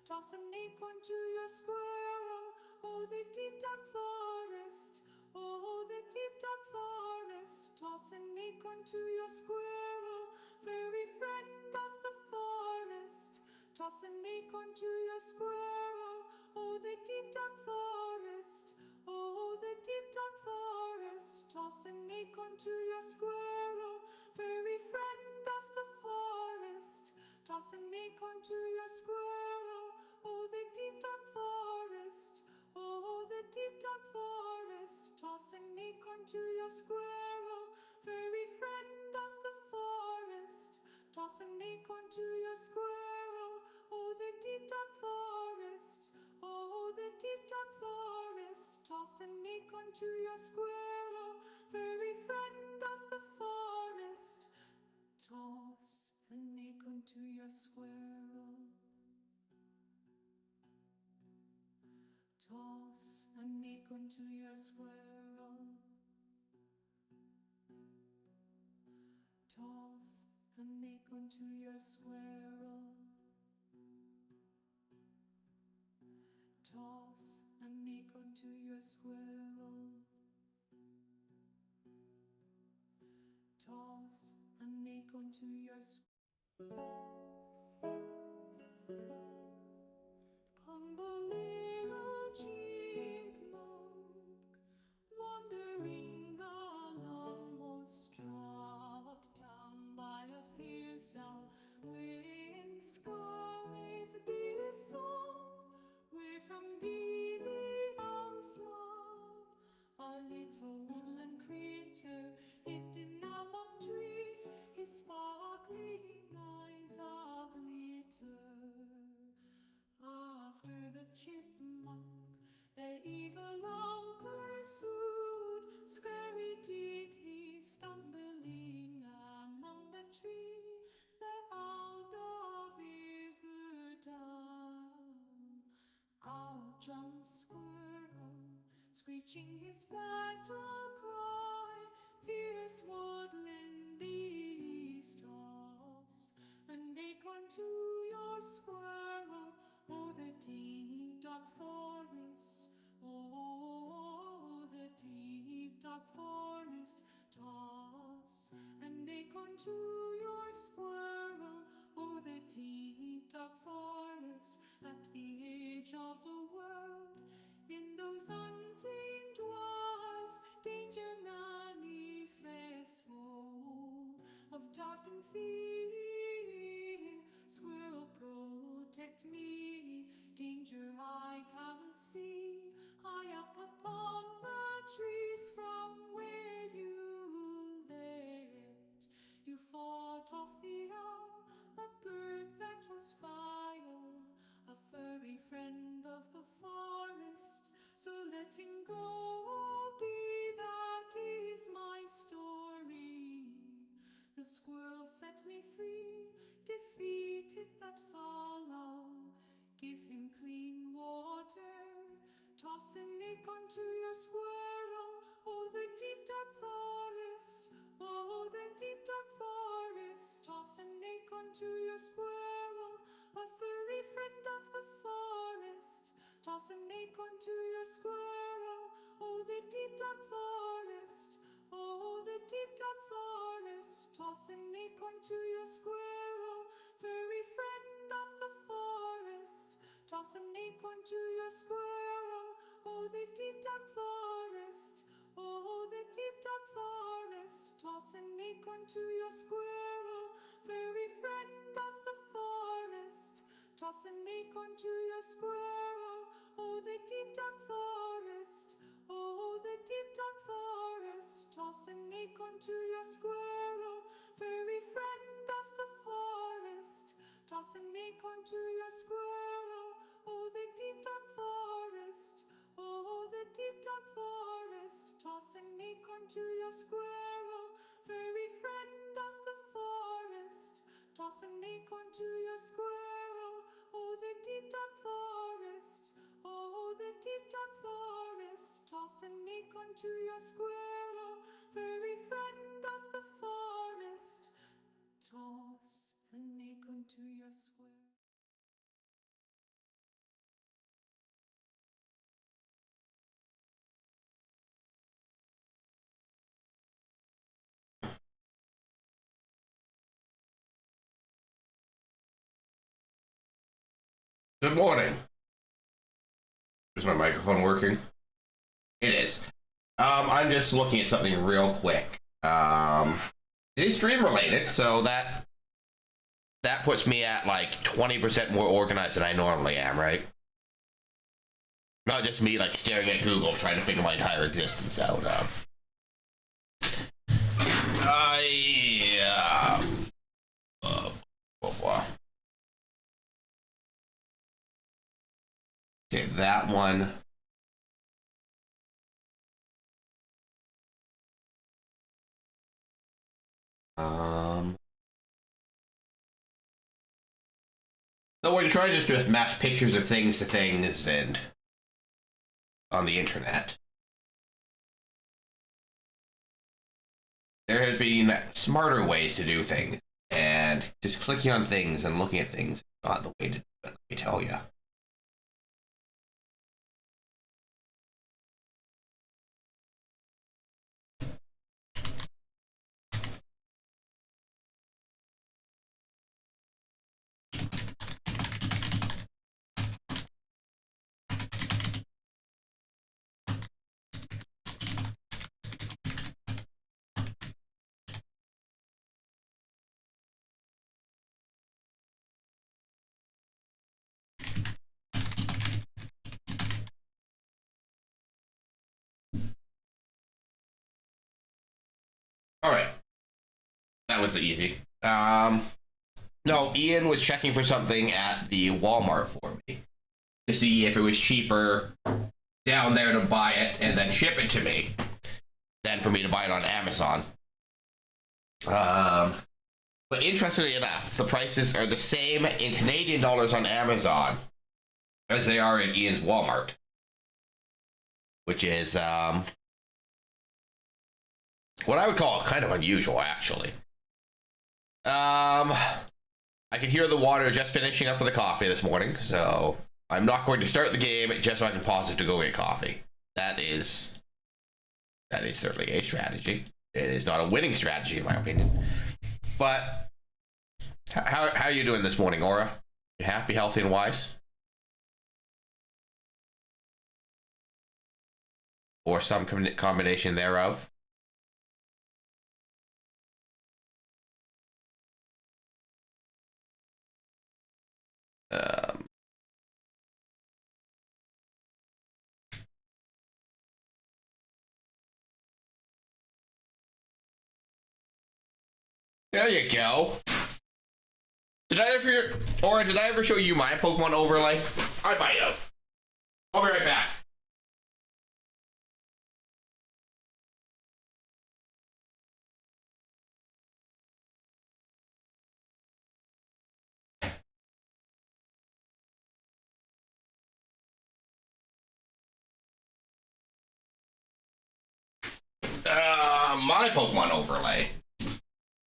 toss an acorn to your squirrel. Oh, the deep dark forest, oh, the deep dark forest, toss an acorn to your squirrel, fairy friend of the forest. Toss an acorn to your squirrel, oh, the deep dark forest, oh, the deep dark forest. Toss an acorn to your squirrel, fairy friend of the forest. Toss an acorn to your squirrel, oh, the deep dark forest, oh, the deep dark forest. Toss an acorn to your squirrel, fairy friend of the forest. Toss an acorn to your squirrel, oh, the deep dark forest, oh, the deep dark forest. Toss an acorn to your squirrel, fairy friend of the forest. Toss an acorn to your squirrel. Toss an acorn to your squirrel. Toss an acorn to your squirrel. Toss an acorn to your squirrel. Toss an acorn to your squirrel. Little chipmunk, wandering along, was struck down by a fierce south wind, scarlet bitter song, where from thee the outflow, a little woodland creature hidden among trees, his sparkling eyes are glitter. After the chipmunk their evil long pursued, scary did he, stumbling among the tree, the Alder river down. Out jumps Squirrel, screeching his battle cry, fierce woodland beast, toss an acorn to your squirrel. Oh, the deep dark forest, oh, the deep dark forest. Toss an acorn to your squirrel, oh, the deep dark forest. At the edge of the world, in those untamed wilds, danger manifest, full of dark and fear. Squirrel, protect me, danger I cannot see, high up upon the trees from where you lived. You fought off the owl, a bird that was fire, a furry friend of the forest, so let him go be, that is my story. The squirrel set me free, defeated that foul owl, give him clean water. Toss an acorn to your squirrel, oh, the deep dark forest, oh, the deep dark forest. Toss an acorn to your squirrel, a furry friend of the forest. Toss an acorn to your squirrel, oh, the deep dark forest, oh, the deep dark forest. Toss an acorn to your squirrel, furry friend of the forest. Toss an acorn to your squirrel, oh, the deep dark forest, oh, the deep dark forest. Toss an acorn to your squirrel, furry friend of the forest. Toss an acorn to your squirrel, oh, the deep dark forest, oh, the deep dark forest. Toss an acorn to your squirrel, furry friend of the forest. Toss an acorn to your squirrel, oh, the deep dark forest, oh, the deep dark forest. Toss an acorn to your squirrel, furry friend of the forest. Toss an acorn to your squirrel, oh, the deep dark forest, oh, the deep dark forest. Toss an acorn to your squirrel, furry friend of the forest. Toss an acorn to your squirrel. Good morning. Is my microphone working? It is. I'm just looking at something real quick. It is dream related, so that puts me at like 20% more organized than I normally am, right? Not just me like staring at Google trying to figure my entire existence out. Okay, that one. So what you're trying to just match pictures of things to things and on the internet. There has been smarter ways to do things, and just clicking on things and looking at things is not the way to do it, let me tell you. All right, that was easy. No, Ian was checking for something at the Walmart for me to see if it was cheaper down there to buy it and then ship it to me than for me to buy it on Amazon. But interestingly enough, the prices are the same in Canadian dollars on Amazon as they are in Ian's Walmart, which is what I would call kind of unusual, actually. I can hear the water just finishing up for the coffee this morning, so I'm not going to start the game just so I can pause it to go get coffee. That is certainly a strategy. It is not a winning strategy, in my opinion. But how are you doing this morning, Aura? You happy, healthy, and wise? Or some combination thereof? There you go. Did I ever show you my Pokemon overlay? I might have. I'll be right back. My Pokemon overlay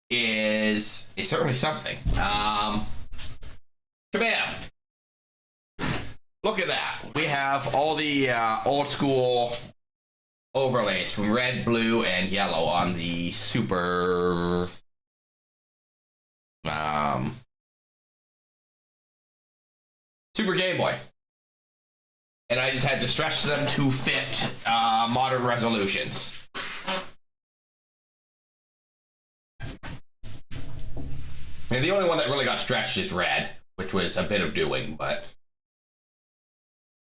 is certainly something. Kabam! Look at that. We have all the old school overlays from red, blue, and yellow on the Super Game Boy. And I just had to stretch them to fit modern resolutions. And the only one that really got stretched is red, which was a bit of doing, but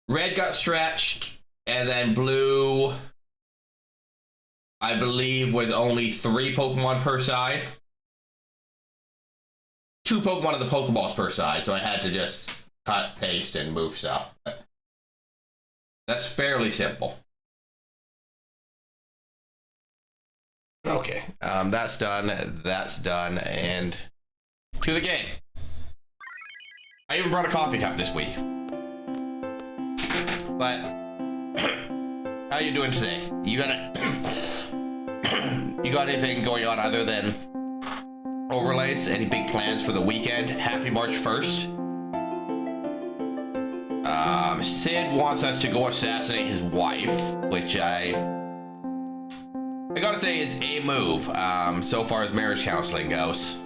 red got stretched, and then blue, I believe, was only 3 Pokemon per side. 2 Pokemon of the Pokeballs per side, so I had to just cut, paste, and move stuff. But that's fairly simple. Okay, that's done, and to the game. I even brought a coffee cup this week. But how you doing today? You got anything going on other than overlays? Any big plans for the weekend? Happy March 1st. Sid wants us to go assassinate his wife, which I gotta say is a move, so far as marriage counseling goes.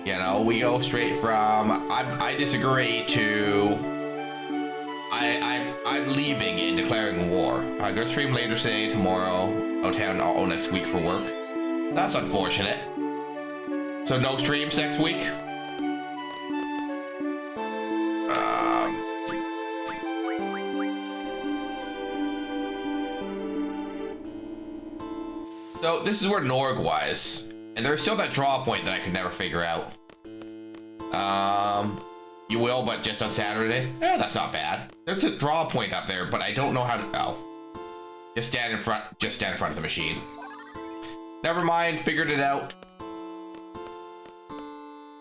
You You know, we go straight from I disagree to I'm leaving and declaring war. I'm gonna stream later today, tomorrow, out town all next week for work. That's unfortunate. So no streams next week. So this is where Norg was, and there's still that draw point that I could never figure out. You will, but just on Saturday? Yeah, that's not bad. There's a draw point up there, but I don't know how to. Oh, just stand in front of the machine. Never mind, figured it out.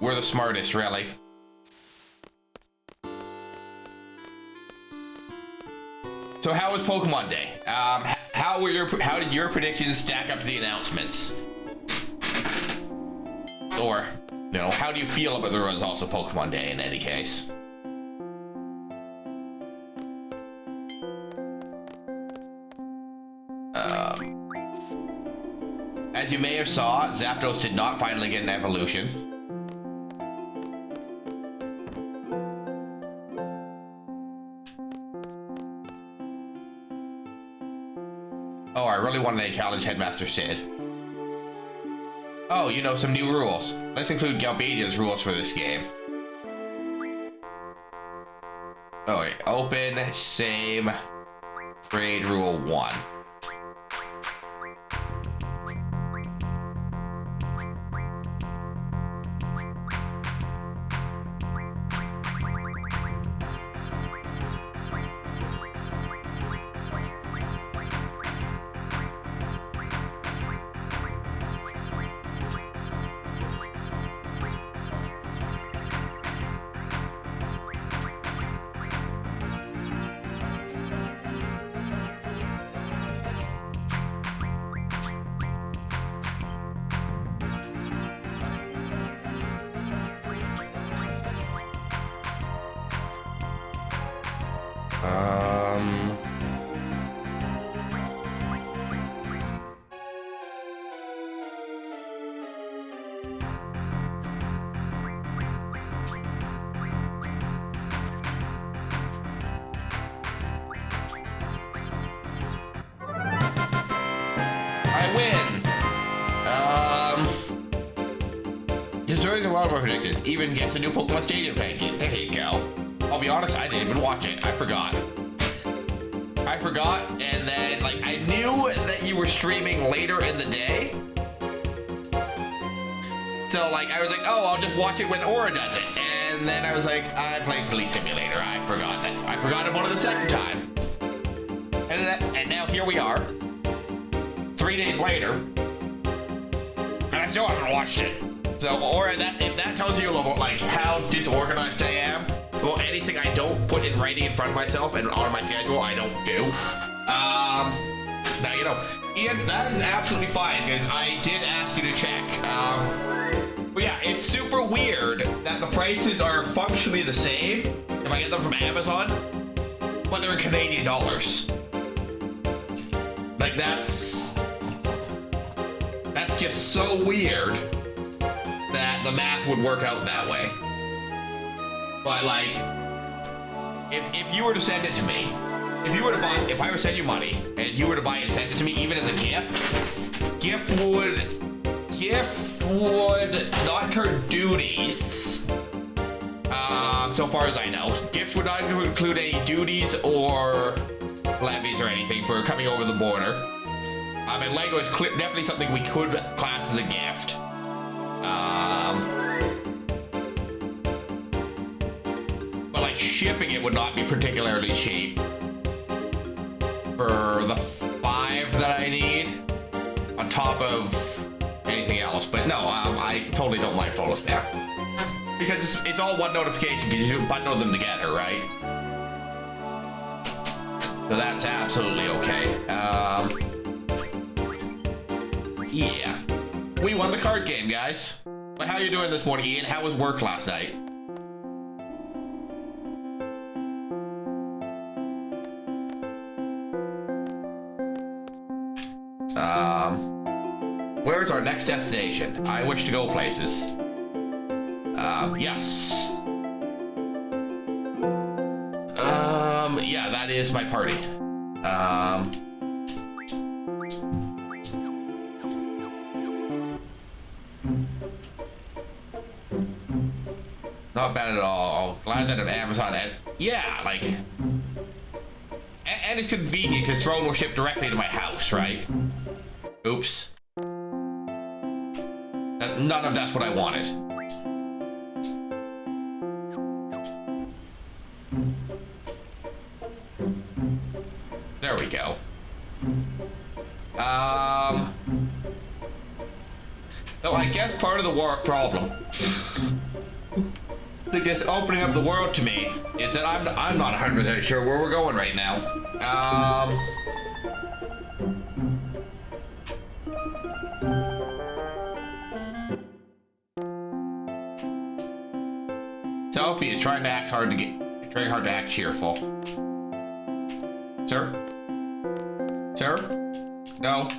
We're the smartest, really. So how was Pokemon Day? How did your predictions stack up to the announcements? Or, you know, how do you feel about the results of Pokemon Day in any case? As you may have saw, Zapdos did not finally get an evolution. Oh, I really wanted to challenge Headmaster Sid. Oh, you know, some new rules. Let's include Galbadia's rules for this game. Oh, wait. Open, same, grade rule 1. During the Wild War predictions, even gets a new Pokemon Stadium packet. There you go. I'll be honest, I didn't even watch it. I forgot, and then, like, I knew that you were streaming later in the day. So, like, I was like, oh, I'll just watch it when Aura does it. And then I was like, I played Police Simulator. I forgot that. I forgot about it the second time. And now here we are, 3 days later, and I still haven't watched it. So, or if that tells you about, like, how disorganized I am, well, anything I don't put in writing in front of myself and on my schedule, I don't do. Now, you know, Ian, that is absolutely fine, because I did ask you to check. But yeah, it's super weird that the prices are functionally the same if I get them from Amazon, but they're in Canadian dollars. Like, that's just so weird that the math would work out that way. But, like, if you were to send it to me, if I were to send you money and you were to buy it and send it to me, even as a gift would not incur duties. So far as I know, gifts would not include any duties or levies or anything for coming over the border. And Lego is definitely something we could class as a gift. But, like, shipping it would not be particularly cheap for the 5 that I need on top of anything else. But no, I totally don't mind photo spam because it's all one notification because you bundle them together, right? So that's absolutely okay. Yeah, we won the card game, guys. But how you doing this morning, Ian? How was work last night? Where's our next destination? I wish to go places. Yes. Yeah, that is my party. Not bad at all. Glad that Amazon and yeah, like, and it's convenient because Throne will ship directly to my house, right? Oops. None of that's what I wanted. There we go. So I guess part of the work problem, like this opening up the world to me, is that I'm not 100% sure where we're going right now. Sophie is trying hard to act cheerful. Sir? Sir? No.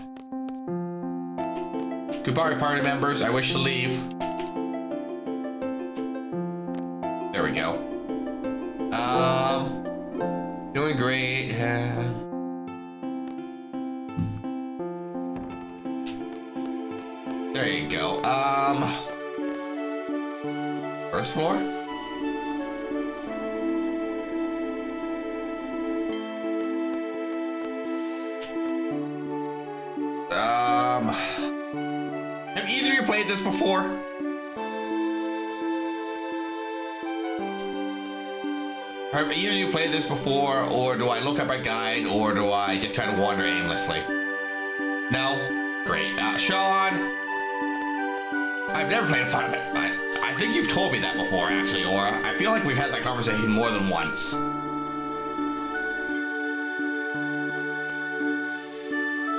Goodbye, party members. I wish to leave. There we go. Doing great. There you go. First floor? Have either of you played this before? Have either of you played this before, or do I look up a guide, or do I just kind of wander aimlessly? No? Great. Sean? I've never played a Final Fantasy. I think you've told me that before, actually, or I feel like we've had that conversation more than once.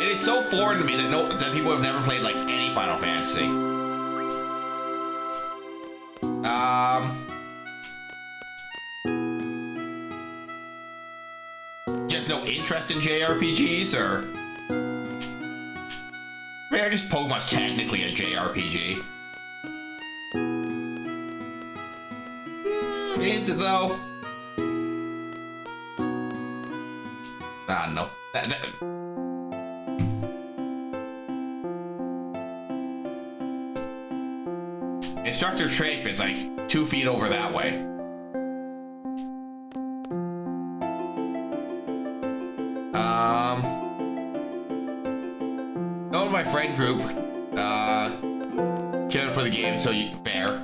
It is so foreign to me that people have never played like any Final Fantasy. Just no interest in JRPGs, or? I mean, I guess Pokemon's technically a JRPG. Is it though? Ah, no. Instructor Trape is like 2 feet over that way. Go to my friend group. Killed for the game, so fair.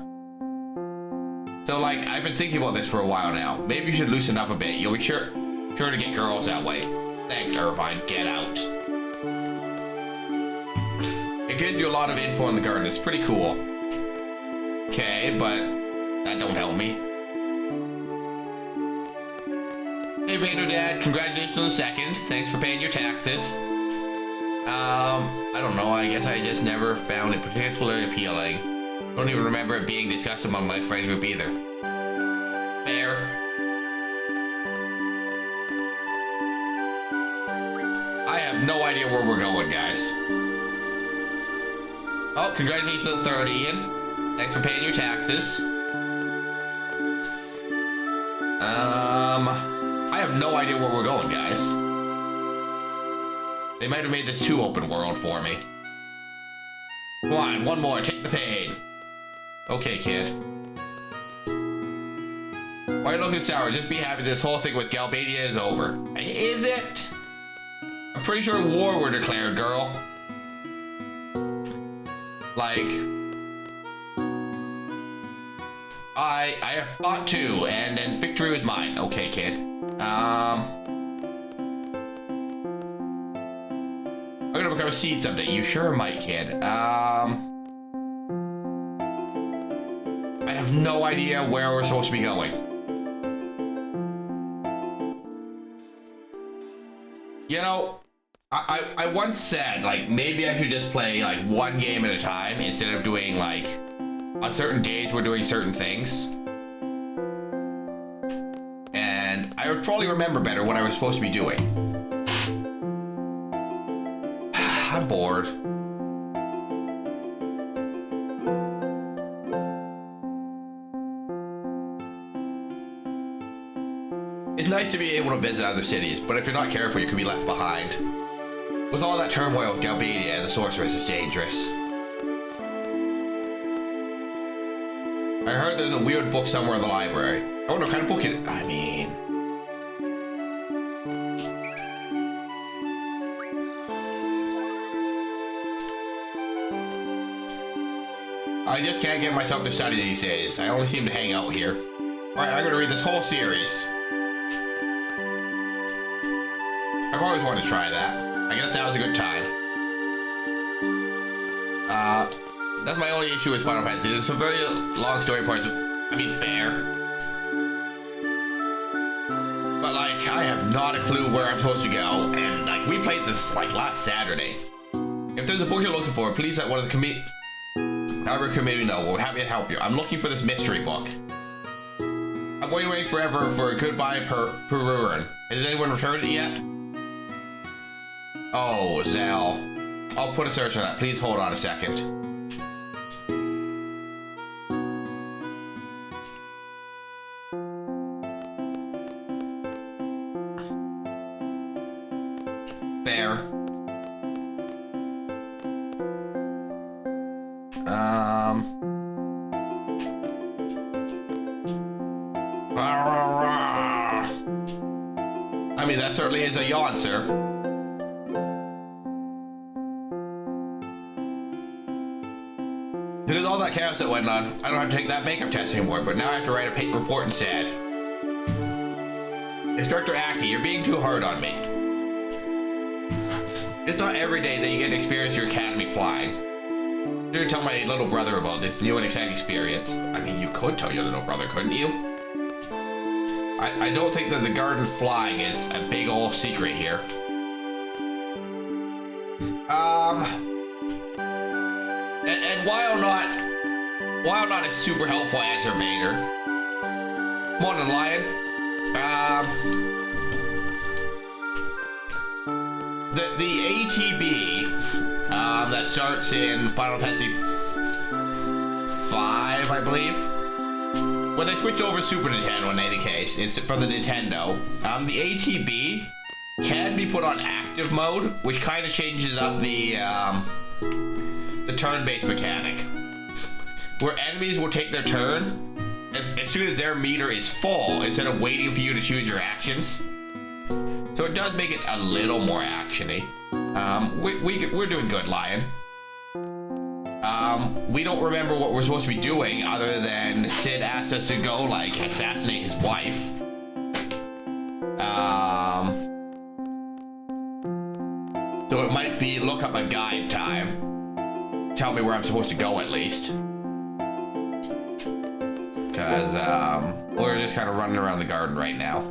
So like, I've been thinking about this for a while now. Maybe you should loosen up a bit. You'll be sure to get girls that way. Thanks, Irvine. Get out. It gives you a lot of info in the garden. It's pretty cool. Okay, but that don't help me. Hey, Vader Dad, congratulations on the 2nd. Thanks for paying your taxes. I don't know. I guess I just never found it particularly appealing. Don't even remember it being discussed among my friend group either. Fair. I have no idea where we're going, guys. Oh, congratulations on the 3rd, Ian. Thanks for paying your taxes. I have no idea where we're going, guys. They might have made this too open world for me. Come on, one more, take the pain. Okay, kid. Why are you looking sour? Just be happy this whole thing with Galbadia is over. Is it? I'm pretty sure war were declared, girl. Like... I have fought too, and then victory was mine. Okay, kid. I'm gonna become a seed someday. You sure might, kid. I have no idea where we're supposed to be going. You know, I once said, like, maybe I should just play, like, one game at a time instead of doing, like, on certain days we're doing certain things. And I would probably remember better what I was supposed to be doing. I'm bored. It's nice to be able to visit other cities, but if you're not careful, you could be left behind. With all that turmoil with Galbadia and the Sorceress, it's dangerous. I heard there's a weird book somewhere in the library. I wonder what kind of book it is. I mean... I just can't get myself to study these days. I only seem to hang out here. Alright, I'm gonna read this whole series. I've always wanted to try that. I guess now's a good time. That's my only issue with Final Fantasy. There's some very long story parts. I mean, fair. But, like, I have not a clue where I'm supposed to go. And, like, we played this, like, last Saturday. If there's a book you're looking for, please let one of the committee know. We're happy to help you. I'm looking for this mystery book. I'm waiting forever for a goodbye Peruran. Has anyone returned it yet? Oh, Zell. I'll put a search on that. Please hold on a second. There. I mean, that certainly is a yawn, sir. Because all that chaos that went on, I don't have to take that makeup test anymore, but now I have to write a report instead. Instructor Aki, you're being too hard on me. It's not every day that you get to experience your academy flying. I'm going to tell my little brother about this new and exciting experience. I mean, you could tell your little brother, couldn't you? I don't think that the garden flying is a big old secret here. And while not a super helpful answer, Vader. Morning, Lion. The ATB that starts in Final Fantasy V, I believe. When they switched over Super Nintendo, in any case, instead from the Nintendo, the ATB can be put on active mode, which kind of changes up the turn-based mechanic, where enemies will take their turn as soon as their meter is full, instead of waiting for you to choose your actions. So it does make it a little more actiony. We're doing good, Lion. We don't remember what we're supposed to be doing other than Sid asked us to go, like, assassinate his wife. So it might be look up a guide time. Tell me where I'm supposed to go, at least. Because, we're just kind of running around the garden right now.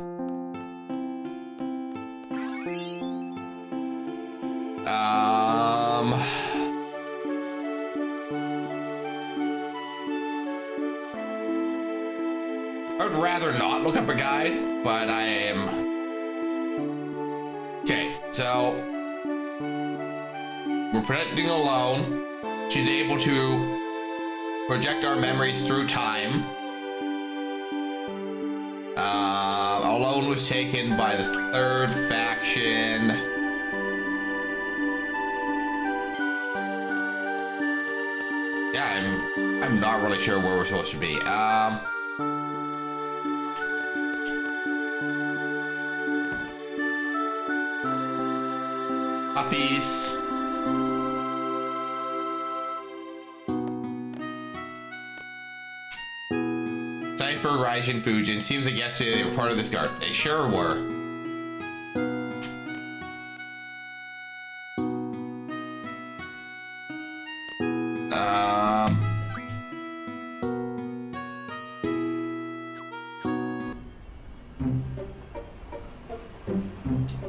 I would rather not look up a guide, but I am... Okay, so... We're protecting alone. She's able to project our memories through time. Alone was taken by the third faction. Yeah, I'm not really sure where we're supposed to be. Puppies. Cypher, Raijin, Fujin. Seems like yesterday they were part of this guard. They sure were.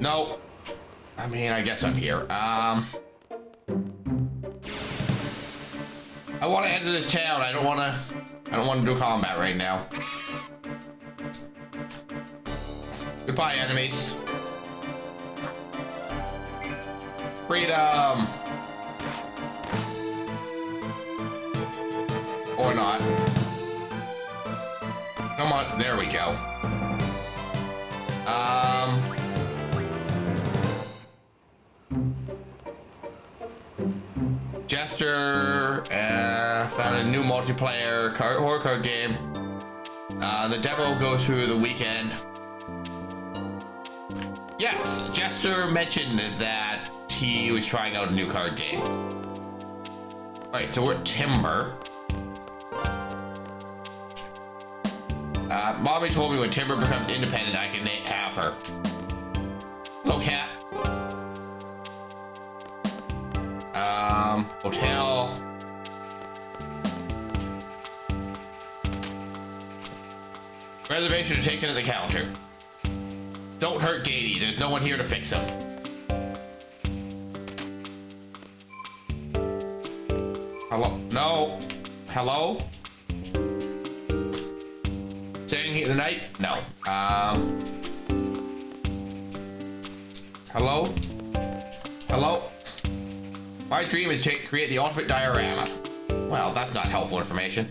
No. I mean, I guess I'm here. I want to enter this town. I don't want to do combat right now. Goodbye, enemies. Freedom. Or not. Come on, there we go. Jester found a new multiplayer horror card game. The demo goes through the weekend. Yes, Jester mentioned that he was trying out a new card game. Alright, so we're at Timber. Mommy told me when Timber becomes independent, I can have her. Hello, cat. Hotel. Reservation are taken at the counter. Don't hurt Gatey. There's no one here to fix him. Hello? No. Hello? Staying here tonight? No. Hello? Hello? My dream is to create the ultimate diorama. Well, that's not helpful information.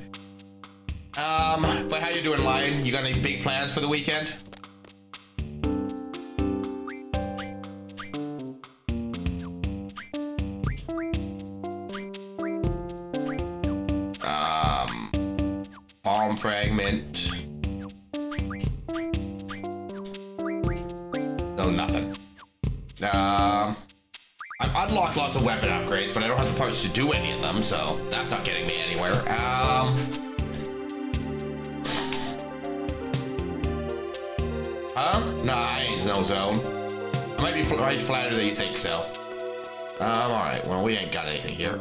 But how you doing, Lion? You got any big plans for the weekend? Palm fragment. No, nothing. I've unlocked lots of weapon upgrades, but I don't have the parts to do any of them, so that's not getting me anywhere. No, I ain't no zone. I might be right flatter than you think so. Alright, well, we ain't got anything here.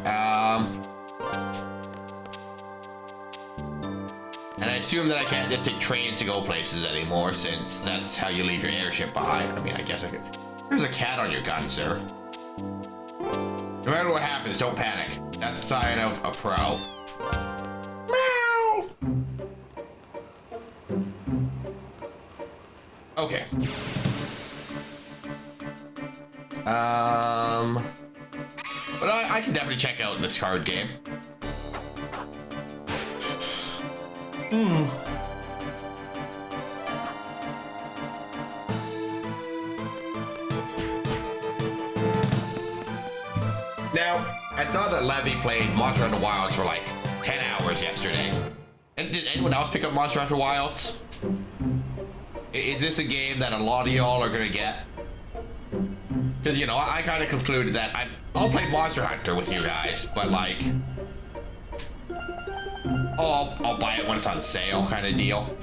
And I assume that I can't just take trains to go places anymore, since that's how you leave your airship behind. I mean, I guess I could. There's a cat on your gun, sir. No matter what happens, don't panic. That's a sign of a pro. Meow! Okay. But I can definitely check out this card game. Now, I saw that Levy played Monster Hunter Wilds for like 10 hours yesterday. And did anyone else pick up Monster Hunter Wilds? Is this a game that a lot of y'all are gonna get? Because, you know, I kind of concluded that I'll play Monster Hunter with you guys, but like, I'll buy it when it's on sale kind of deal.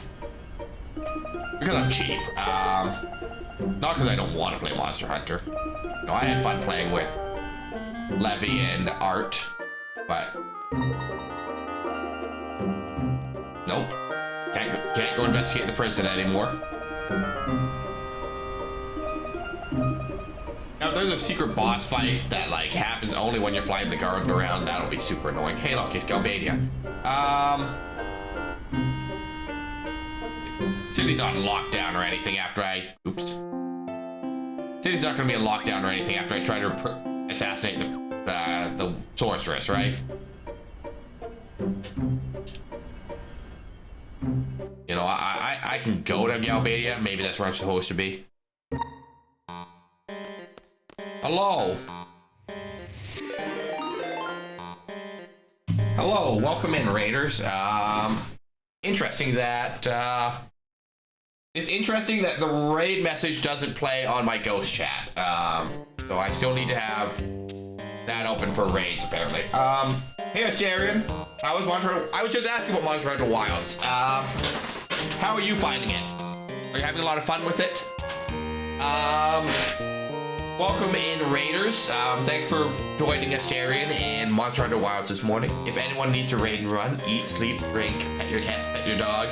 Because I'm cheap. Not because I don't want to play Monster Hunter. You know, I had fun playing with Levy and Art, but nope. Can't go investigate the prison anymore. Now, if there's a secret boss fight that like happens only when you're flying the garden around, that'll be super annoying. Hey, look, it's Galbadia. City's not in lockdown or anything after oops. City's not gonna be in lockdown or anything after I try to assassinate the sorceress, right? You know, I can go to Galbadia. Maybe that's where I'm supposed to be. Hello. Hello, welcome in, Raiders. Interesting that it's interesting that the raid message doesn't play on my ghost chat. So I still need to have that open for raids, apparently. Hey, Asterian. I was just asking about Monster Hunter Wilds. How are you finding it? Are you having a lot of fun with it? Welcome in, Raiders. Thanks for joining Asterian in Monster Hunter Wilds this morning. If anyone needs to raid and run, eat, sleep, drink, pet your cat, pet your dog,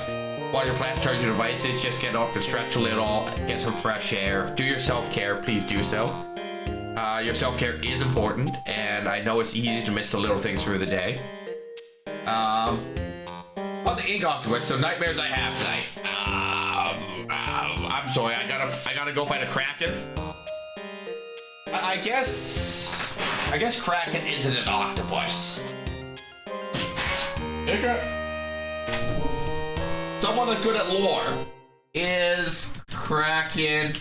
while your plant, charge your devices, just get up and stretch a little, get some fresh air, do your self-care, please do so. Your self-care is important, and I know it's easy to miss the little things through the day. On the Ink Octopus, so nightmares I have tonight. I'm sorry, I gotta go find a Kraken. I guess Kraken isn't an octopus. Is it? Someone that's good at lore. Is kraken,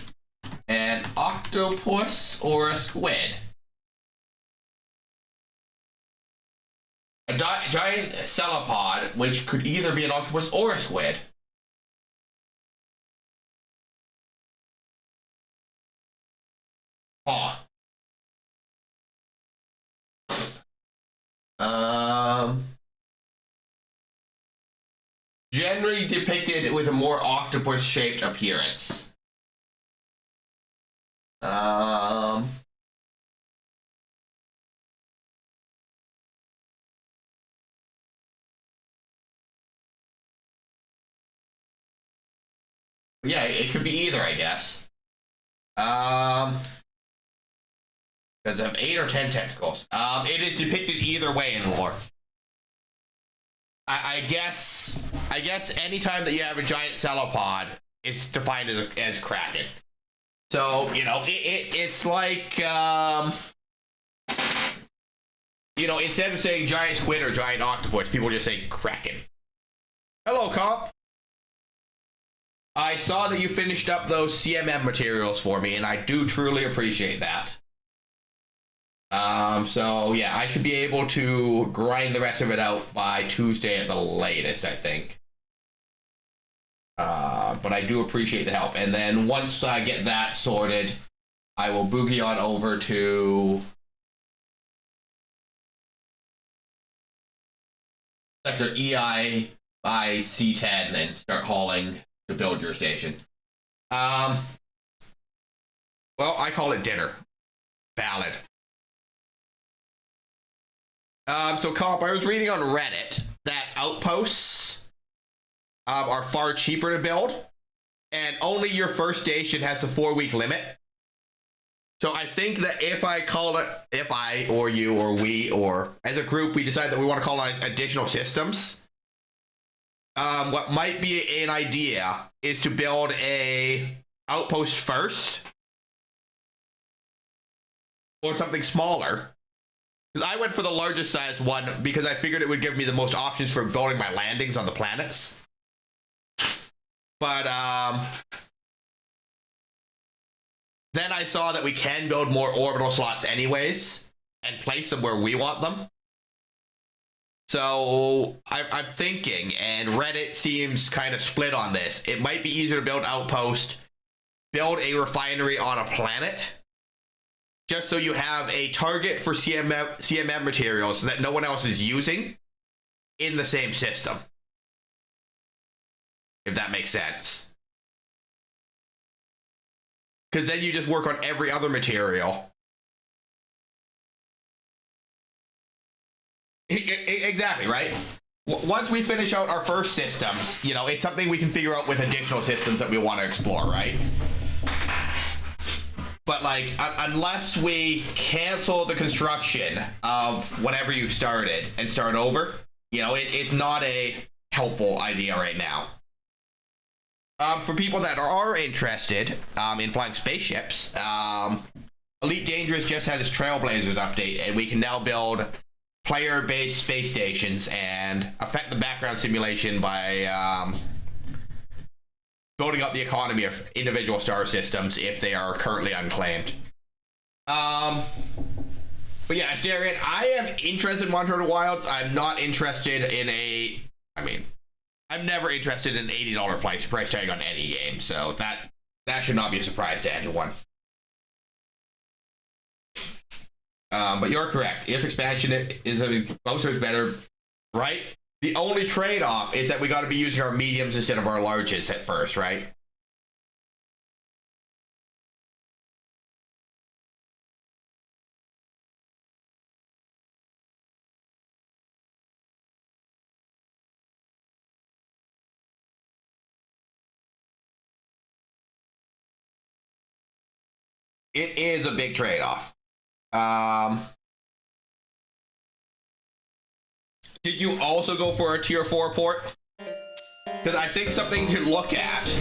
an octopus, or a squid? A giant cephalopod, which could either be an octopus or a squid. Huh. Generally depicted with a more octopus-shaped appearance. Yeah, it could be either, I guess. Does it have 8 or 10 tentacles? It is depicted either way in lore. I guess anytime that you have a giant cephalopod, it's defined as kraken. So, you know, it's like, you know, instead of saying giant squid or giant octopus, people just say kraken. Hello, comp. I saw that you finished up those CMM materials for me, and I do truly appreciate that. So yeah, I should be able to grind the rest of it out by Tuesday at the latest, I think. But I do appreciate the help. And then once I get that sorted, I will boogie on over to Sector EIC-10 and start hauling to build your station. Well, I call it dinner. Valid. So comp, I was reading on Reddit that outposts are far cheaper to build, and only your first station has the 4-week limit. So I think that if I or you or we or as a group we decide that we want to colonize additional systems, what might be an idea is to build a outpost first or something smaller. Because I went for the largest size one because I figured it would give me the most options for building my landings on the planets. But then I saw that we can build more orbital slots anyways and place them where we want them. So I'm thinking, and Reddit seems kind of split on this, it might be easier to build outpost, build a refinery on a planet, just so you have a target for CMM materials that no one else is using in the same system. If that makes sense. Because then you just work on every other material. Exactly, right? Once we finish out our first systems, you know, it's something we can figure out with additional systems that we want to explore, right? But, like, unless we cancel the construction of whatever you've started and start over, you know, it's not a helpful idea right now. For people that are interested in flying spaceships, Elite Dangerous just had its Trailblazers update, and we can now build player-based space stations and affect the background simulation by building up the economy of individual star systems if they are currently unclaimed. But yeah, Asterion, I am interested in Monster Hunter Wilds. I'm not interested in I'm never interested in an $80 price tag on any game, so that should not be a surprise to anyone. But you're correct. If expansion is closer is better, right? The only trade-off is that we got to be using our mediums instead of our larges at first, right? It is a big trade-off. Did you also go for a tier 4 port? Because I think something to look at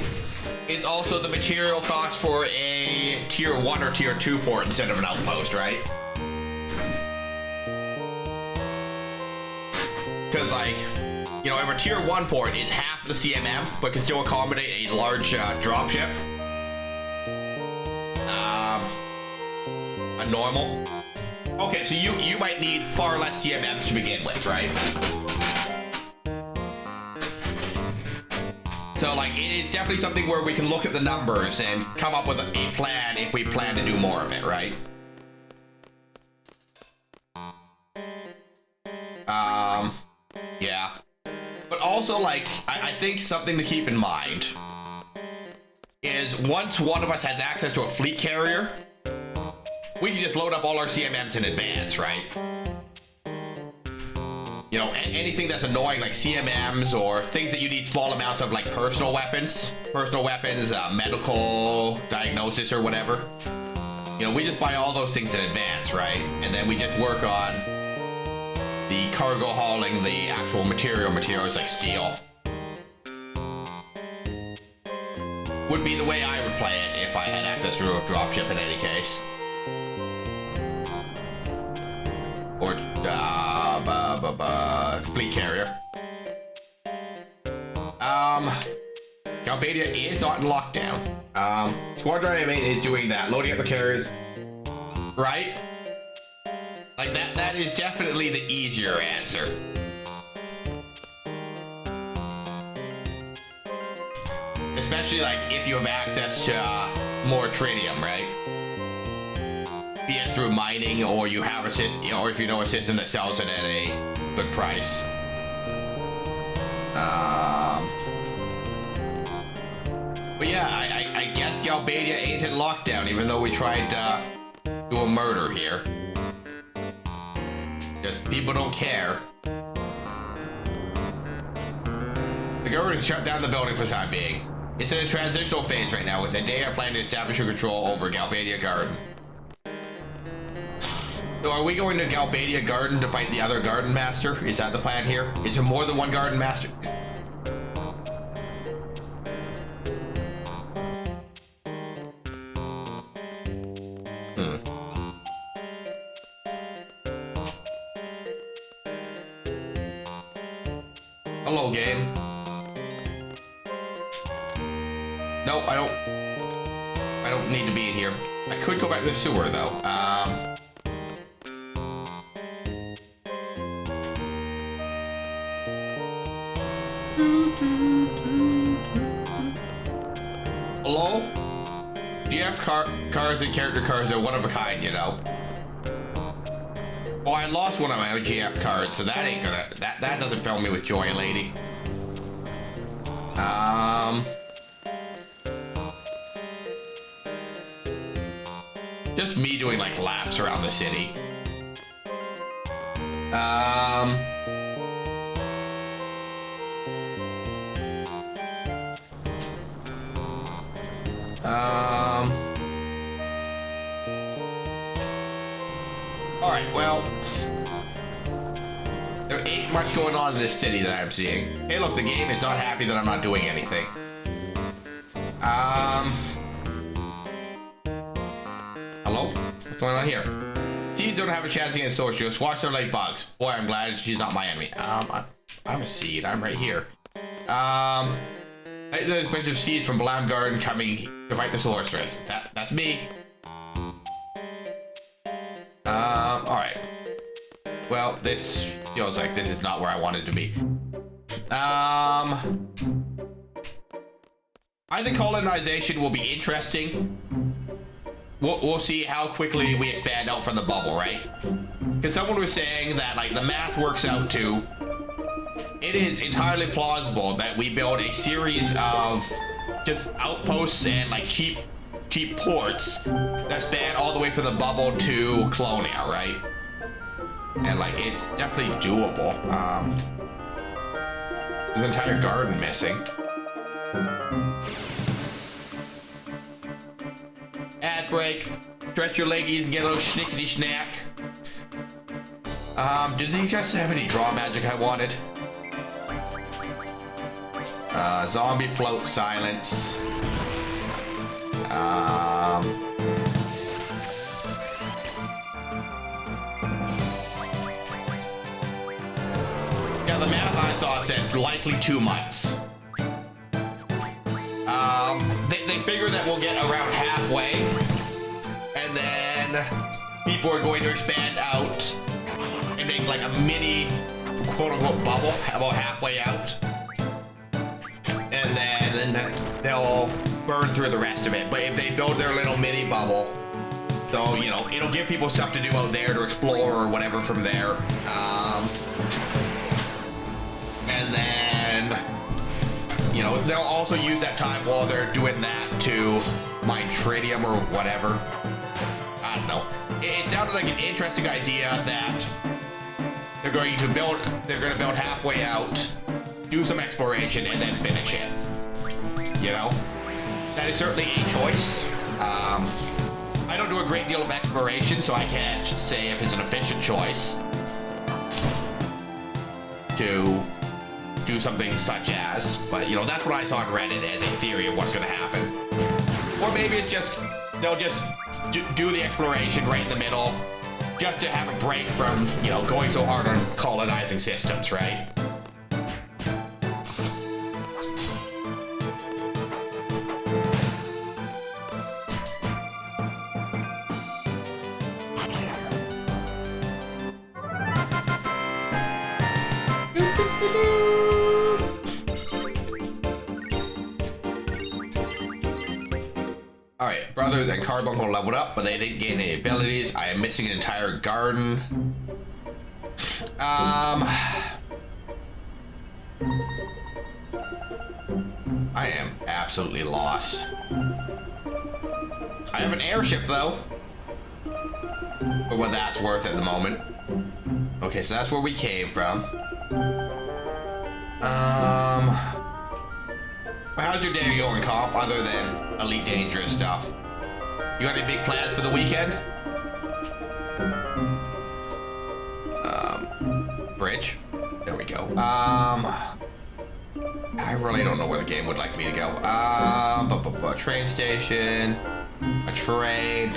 is also the material cost for a tier 1 or tier 2 port instead of an outpost, right? Because, like, you know, if a tier 1 port is half the CMM, but can still accommodate a large dropship, a normal. Okay, so you might need far less CMMs to begin with, right? So like it is definitely something where we can look at the numbers and come up with a plan if we plan to do more of it, right? Yeah. But also like I think something to keep in mind is once one of us has access to a fleet carrier, we can just load up all our CMMs in advance, right? You know, anything that's annoying like CMMs or things that you need small amounts of like personal weapons, medical diagnosis or whatever. You know, we just buy all those things in advance, right? And then we just work on the cargo hauling, the actual materials like steel. Would be the way I would play it if I had access to a dropship in any case. Or fleet carrier. Galbadia is not in lockdown. Squadron 8 is doing that, loading up the carriers. Right? Like that is definitely the easier answer. Especially like if you have access to more tritium, right? Be it through mining or you have or if you know a system that sells it at a good price. But yeah, I guess Galbadia ain't in lockdown, even though we tried to do a murder here. Just people don't care. The government shut down the building for the time being. It's in a transitional phase right now, with Zendaya planning to establish her control over Galbadia Garden. So are we going to Galbadia Garden to fight the other Garden Master? Is that the plan here? Is there more than one Garden Master? Hello, game. No, I don't need to be in here. I could go back to the sewer though. Hello? GF cards and character cards are one of a kind, you know. Oh, I lost one of my GF cards, so that ain't gonna that doesn't fill me with joy, lady. Just me doing like laps around the city. All right, well, there ain't much going on in this city that I'm seeing. Hey, look, the game is not happy that I'm not doing anything. Hello? What's going on here? Seeds don't have a chance against Sorceress. Watch them like bugs. Boy, I'm glad she's not my enemy. I'm a seed. I'm right here. There's a bunch of seeds from Blam Garden coming to fight the Sorceress. That's me. Alright. Well, this feels like this is not where I wanted to be. I think colonization will be interesting. We'll see how quickly we expand out from the bubble, right? Because someone was saying that, like, the math works out to... It is entirely plausible that we build a series of just outposts and, like, cheap ports that span all the way from the bubble to Colonia, right? And, like, it's definitely doable. There's an entire garden missing. Ad break. Stretch your leggies and get a little schnickety snack. Did these guys have any draw magic I wanted? Zombie float silence. Yeah, the math I saw said likely 2 months. They figure that we'll get around halfway, and then people are going to expand out and make like a mini quote-unquote bubble about halfway out. And then they'll burn through the rest of it. But if they build their little mini bubble, so, you know, it'll give people stuff to do out there to explore or whatever from there. And then, you know, they'll also use that time while they're doing that to mine tritium or whatever. I don't know. It sounded like an interesting idea that they're going to build halfway out, do some exploration, and then finish it. You know? That is certainly a choice. I don't do a great deal of exploration, so I can't say if it's an efficient choice to do something such as, but you know, that's what I saw on Reddit as a theory of what's going to happen. Or maybe it's just, they'll just do the exploration right in the middle, just to have a break from, you know, going so hard on colonizing systems, right? Alright, brothers and Carbuncle leveled up, but they didn't gain any abilities. I am missing an entire garden. I am absolutely lost. I have an airship though. For what that's worth at the moment. Okay, so that's where we came from. How's your day going, Comp, other than Elite Dangerous stuff? You got any big plans for the weekend? Bridge. There we go. I really don't know where the game would like me to go. A train station. A train.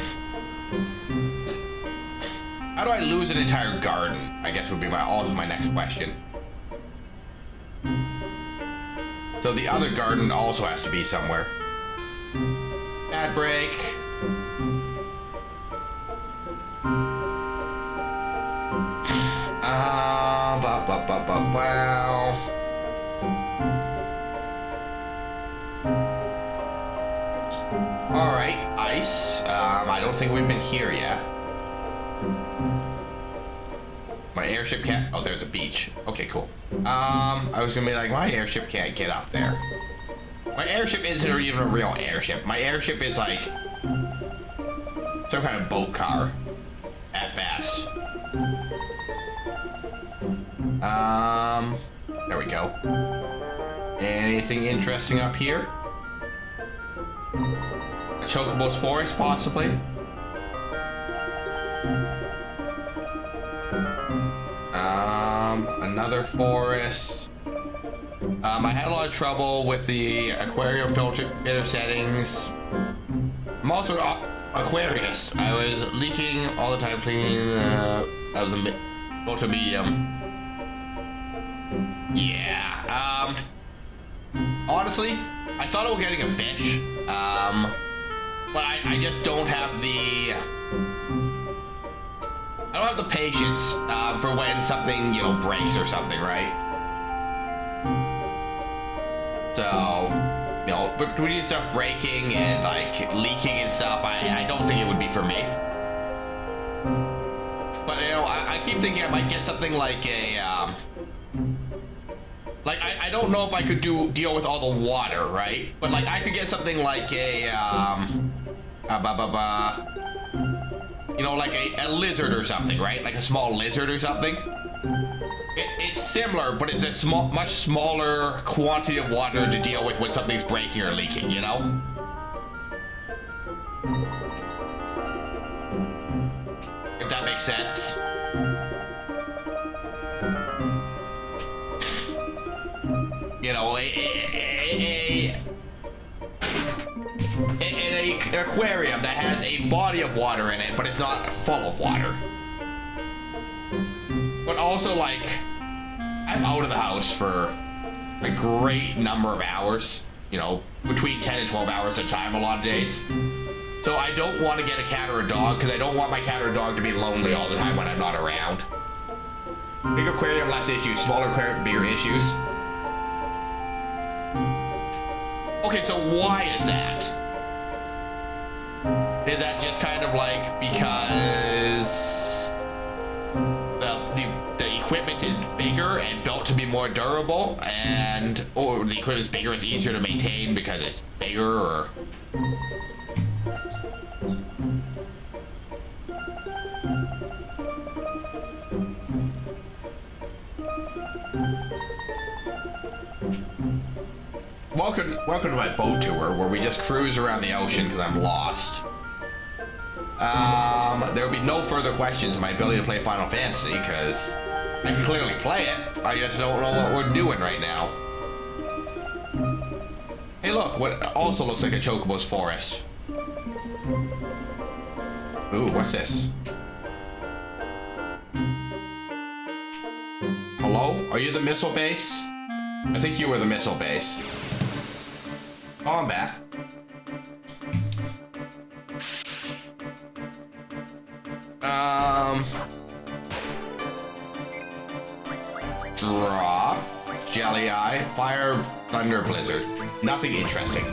How do I lose an entire garden? I guess would be my next question. So the other garden also has to be somewhere. Ad break. Wow. All right, ice. I don't think we've been here yet. My airship can't. Oh, there's a beach. Okay, cool. I was gonna be like, my airship can't get up there. My airship isn't even a real airship. My airship is like some kind of boat car, at best. There we go. Anything interesting up here? A Chocobo's forest, possibly. Another forest. I had a lot of trouble with the aquarium filter settings. I'm also an Aquarius. I was leaking all the time, cleaning out of the filter medium. Yeah. Honestly, I thought about getting a fish. But I just don't have the. I don't have the patience for when something, you know, breaks or something, right? So, you know, between stuff breaking and like leaking and stuff, I don't think it would be for me. But you know, I keep thinking I might get something like a, like I don't know if I could deal with all the water, right? But like I could get something like a, you know, like a lizard or something, right? Like a small lizard or something. It's similar, but it's a much smaller quantity of water to deal with when something's breaking or leaking, you know? If that makes sense. You know, an aquarium that has a body of water in it, but it's not full of water. But also, like, I'm out of the house for a great number of hours, you know, between 10 and 12 hours at a time a lot of days. So I don't want to get a cat or a dog because I don't want my cat or dog to be lonely all the time when I'm not around. Big aquarium, less issues. Smaller aquarium, bigger issues. Okay, so why is that? Is that just kind of like because the equipment is bigger and built to be more durable, and or the equipment is bigger, it's easier to maintain because it's bigger, or? Welcome to my boat tour where we just cruise around the ocean because I'm lost. There will be no further questions on my ability to play Final Fantasy because I can clearly play it. I just don't know what we're doing right now. Hey look, what also looks like a Chocobo's forest. Ooh, what's this? Hello? Are you the missile base? I think you were the missile base. Combat. Drop. Jelly Eye. Fire. Thunder Blizzard. Nothing interesting.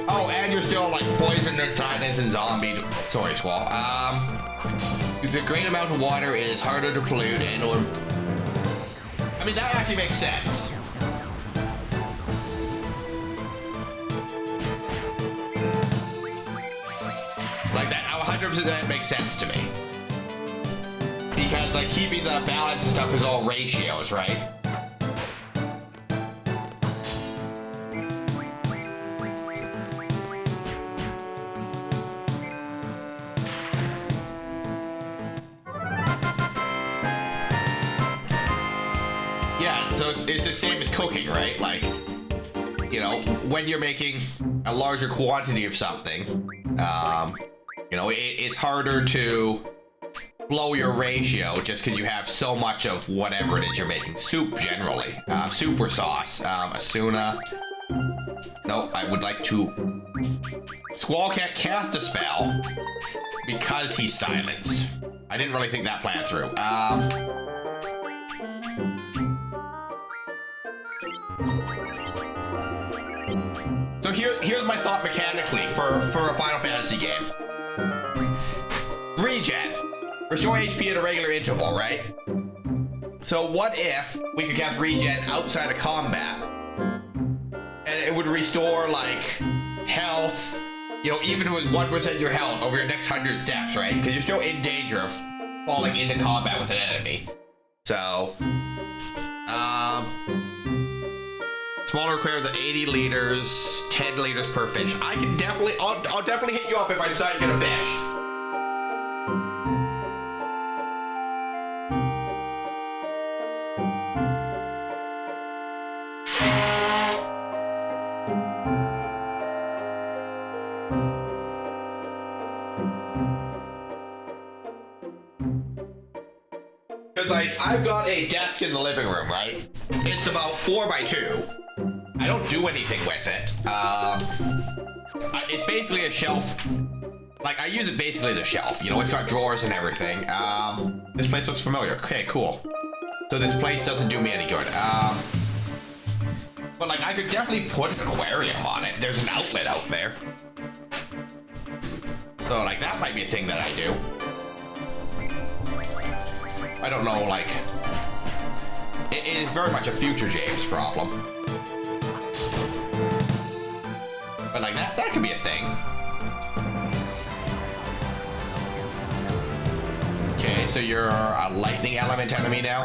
Oh, and you're still like poison and sadness and zombie. Sorry, Squall. The great amount of water is harder to pollute and or. I mean, that actually makes sense. Like that, 100% that makes sense to me. Because like keeping the balance and stuff is all ratios, right? Yeah, so it's the same as cooking, right? Like, you know, when you're making a larger quantity of something, you know, it's harder to blow your ratio just because you have so much of whatever it is you're making. Soup, generally. Super sauce. Asuna. No, I would like to... Squall can't cast a spell because he's silenced. I didn't really think that plan through. So here's my thought mechanically for a Final Fantasy game. Regen. Restore HP at a regular interval, right? So what if we could cast regen outside of combat? And it would restore, like, health, you know, even with 1% of your health over your next 100 steps, right? Because you're still in danger of falling into combat with an enemy. So, smaller aquarium than 80 liters, 10 liters per fish. I can definitely, I'll definitely hit you up if I decide to get a fish. Like, I've got a desk in the living room, right? It's about 4 by 2. I don't do anything with it. It's basically a shelf. Like, I use it basically as a shelf. You know, it's got drawers and everything. This place looks familiar. Okay, cool. So this place doesn't do me any good. But, like, I could definitely put an aquarium on it. There's an outlet out there. So, like, that might be a thing that I do. I don't know, like, it is very much a future James problem. But like that could be a thing. Okay, so you're a lightning element enemy now.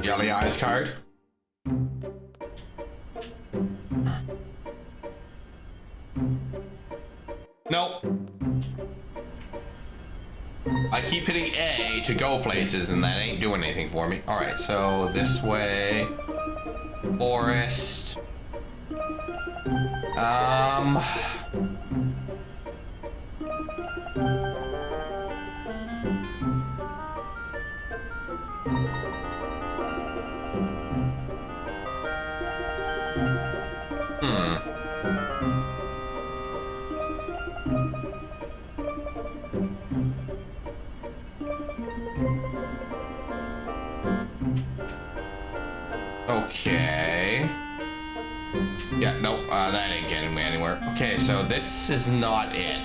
Jelly Eyes card. Nope. I keep hitting A to go places and that ain't doing anything for me. Alright, so this way. Forest. Okay. Yeah, nope, that ain't getting me anywhere. Okay, so this is not it.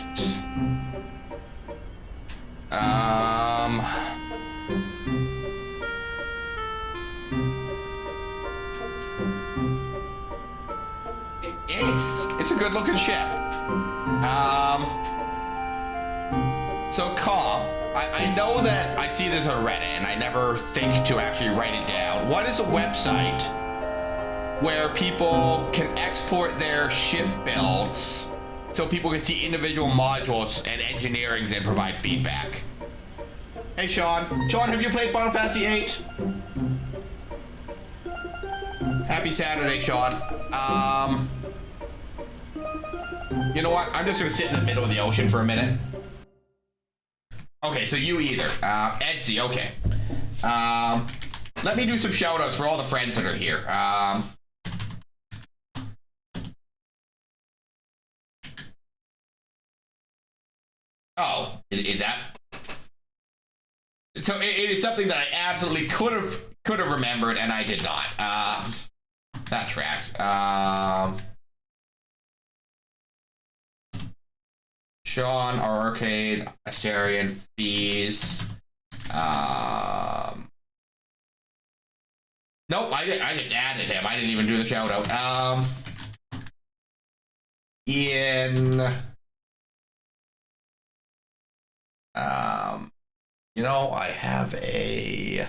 It's a good looking ship. So comp, I know that I see this on Reddit and I never think to actually write it down. What is a website where people can export their ship builds so people can see individual modules and engineerings and provide feedback? Hey Sean. Sean, have you played Final Fantasy VIII? Happy Saturday, Sean. You know what? I'm just gonna sit in the middle of the ocean for a minute. Okay, so you either. Etsy, okay. Let me do some shout outs for all the friends that are here. Oh, is that? So it is something that I absolutely could have remembered and I did not. That tracks. Sean, Arcade, Asterian, Fees. Nope, I just added him. I didn't even do the shout out. Ian. You know, I have a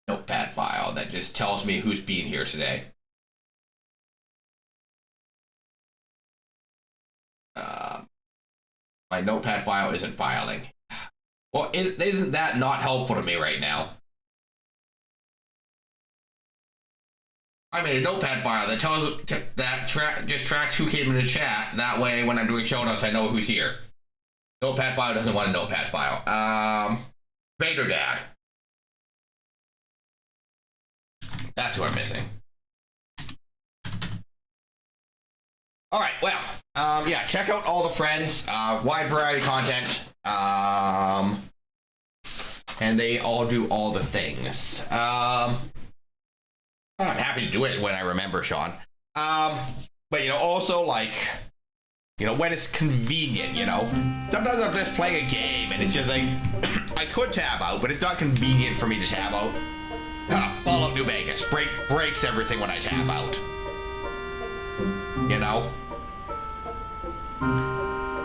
notepad file that just tells me who's being here today. My notepad file isn't filing. Well, isn't that not helpful to me right now? I made a notepad file that tells just tracks who came in the chat. That way, when I'm doing show notes, I know who's here. Notepad file doesn't want a notepad file. Vader Dad. That's who I'm missing. All right, well, yeah, check out all the friends, wide variety of content, and they all do all the things. I'm happy to do it when I remember, Sean. But, you know, also, like, you know, when it's convenient, you know. Sometimes I'm just playing a game, and it's just like, I could tab out, but it's not convenient for me to tab out. Fallout New Vegas breaks everything when I tab out. You know?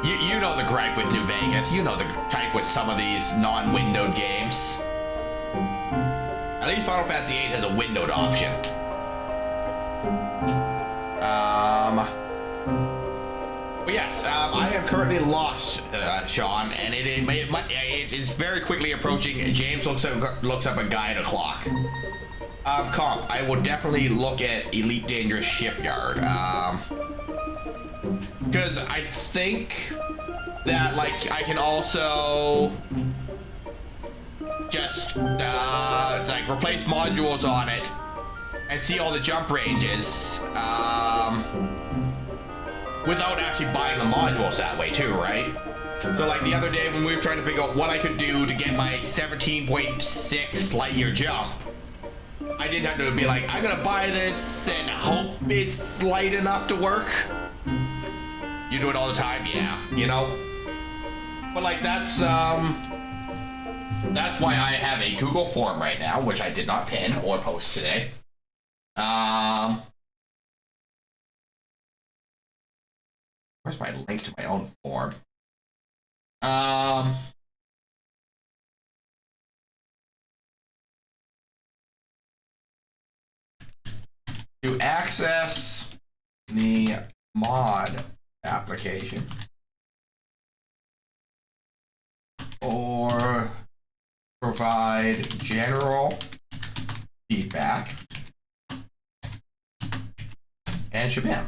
You know the gripe with New Vegas. You know the type with some of these non-windowed games. At least Final Fantasy VIII has a windowed option. But yes, I am currently lost, Sean, and it is very quickly approaching. James looks up a guide o'clock. Comp, I will definitely look at Elite Dangerous Shipyard. Because I think that, like, I can also just, like, replace modules on it and see all the jump ranges, without actually buying the modules that way, too, right? So, like, the other day when we were trying to figure out what I could do to get my 17.6 light year jump, I didn't have to be like, I'm gonna buy this and hope it's light enough to work. You do it all the time, yeah, you know? But, like, that's why I have a Google form right now, which I did not pin or post today. Where's my link to my own form? To access the mod application or provide general feedback and shabam.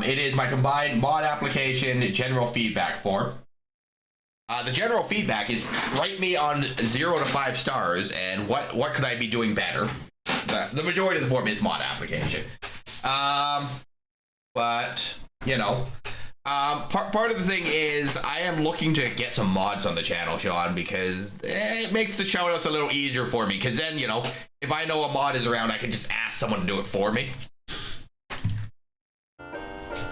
It is my combined mod application general feedback form. The general feedback is rate me on 0 to 5 stars and what could I be doing better. The majority of the form is mod application. But, you know, part of the thing is I am looking to get some mods on the channel, Sean, because it makes the shoutouts a little easier for me. Because then, you know, if I know a mod is around, I can just ask someone to do it for me.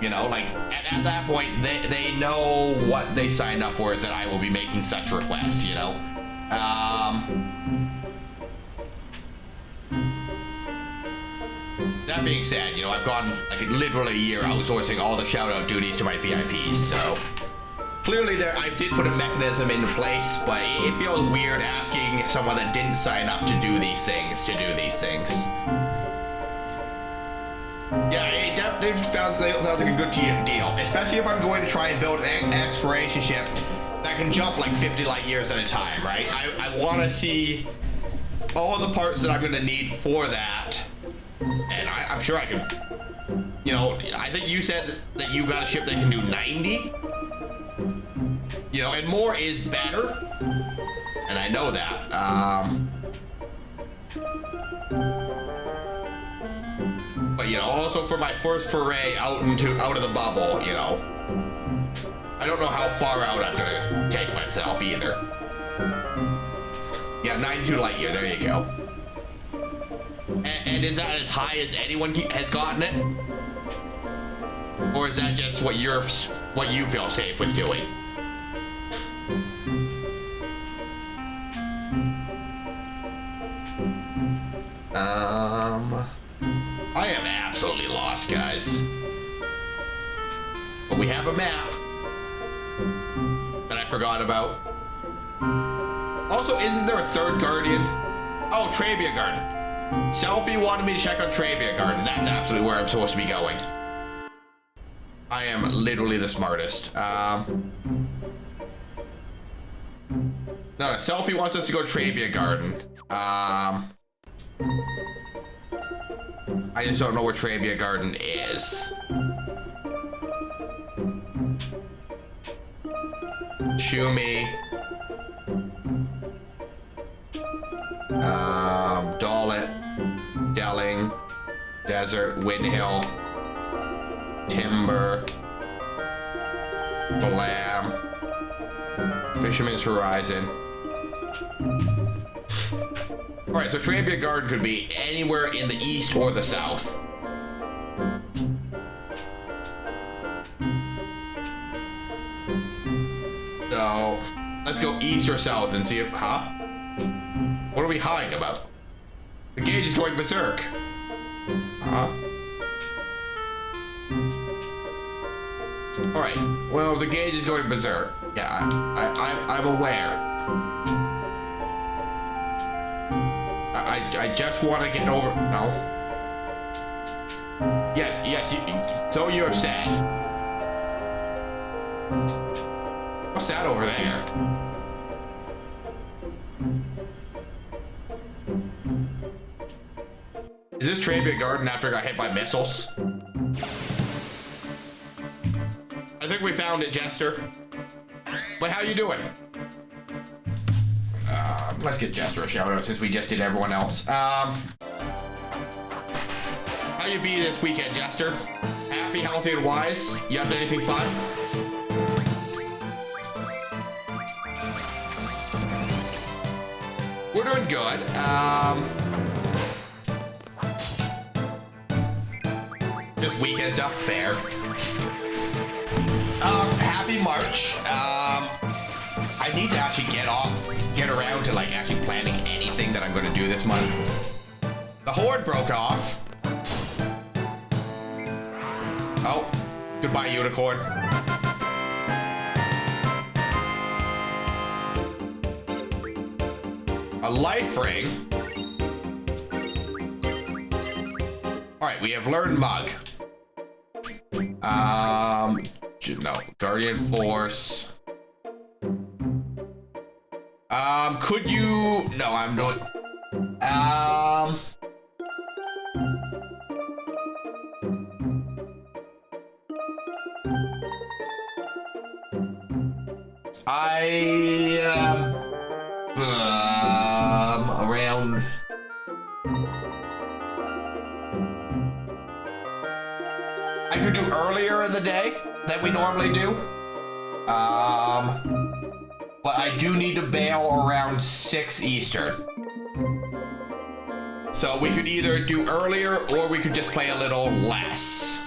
You know, like, at that point, they know what they signed up for is that I will be making such requests, you know? That being said, you know, I've gone, like, literally a year outsourcing all the shout-out duties to my VIPs, so... Clearly, I did put a mechanism into place, but it feels weird asking someone that didn't sign up to do these things. Yeah, it definitely sounds like a good deal, especially if I'm going to try and build an exploration ship that can jump like 50 light years at a time, right? I want to see all the parts that I'm going to need for that, and I'm sure I can, you know, I think you said that you got a ship that can do 90? You know, and more is better, and I know that. But you know, also for my first foray out of the bubble, you know, I don't know how far out I'm gonna take myself either. Yeah, 92 light year. There you go. And is that as high as anyone has gotten it, or is that just what you feel safe with doing? I am absolutely lost, guys. But we have a map that I forgot about. Also, isn't there a third guardian? Oh, Trabia Garden. Selfie wanted me to check on Trabia Garden. That's absolutely where I'm supposed to be going. I am literally the smartest. No, Selfie wants us to go to Trabia Garden. I just don't know where Trabia Garden is. Shumi. Dollet. Delling. Desert. Windhill. Timber. Balam. Fisherman's Horizon. Alright, so Trabia Garden could be anywhere in the east or the south. So, let's go east or south and see if... Huh? What are we hiding about? The gauge is going berserk. Huh? Alright, well, the gauge is going berserk. Yeah, I'm aware. I just want to get over... No. Yes, so you have said. What's that over there? Is this Trabia Garden after I got hit by missiles? I think we found it, Jester. But how you doing? Let's get Jester a shout out since we just did everyone else. How you be this weekend, Jester? Happy, healthy, and wise? You up to anything fun? We're doing good. Just weekend stuff, fair. Happy March. I need to actually get around to like actually planning anything that I'm going to do this month. The horde broke off. Oh, goodbye, unicorn. A life ring. All right, we have learned mug. No, Guardian Force. Could you... No, I'm doing... around... I could do earlier in the day than we normally do. But I do need to bail around 6 Eastern. So we could either do earlier or we could just play a little less.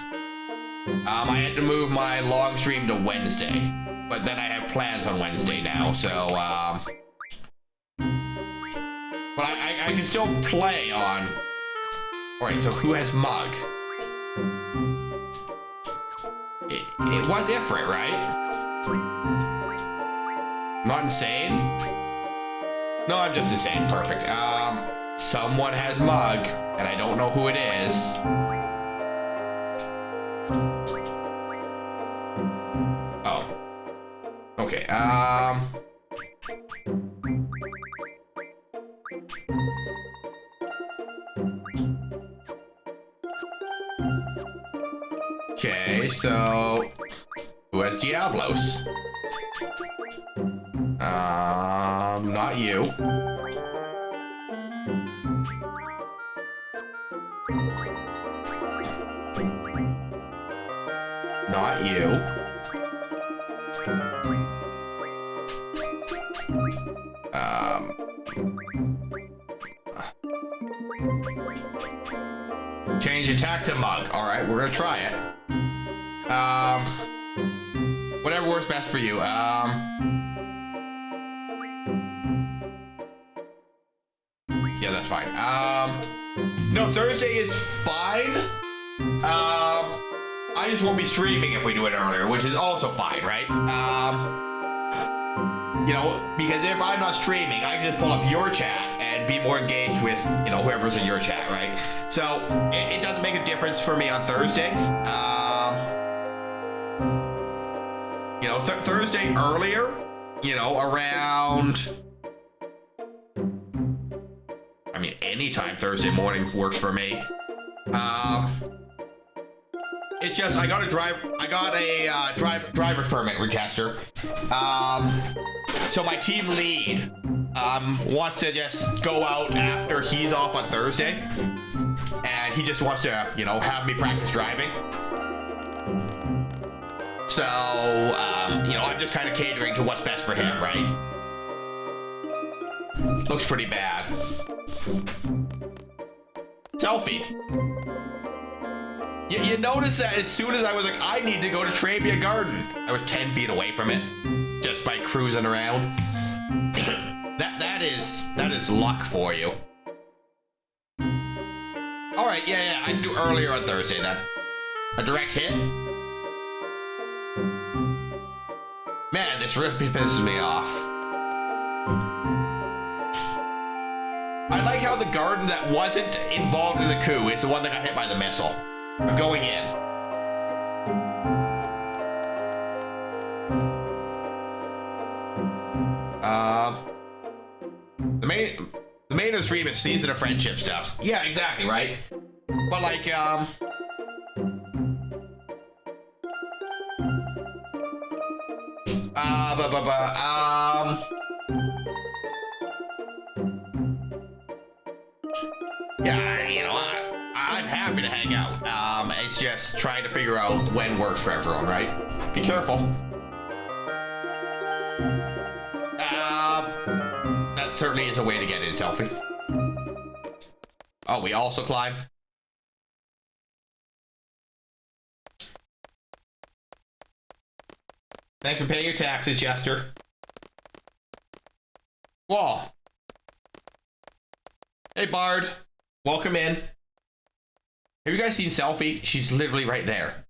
I had to move my long stream to Wednesday, but then I have plans on Wednesday now, so but I can still play on. All right, so who has Mug? It was Ifrit, right? Not insane? No, I'm just insane. Perfect. Someone has Mug, and I don't know who it is. Oh. Okay, okay, so who has Diablos? Not you. Not you. Change attack to Mug. All right, we're gonna try it. Whatever works best for you. Yeah, that's fine. No, Thursday is fine. I just won't be streaming if we do it earlier, which is also fine, right? You know, because if I'm not streaming, I can just pull up your chat and be more engaged with, you know, whoever's in your chat, right? So it doesn't make a difference for me on Thursday. You know, Thursday earlier, you know, around, I mean, anytime Thursday morning works for me. It's just I got a driver's permit register. So my team lead wants to just go out after he's off on Thursday, and he just wants to, you know, have me practice driving. So you know, I'm just kind of catering to what's best for him, right? Looks pretty bad. Selfie. You notice that as soon as I was like, I need to go to Trabia Garden, I was 10 feet away from it, just by cruising around. that is luck for you. All right, yeah, I can do earlier on Thursday then. A direct hit. Man, this rift pisses me off. I like how the garden that wasn't involved in the coup is the one that got hit by the missile. I'm going in. The main of the stream is Season of Friendship stuff. Yeah, exactly, right? But like, yeah, you know, I'm happy to hang out. It's just trying to figure out when works for everyone, right? Be careful. That certainly is a way to get in, Selfie. Oh, we also climb. Thanks for paying your taxes, Jester. Whoa. Hey, Bard. Welcome in. Have you guys seen Selfie? She's literally right there.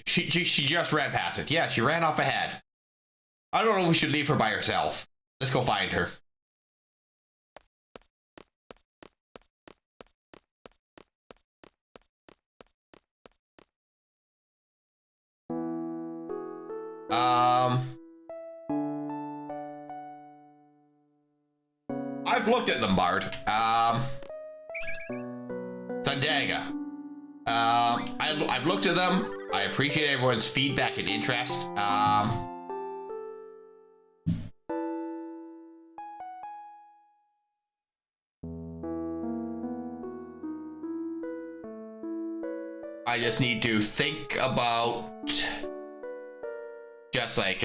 She just ran past it. Yeah, she ran off ahead. I don't know if we should leave her by herself. Let's go find her. I've looked at them, Bard. Thundaga. I've looked at them. I appreciate everyone's feedback and interest. I just need to think about just like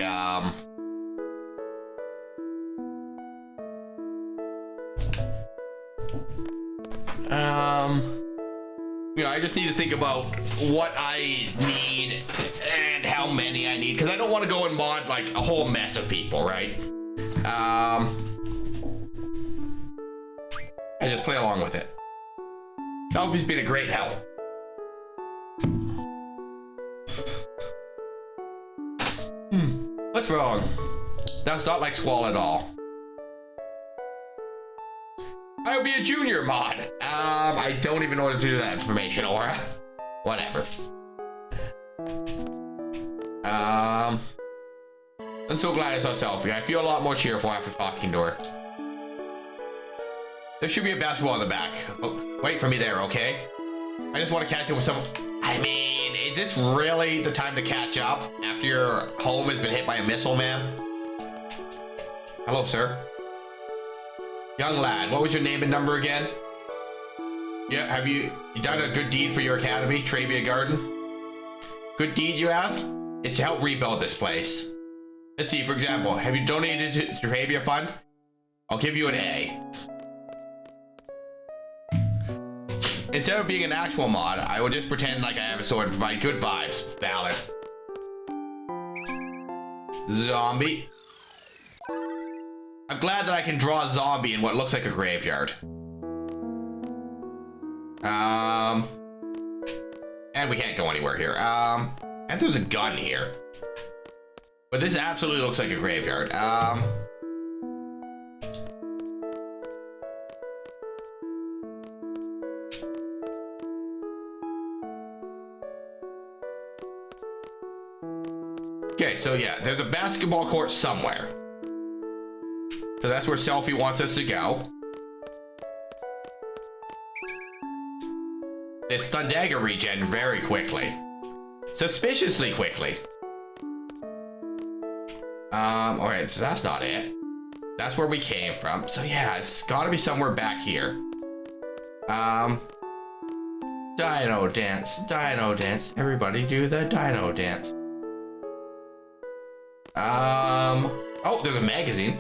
I just need to think about what I need and how many I need, because I don't want to go and mod like a whole mess of people, right? I just play along with it. Selfie's been a great help. What's wrong? That's not like Squall at all. I would be a junior mod. I don't even know what to do with that information, or whatever. I'm so glad I saw Selfie. I feel a lot more cheerful after talking to her. There should be a basketball in the back. Oh, wait for me there, okay? I just want to catch up with some. I mean, is this really the time to catch up after your home has been hit by a missile, ma'am? Hello, sir. Young lad, what was your name and number again? Yeah, have you done a good deed for your academy, Trabia Garden? Good deed, you ask? It's to help rebuild this place. Let's see, for example, have you donated to the Trabia Fund? I'll give you an A. Instead of being an actual mod, I will just pretend like I have a sword and provide good vibes. Valid. Zombie. I'm glad that I can draw a zombie in what looks like a graveyard. And we can't go anywhere here. And there's a gun here. But this absolutely looks like a graveyard. Okay, so yeah, there's a basketball court somewhere. So that's where Selfie wants us to go. This Thundagger regen very quickly. Suspiciously quickly. Alright, so that's not it. That's where we came from. So yeah, it's gotta be somewhere back here. Dino dance, dino dance. Everybody do the dino dance. Oh, there's a magazine.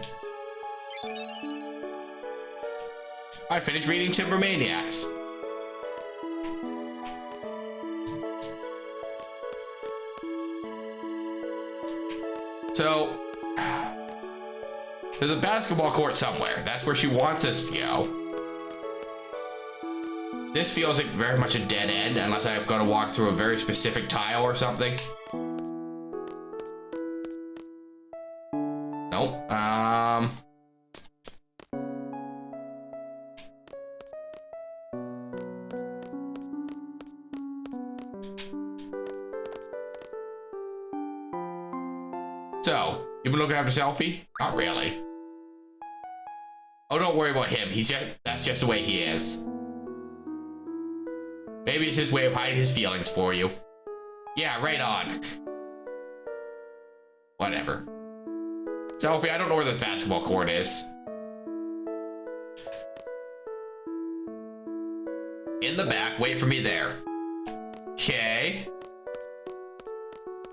I finished reading Timber Maniacs. So, there's a basketball court somewhere. That's where she wants us to go. This feels like very much a dead end unless I've got to walk through a very specific tile or something. Nope. So, you been looking after Selfie? Not really. Oh, don't worry about him. That's just the way he is. Maybe it's his way of hiding his feelings for you. Yeah, right on. Whatever. Selfie, I don't know where this basketball court is. In the back, wait for me there. Okay.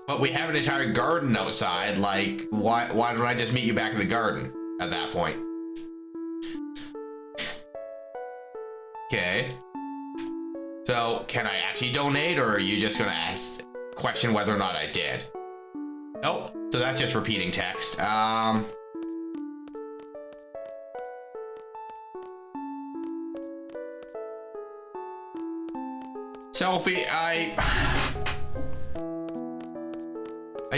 But we have an entire garden outside, like, why don't I just meet you back in the garden at that point? Okay. So, can I actually donate, or are you just gonna question whether or not I did? Nope. So that's just repeating text. Selfie, I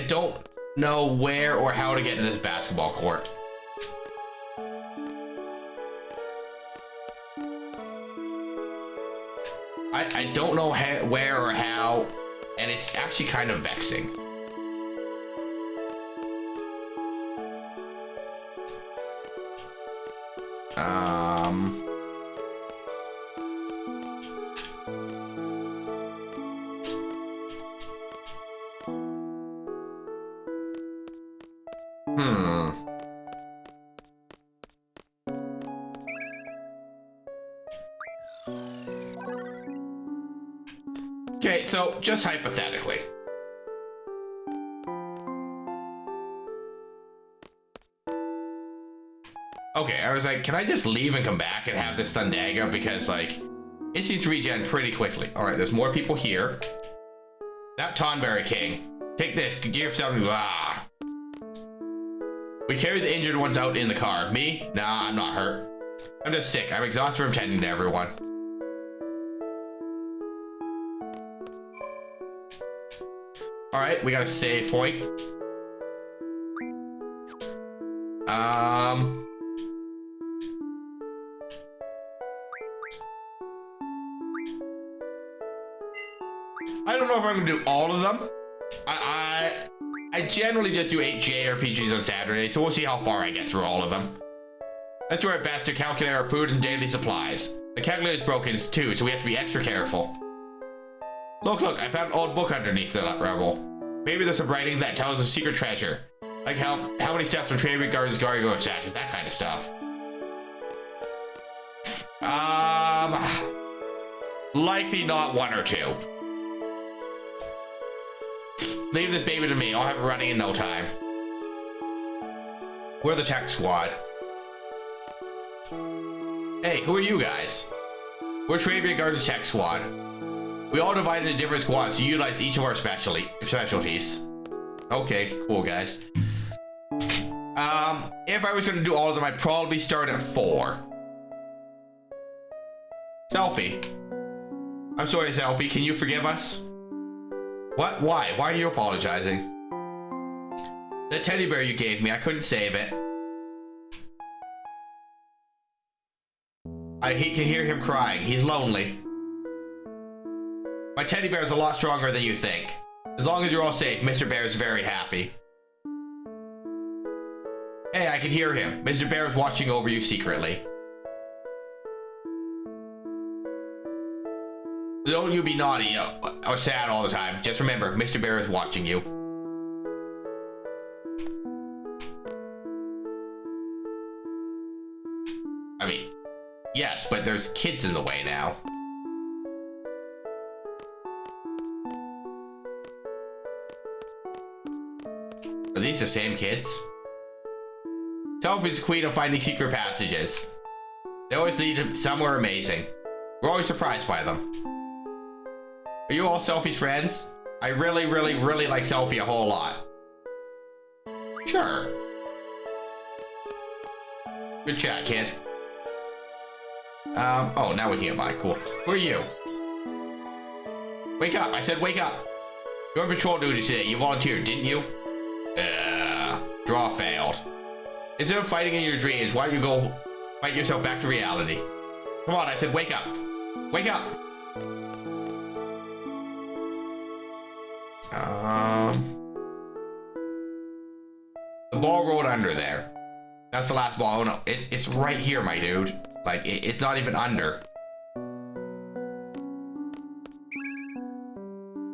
don't know where or how to get to this basketball court. I don't know where or how, and it's actually kind of vexing. Okay, so just hypothetically. Okay, I was like, can I just leave and come back and have this Thundaga? Because, like, It seems to regen pretty quickly. All right, there's more people here. That Tonberry King. Take this. Give yourself. Ah. We carry the injured ones out in the car. Me? Nah, I'm not hurt. I'm just sick. I'm exhausted from tending to everyone. All right, we got a save point. I don't know if I'm gonna do all of them. I generally just do 8 JRPGs on Saturday, so we'll see how far I get through all of them. Let's do our best to calculate our food and daily supplies. The calculator is broken too, so we have to be extra careful. Look, I found an old book underneath the rebel. Maybe there's some writing that tells us a secret treasure. Like how many steps from Trade Gardens Gargoyle statues, that kind of stuff. Likely not 1 or 2. Leave this baby to me. I'll have it running in no time. We're the tech squad. Hey, who are you guys? We're Trade Gardens Tech Squad. We all divided into different squads to utilize each of our specialties. Okay, cool guys. If I was going to do all of them, I'd probably start at 4. Selfie. I'm sorry, Selfie. Can you forgive us? What? Why? Why are you apologizing? The teddy bear you gave me, I couldn't save it. I can hear him crying. He's lonely. My teddy bear is a lot stronger than you think. As long as you're all safe, Mr. Bear is very happy. Hey, I can hear him. Mr. Bear is watching over you secretly. Don't you be naughty or sad all the time. Just remember, Mr. Bear is watching you. I mean, yes, but there's kids in the way now. Are these the same kids? Selfie's queen of finding secret passages. They always lead to somewhere amazing. We're always surprised by them. Are you all Selfie's friends? I really like Selfie a whole lot. Sure. Good chat, kid. Oh, now we can get by. Cool. Who are you? Wake up. I said wake up. You're on patrol duty today. You volunteered, didn't you? Draw failed. Instead of fighting in your dreams, why don't you go fight yourself back to reality? Come on, I said wake up. Wake up. The ball rolled under there. That's the last ball. Oh no, it's right here, my dude. Like, it's not even under.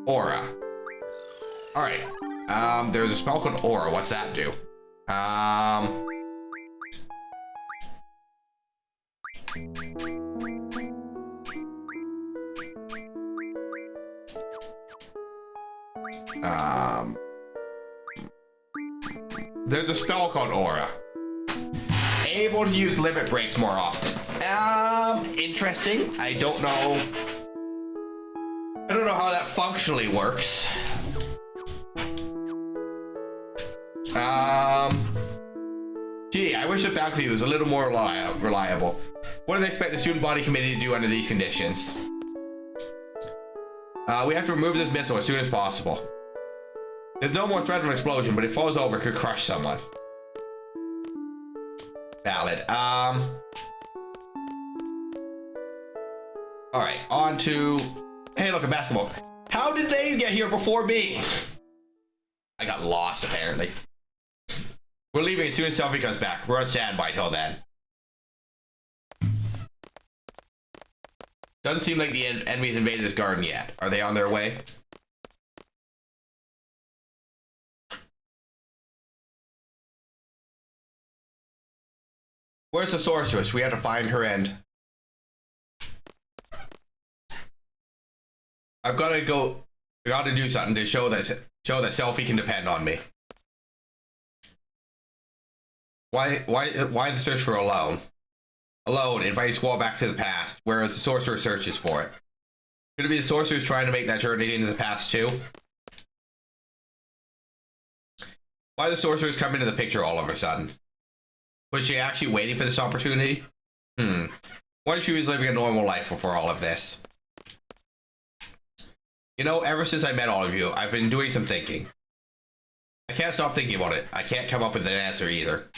Aura. Alright. There's a spell called Aura. What's that do? There's a spell called Aura. Able to use limit breaks more often. Interesting. I don't know how that functionally works. Gee, I wish the faculty was a little more reliable. What do they expect the student body committee to do under these conditions? We have to remove this missile as soon as possible. There's no more threat of an explosion, but if it falls over, it could crush someone. Valid. Alright, on to... Hey, look, a basketball. How did they get here before me? I got lost, apparently. We're leaving as soon as Selfie comes back. We're on standby till then. Doesn't seem like the enemies invaded this garden yet. Are they on their way? Where's the sorceress? We have to find her and... I've got to go... I got to do something to show that Selfie can depend on me. Why the search for alone? alone, inviting Squall back to the past, whereas the sorcerer searches for it. Could it be the sorcerer's trying to make that journey into the past too? Why the sorcerer's come into the picture all of a sudden? Was she actually waiting for this opportunity? What if she was living a normal life before all of this? You know, ever since I met all of you, I've been doing some thinking. I can't stop thinking about it. I can't come up with an answer either.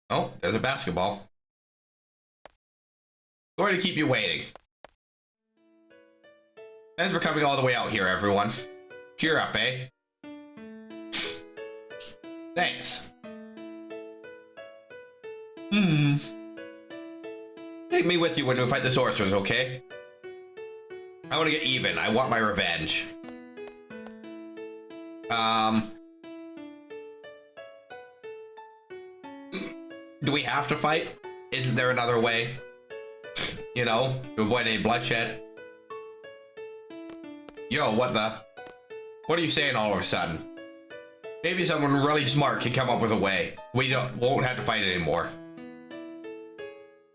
Oh, there's a basketball. Sorry to keep you waiting. Thanks for coming all the way out here, everyone. Cheer up, eh? Thanks. Take me with you when we fight the sorcerers, okay? I want to get even. I want my revenge. Do we have to fight? Isn't there another way? You know, to avoid any bloodshed? Yo, what the? What are you saying all of a sudden? Maybe someone really smart can come up with a way. We won't have to fight anymore.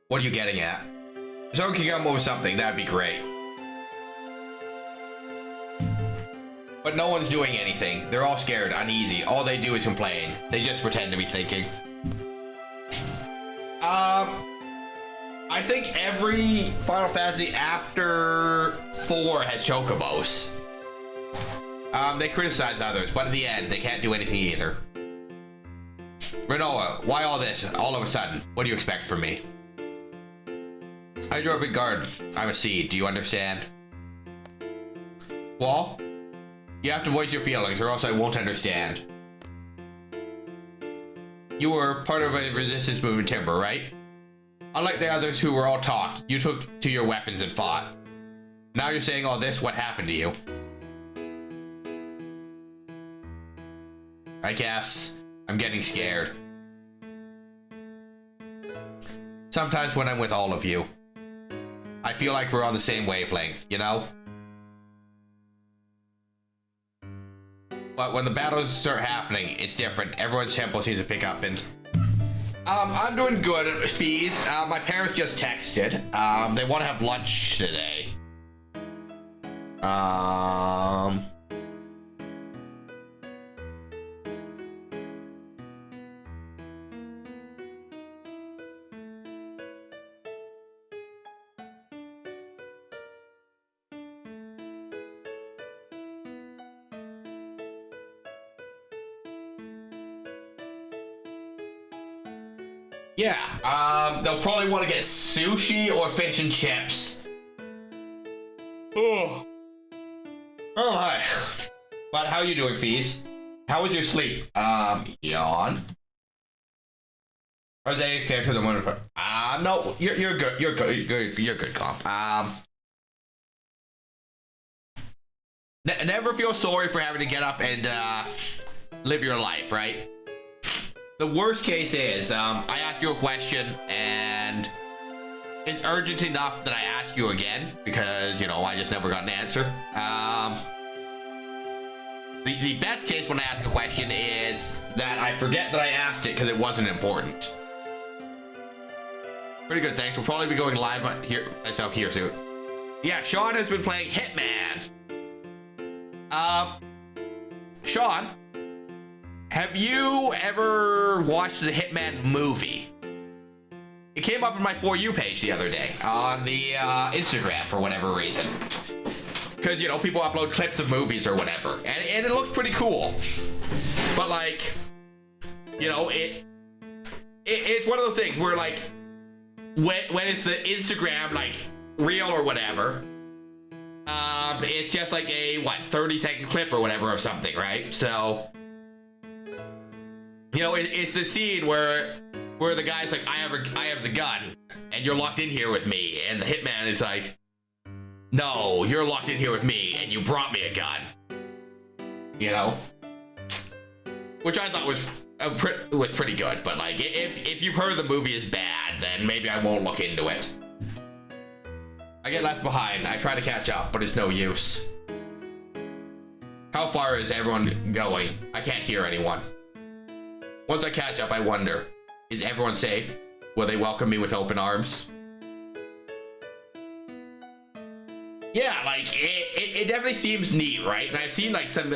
What are you getting at? If someone can come up with something, that'd be great. But no one's doing anything. They're all scared, uneasy. All they do is complain. They just pretend to be thinking. I think every Final Fantasy after 4 has chocobos. They criticize others, but in the end, they can't do anything either. Renoa, why all this, all of a sudden? What do you expect from me? I drew a big garden. I'm a seed, do you understand? Well, you have to voice your feelings, or else I won't understand. You were part of a resistance movement, Timber, right? Unlike the others who were all talk, you took to your weapons and fought. Now you're saying all this, what happened to you? I guess I'm getting scared. Sometimes when I'm with all of you, I feel like we're on the same wavelength, you know? But when the battles start happening, it's different. Everyone's tempo seems to pick up and... I'm doing good, Fees. My parents just texted. They want to have lunch today. Yeah, they'll probably want to get sushi or fish and chips. Oh my. But how you doing, Fees? How was your sleep? Yawn. Or is that okay for the wonderful? No, you're good. You're good, comp. Never feel sorry for having to get up and live your life, right? The worst case is, I ask you a question and it's urgent enough that I ask you again because, you know, I just never got an answer. The best case when I ask a question is that I forget that I asked it because it wasn't important. Pretty good, thanks. We'll probably be going live on here. It's out here soon. Yeah, Sean has been playing Hitman. Sean, have you ever watched the Hitman movie? It came up on my For You page the other day on the Instagram for whatever reason. Because, you know, people upload clips of movies or whatever. And it looked pretty cool. But, like, you know, it's one of those things where, like, when it's the Instagram, like, reel or whatever, it's just like a, 30-second clip or whatever of something, right? So... you know, it's the scene where the guy's like, I have the gun, and you're locked in here with me, and the hitman is like, no, you're locked in here with me, and you brought me a gun. You know, which I thought was pretty good, but like, if you've heard the movie is bad, then maybe I won't look into it. I get left behind. I try to catch up, but it's no use. How far is everyone going? I can't hear anyone. Once I catch up, I wonder. Is everyone safe? Will they welcome me with open arms? Yeah, like, it definitely seems neat, right? And I've seen, like, some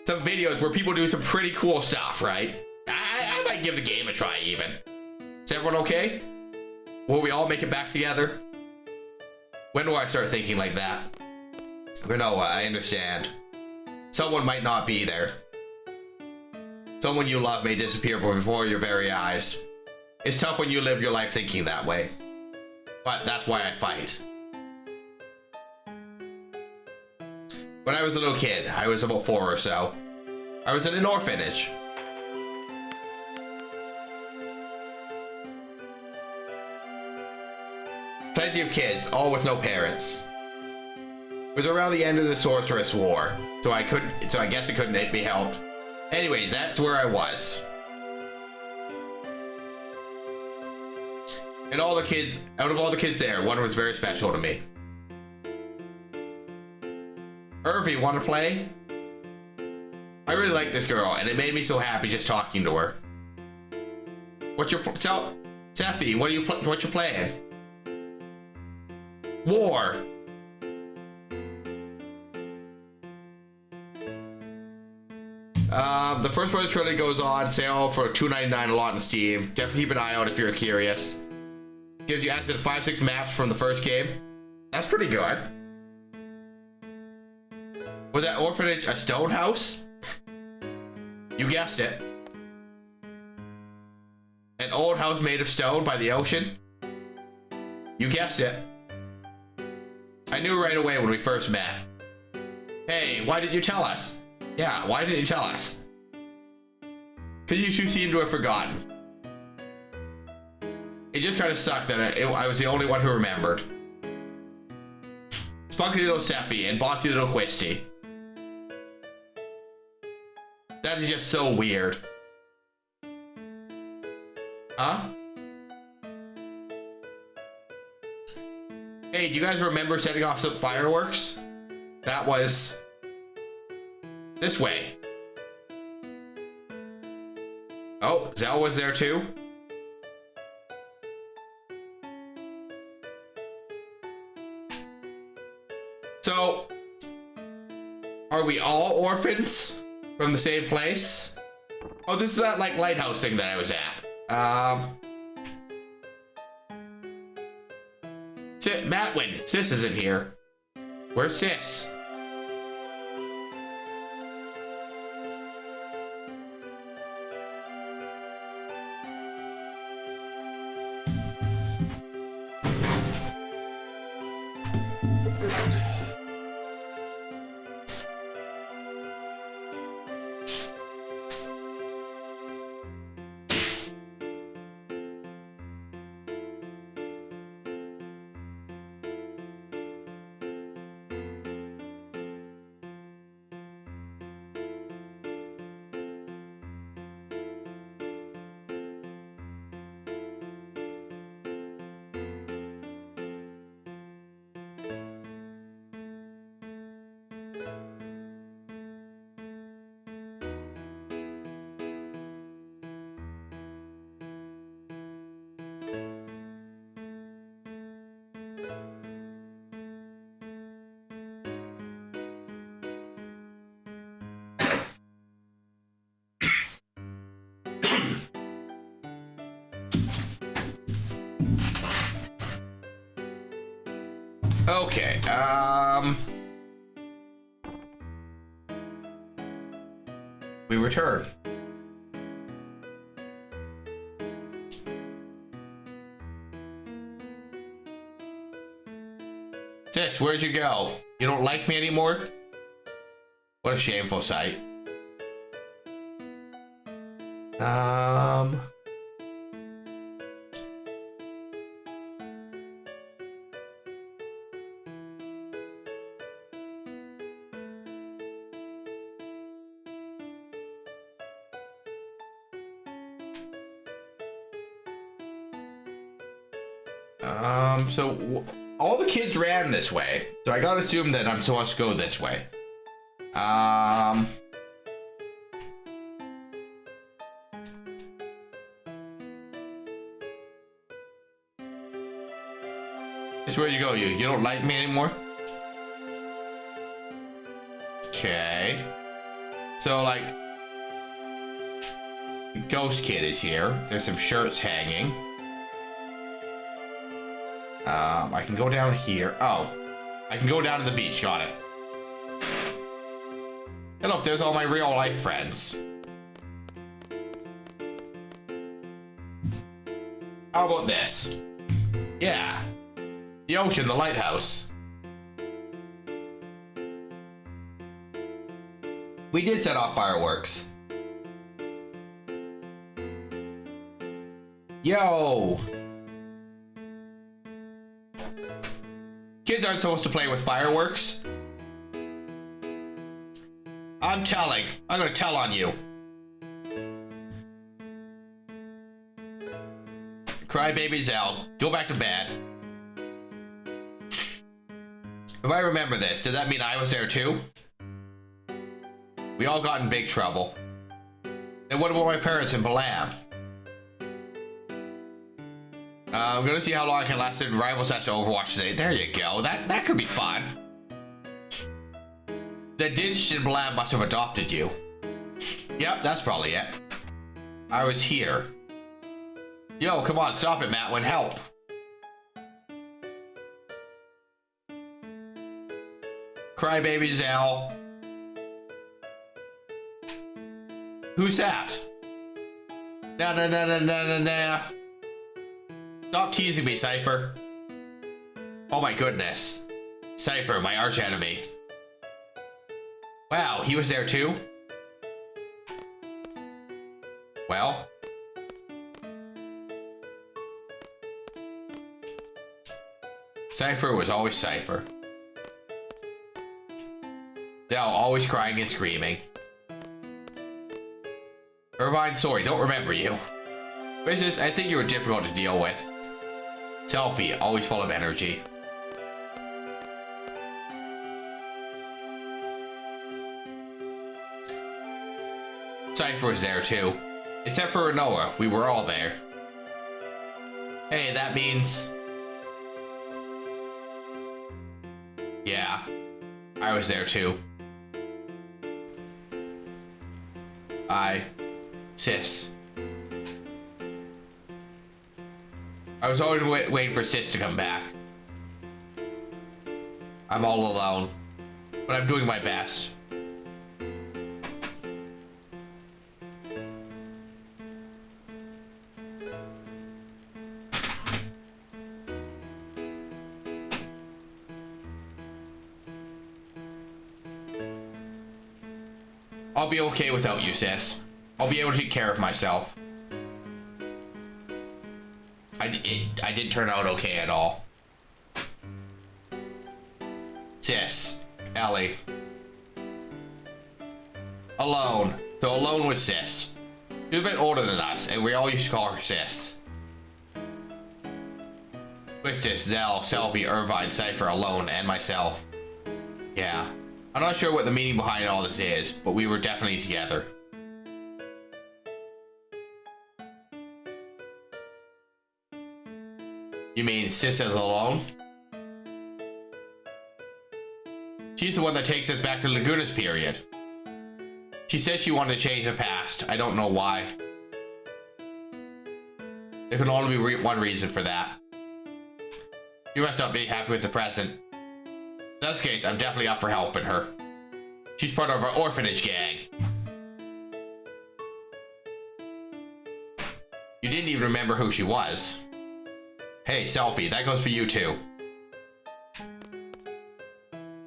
videos where people do some pretty cool stuff, right? I might give the game a try, even. Is everyone okay? Will we all make it back together? When do I start thinking like that? Granola, I understand. Someone might not be there. Someone you love may disappear before your very eyes. It's tough when you live your life thinking that way. But that's why I fight. When I was a little kid, I was about 4 or so. I was in an orphanage. Plenty of kids, all with no parents. It was around the end of the Sorceress War, so I guess it couldn't be helped. Anyways, that's where I was. And all the kids, out of all the kids there, one was very special to me. Irvy, want to play? I really like this girl, and it made me so happy just talking to her. What's your Seffi? What you playing? War. The first part of the trilogy goes on sale for $2.99 a lot on Steam. Definitely keep an eye out if you're curious. Gives you access to 5-6 maps from the first game. That's pretty good. Was that orphanage a stone house? You guessed it. An old house made of stone by the ocean? You guessed it. I knew right away when we first met. Hey, why didn't you tell us? Yeah, why didn't you tell us? Because you two seem to have forgotten. It just kind of sucked that I was the only one who remembered. Spunky little Seffi and bossy little Quisty. That is just so weird. Huh? Hey, do you guys remember setting off some fireworks? That was this way. Oh, Zell was there too? So, are we all orphans from the same place? Oh, this is that like lighthouse thing that I was at. Matwin, Sis isn't here. Where's Sis? Okay, we return. Sis, where'd you go? You don't like me anymore? What a shameful sight. So all the kids ran this way, so I gotta assume that I'm supposed to go this way. This is where you go, you. You don't like me anymore? Okay. So, like... Ghost Kid is here. There's some shirts hanging. I can go down here. Oh. I can go down to the beach. Got it. Hey, look. There's all my real-life friends. How about this? Yeah. The ocean, the lighthouse. We did set off fireworks. Yo! Kids aren't supposed to play with fireworks. I'm telling. I'm gonna tell on you. Crybaby Zell, go back to bed. If I remember this, did that mean I was there too? We all got in big trouble. And what about my parents and Balam? I'm gonna see how long I can last in Rival Slash Overwatch today. There you go. That could be fun. The Dinch and Balam must have adopted you. Yep, that's probably it. I was here. Yo, come on, stop it, Matlin. Help. Crybaby Zell. Who's that? Nah. Stop teasing me, Cypher. Oh my goodness. Cypher, my arch enemy. Wow, he was there too? Well. Cypher was always Cypher. Zell always crying and screaming. Irvine, sorry, don't remember you. Business, I think you were difficult to deal with. Selfie, always full of energy. Cypher was there too. Except for Renoa, we were all there. Hey, that means... Yeah, I was there too. Sis. I was always waiting for Sis to come back. I'm all alone, but I'm doing my best. I'll be okay without you, Sis. I'll be able to take care of myself. I didn't turn out okay at all. Sis. Ellie. Alone. So alone with Sis. She's a bit older than us, and we all used to call her Sis. Twistus, Zell, Selfie, Irvine, Cypher, Alone, and myself. Yeah. I'm not sure what the meaning behind all this is, but we were definitely together. You mean Sis is alone? She's the one that takes us back to Laguna's period. She says she wanted to change the past. I don't know why. There can only be one reason for that. You must not be happy with the present. In that case, I'm definitely up for helping her. She's part of our orphanage gang. You didn't even remember who she was. Hey, Selfie, that goes for you too.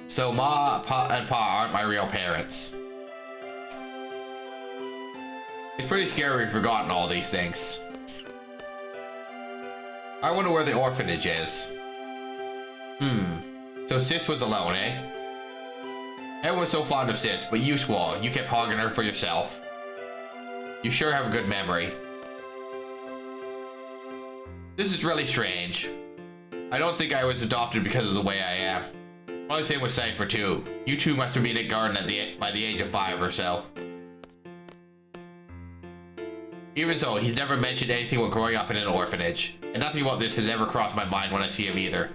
So Ma, Pa, and Pa aren't my real parents. It's pretty scary we've forgotten all these things. I wonder where the orphanage is. So Sis was alone, eh? Everyone was so fond of Sis, but you, Squall, you kept hogging her for yourself. You sure have a good memory. This is really strange. I don't think I was adopted because of the way I am. Probably same with Cypher too. You two must have been at Garden by the age of 5 or so. Even so, he's never mentioned anything about growing up in an orphanage. And nothing about this has ever crossed my mind when I see him either.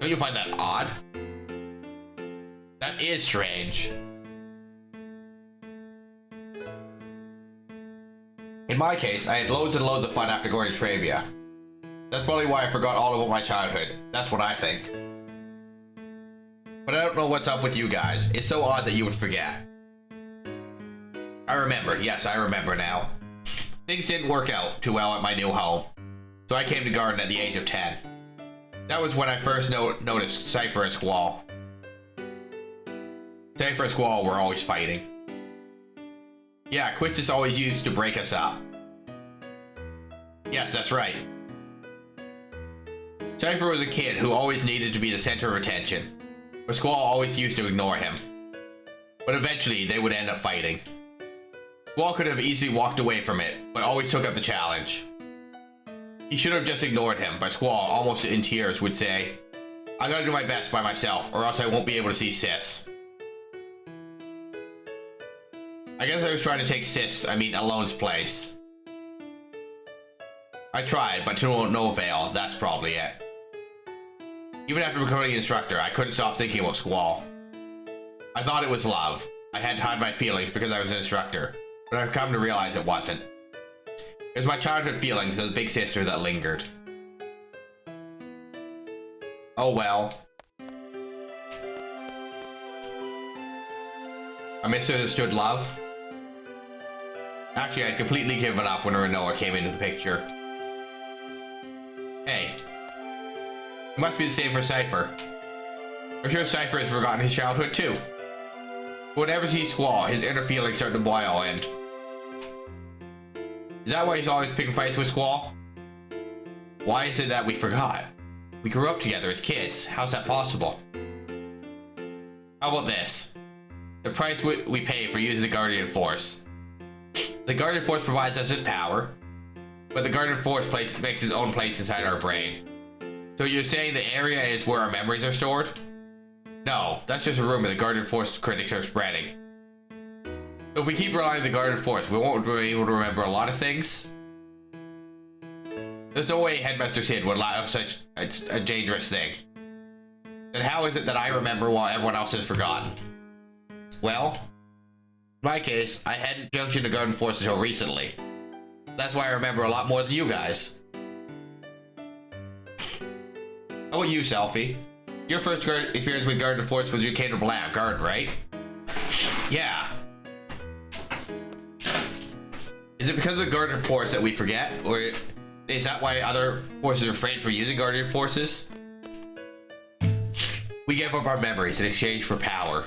Don't you find that odd? That is strange. In my case, I had loads and loads of fun after going to trivia. That's probably why I forgot all about my childhood. That's what I think. But I don't know what's up with you guys. It's so odd that you would forget. I remember. Yes, I remember now. Things didn't work out too well at my new home, so I came to garden at the age of 10. That was when I first noticed Cypher and Squall. Cypher and Squall were always fighting. Yeah, Quits is always used to break us up. Yes, that's right. Cypher was a kid who always needed to be the center of attention, but Squall always used to ignore him. But eventually, they would end up fighting. Squall could have easily walked away from it, but always took up the challenge. He should have just ignored him, but Squall, almost in tears, would say, "I gotta do my best by myself, or else I won't be able to see Sis." I guess I was trying to take Alone's place. I tried, but to no avail. That's probably it. Even after becoming an instructor, I couldn't stop thinking about Squall. I thought it was love. I had to hide my feelings because I was an instructor, but I've come to realize it wasn't. It was my childhood feelings as a big sister that lingered. Oh well. I misunderstood love. Actually, I'd completely given up when Renoa came into the picture. Hey. It must be the same for Cypher. I'm sure Cypher has forgotten his childhood too. But whenever he sees Squall, his inner feelings start to boil and... Is that why he's always picking fights with Squall? Why is it that we forgot? We grew up together as kids. How's that possible? How about this? The price we pay for using the Guardian Force. The Guardian Force provides us with power, but the Guardian Force makes its own place inside our brain. So you're saying the area is where our memories are stored? No, that's just a rumor the Guardian Force critics are spreading. So if we keep relying on the Guardian Force, we won't be able to remember a lot of things? There's no way Headmaster Sid would allow such a dangerous thing. Then how is it that I remember while everyone else has forgotten? Well, in my case, I hadn't junctioned the Guardian Force until recently. That's why I remember a lot more than you guys. How about you, Selfie? Your first experience with Guardian Force was you came to Blam Garden, right? Yeah. Is it because of the Guardian Force that we forget? Or is that why other forces are afraid for using Guardian Forces? We give up our memories in exchange for power.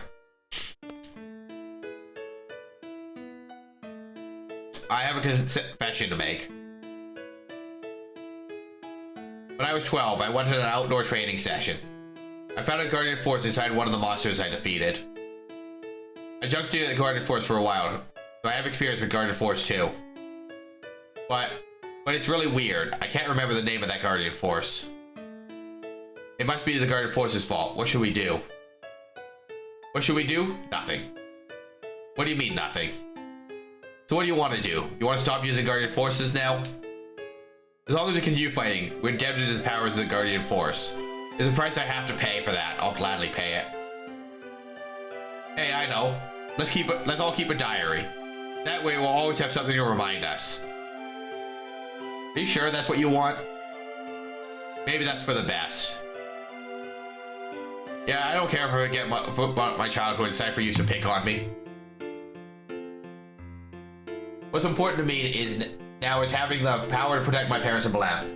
I have a confession to make. When I was 12, I went to an outdoor training session. I found a Guardian Force inside one of the monsters I defeated. I jumped into the Guardian Force for a while, so I have experience with Guardian Force too. But it's really weird. I can't remember the name of that Guardian Force. It must be the Guardian Force's fault. What should we do? What should we do? Nothing. What do you mean, nothing? So what do you want to do? You want to stop using Guardian Forces now? As long as we continue fighting, we're indebted to the powers of the Guardian Force. There's a price I have to pay for that. I'll gladly pay it. Hey, I know. Let's all keep a diary. That way we'll always have something to remind us. Are you sure that's what you want? Maybe that's for the best. Yeah, I don't care if I get my childhood and Cypher used to pick on me. What's important to me now is having the power to protect my parents and Blam.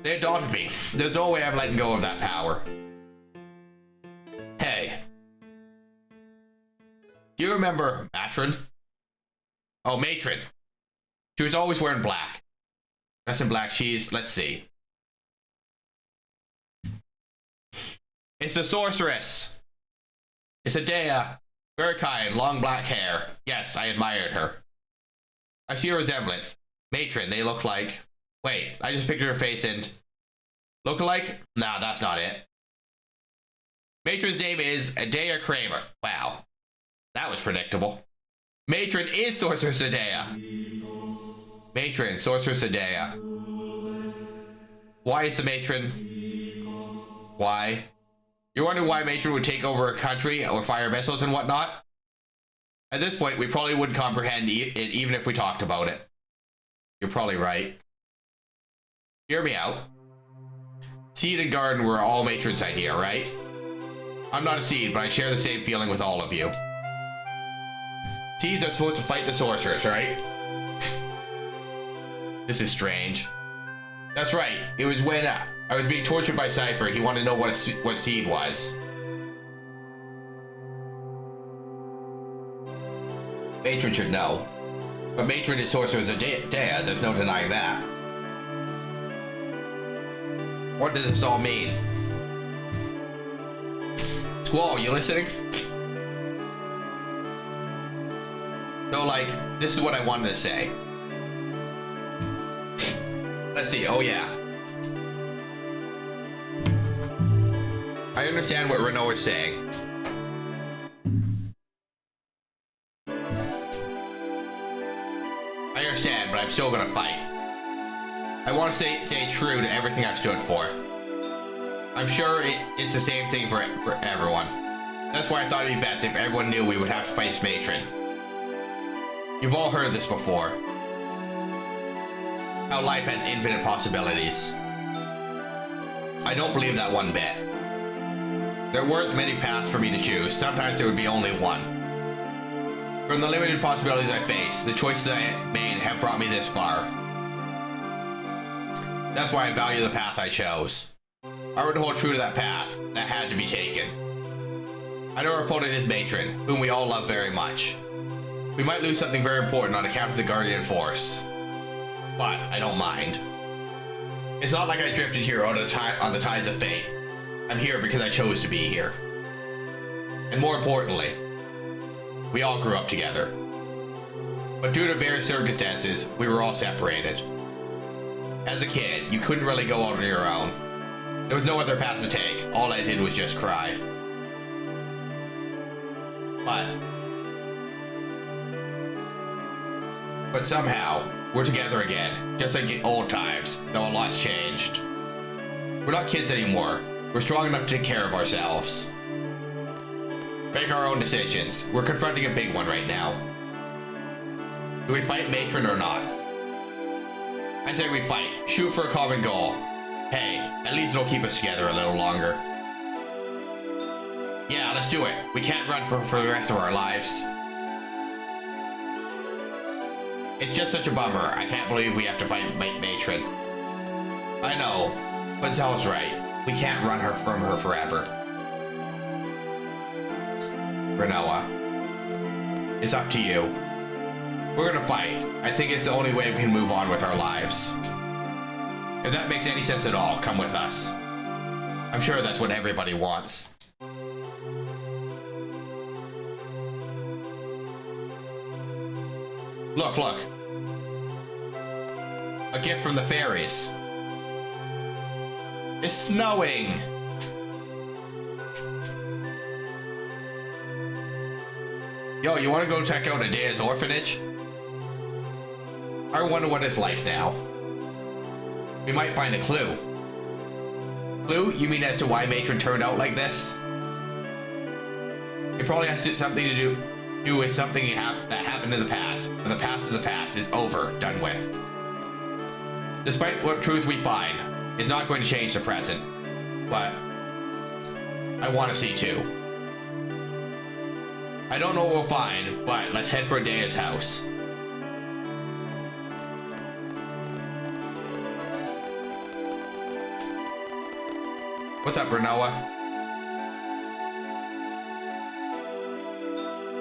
They adopted me. There's no way I'm letting go of that power. Hey. Do you remember Matron? Oh, Matron. She was always wearing black. Dressed in black. Let's see. It's the sorceress. It's Adea. Very kind, long black hair. Yes, I admired her. I see a resemblance. Matron, they look like... Wait, I just pictured her face and... Look alike? Nah, that's not it. Matron's name is Adea Kramer. Wow. That was predictable. Matron is Sorceress Adea. Matron, Sorceress Adea. Why is the Matron? Why? You're wondering why Matron would take over a country or fire missiles and whatnot? At this point, we probably wouldn't comprehend it even if we talked about it. You're probably right. Hear me out. Seed and garden were all Matron's idea, right? I'm not a seed, but I share the same feeling with all of you. Seeds are supposed to fight the sorceress, right? This is strange. That's right. It was when I was being tortured by Cypher. He wanted to know what seed was. Matron should know. But Matron is Sorceress Adea. There's no denying that. What does this all mean? Squall, you listening? So, like, this is what I wanted to say. Let's see. Oh, yeah. I understand what Renault is saying. I understand, but I'm still gonna fight. I want to stay true to everything I've stood for. I'm sure it's the same thing for everyone. That's why I thought it'd be best if everyone knew we would have to fight this Matron. You've all heard this before. How life has infinite possibilities. I don't believe that one bit. There weren't many paths for me to choose. Sometimes there would be only one. From the limited possibilities I face, the choices I made have brought me this far. That's why I value the path I chose. I would hold true to that path that had to be taken. I know our opponent is Matron, whom we all love very much. We might lose something very important on account of the Guardian Force. But I don't mind. It's not like I drifted here on the tides of fate. I'm here because I chose to be here. And more importantly, we all grew up together. But due to various circumstances, we were all separated. As a kid, you couldn't really go out on your own. There was no other path to take. All I did was just cry. But somehow, we're together again, just like in old times, though a lot's changed. We're not kids anymore. We're strong enough to take care of ourselves. Make our own decisions. We're confronting a big one right now. Do we fight Matron or not? I say we fight. Shoot for a common goal. Hey, at least it'll keep us together a little longer. Yeah, let's do it. We can't run for the rest of our lives. It's just such a bummer. I can't believe we have to fight Matron. I know, but Zell's right. We can't run from her forever. Renoa, it's up to you. We're gonna fight. I think it's the only way we can move on with our lives. If that makes any sense at all, come with us. I'm sure that's what everybody wants. Look, look. A gift from the fairies. It's snowing. Yo, you want to go check out Adea's orphanage? I wonder what it's like now. We might find a clue. Clue? You mean as to why Matron turned out like this? It probably has something to do with something that happened in the past. But the past is the past. Is over. Done with. Despite what truth we find, it's not going to change the present. But I want to see too. I don't know what we'll find, but let's head for Adea's house. What's up, Renoa?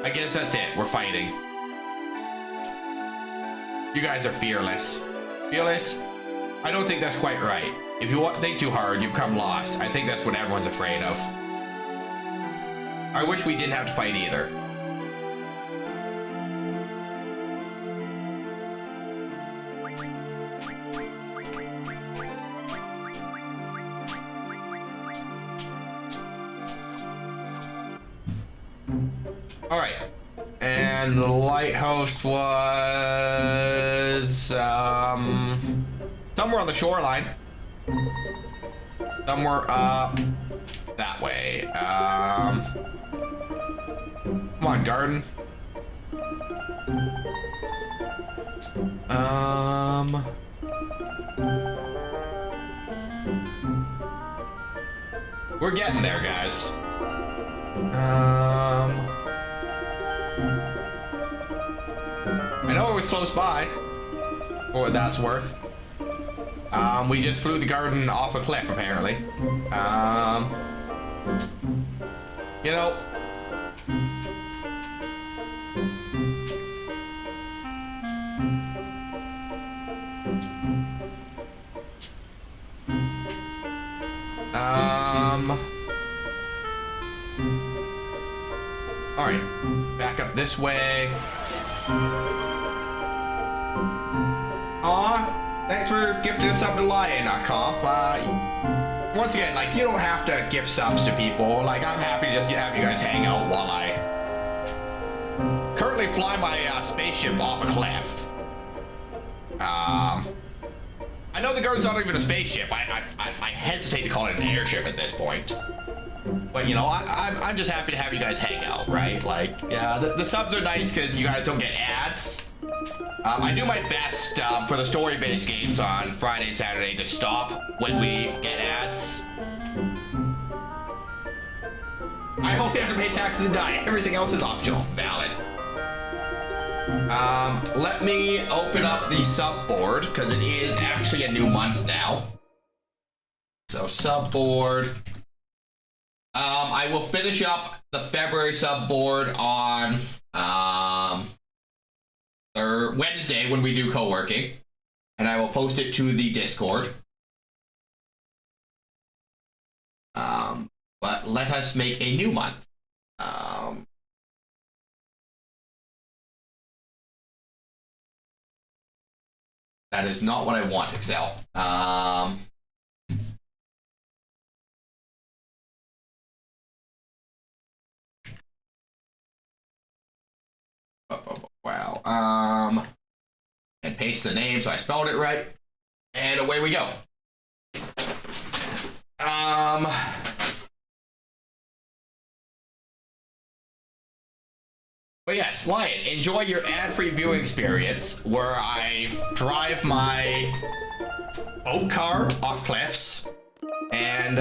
I guess that's it. We're fighting. You guys are fearless. Fearless? I don't think that's quite right. If you think too hard, you become lost. I think that's what everyone's afraid of. I wish we didn't have to fight either. Alright. And the lighthouse was somewhere on the shoreline. Somewhere up that way. Come on, garden. We're getting there, guys. I know it was close by, for what that's worth. We just flew the garden off a cliff, apparently. You know. All right, back up this way. Aw, thanks for gifting a sub to Lion, Comp. Once again, like, you don't have to gift subs to people. Like, I'm happy to just have you guys hang out while I currently fly my spaceship off a cliff. I know the garden's not even a spaceship. I hesitate to call it an airship at this point. But, you know, I'm just happy to have you guys hang out, right? Like, yeah, the subs are nice because you guys don't get ads. I do my best for the story-based games on Friday and Saturday to stop when we get ads. I only have to pay taxes and die. Everything else is optional. Valid. Let me open up the sub board because it is actually a new month now. So sub board. I will finish up the February sub board on Wednesday when we do co-working, and I will post it to the Discord. But let us make a new month. That is not what I want, Excel. Wow. And paste the name so I spelled it right. And away we go. But yes, Lion, enjoy your ad-free viewing experience where I drive my boat car off cliffs and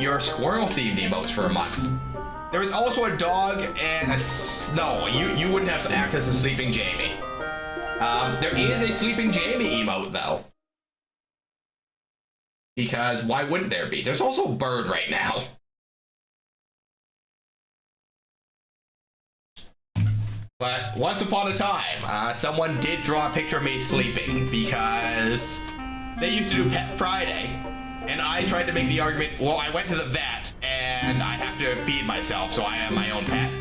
your squirrel-themed emotes for a month. There was also a dog and a... No, you wouldn't have access to Sleeping Jamie. There is a Sleeping Jamie emote, though. Because why wouldn't there be? There's also a bird right now. But once upon a time, someone did draw a picture of me sleeping because they used to do Pet Friday. And I tried to make the argument, well, I went to the vet and I have to feed myself, so I am my own pet.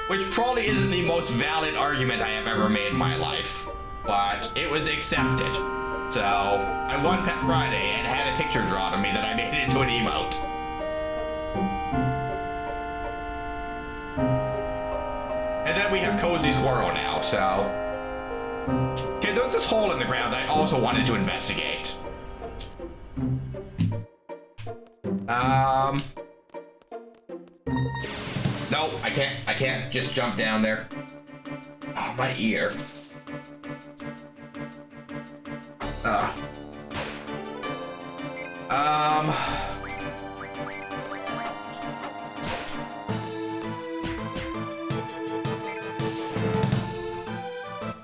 Which probably isn't the most valid argument I have ever made in my life, but it was accepted. So I won Pet Friday and had a picture drawn of me that I made into an emote. And then we have Cozy Squirrel now, so... Okay, there's this hole in the ground that I also wanted to investigate. No, I can't just jump down there. Oh, my ear.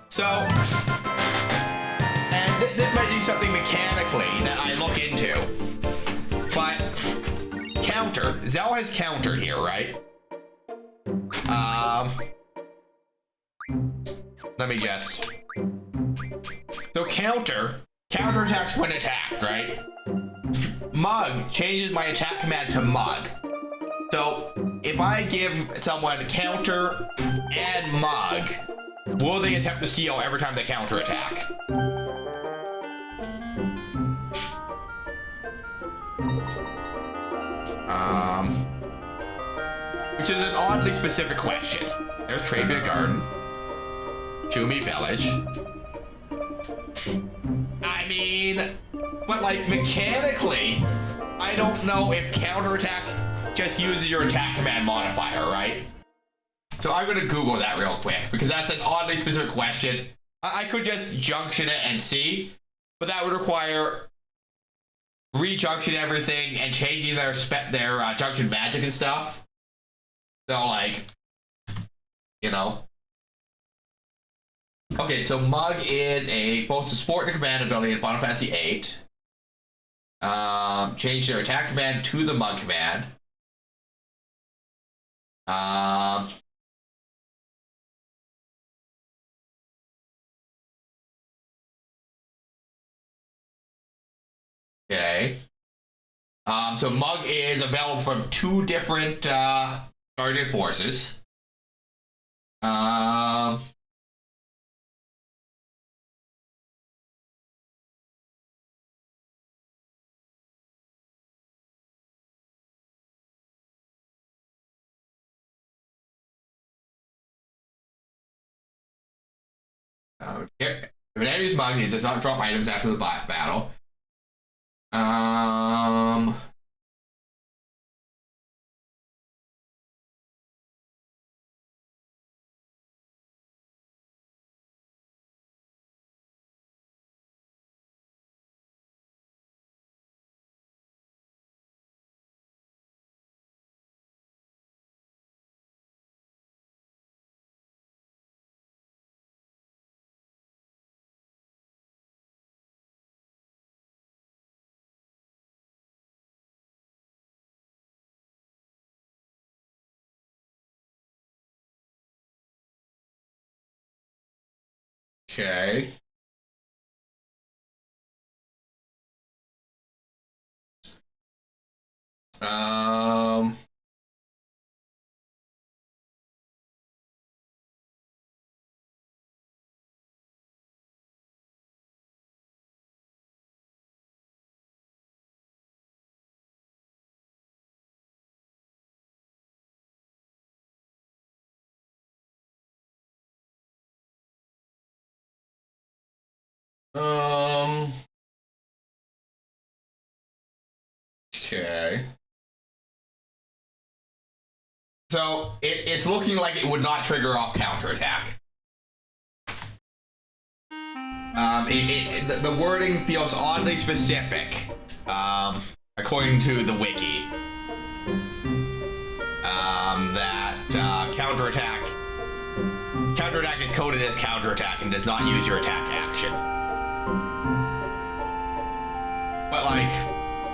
So, and this might do something mechanically that I look into, but counter, Zell has counter here, right? Let me guess. So counter attacks when attacked, right? Mug changes my attack command to mug. So if I give someone counter and mug, will they attempt to steal every time they counter attack? which is an oddly specific question. There's Trabia Garden. Shumi Village. I mean, but like mechanically, I don't know if counterattack just uses your attack command modifier, right? So I'm gonna Google that real quick because that's an oddly specific question. I could just junction it and see, but that would require rejunction everything and changing their junction magic and stuff. So like, you know. Okay, so Mug is both a support and a command ability in Final Fantasy VIII. Change their attack command to the Mug command. Okay. So Mug is available from 2 different Guardian forces. Okay. If an enemy's Mug, it does not drop items after the battle. Okay. Um. Okay. So it's looking like it would not trigger off counterattack. The wording feels oddly specific, according to the wiki. That counterattack is coded as counterattack and does not use your attack action. But like,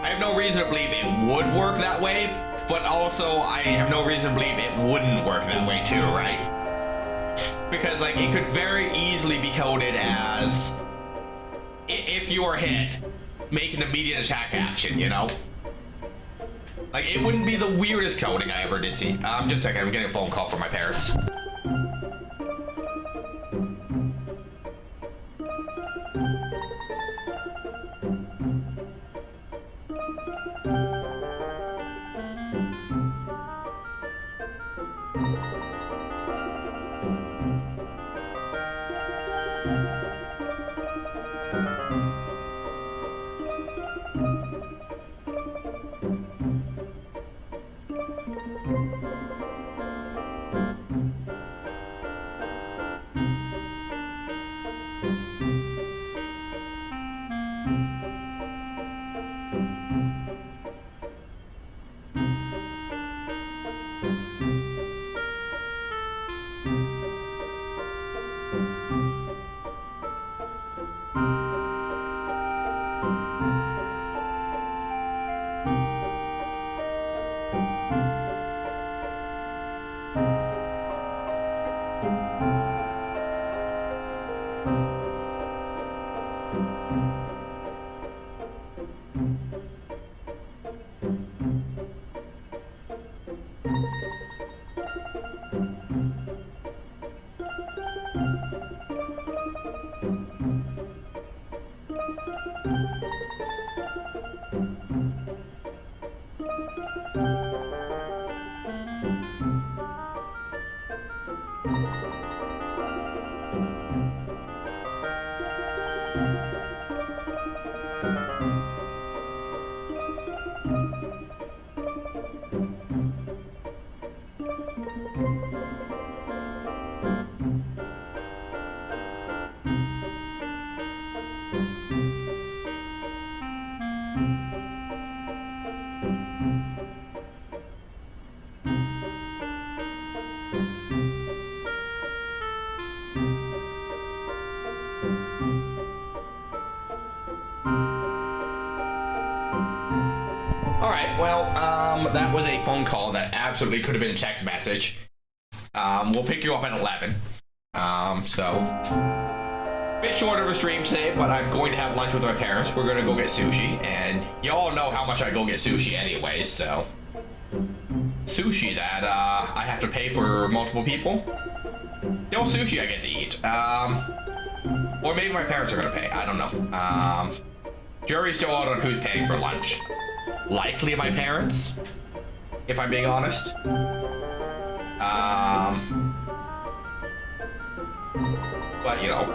I have no reason to believe it would work that way, but also I have no reason to believe it wouldn't work that way too, right? Because like, it could very easily be coded as, if you are hit, make an immediate attack action, you know? Like, it wouldn't be the weirdest coding I ever did see. Just a second, I'm getting a phone call from my parents. that was a phone call that absolutely could have been a text message. We'll pick you up at 11. A bit short of a stream today, but I'm going to have lunch with my parents. We're going to go get sushi, and you all know how much I go get sushi anyways, so... Sushi that, I have to pay for multiple people? Still sushi I get to eat. Or maybe my parents are going to pay. I don't know. Jury's still out on who's paying for lunch. Likely my parents, if I'm being honest. But, you know,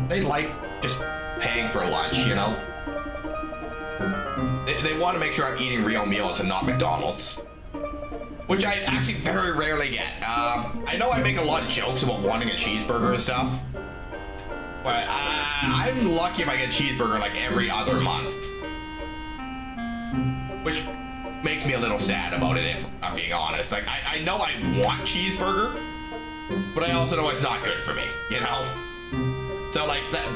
they like just paying for lunch, you know? They want to make sure I'm eating real meals and not McDonald's. Which I actually very rarely get. I know I make a lot of jokes about wanting a cheeseburger and stuff. But I'm lucky if I get a cheeseburger like every other month. Which makes me a little sad about it, if I'm being honest. Like, I know I want cheeseburger, but I also know it's not good for me, you know? So, like, that...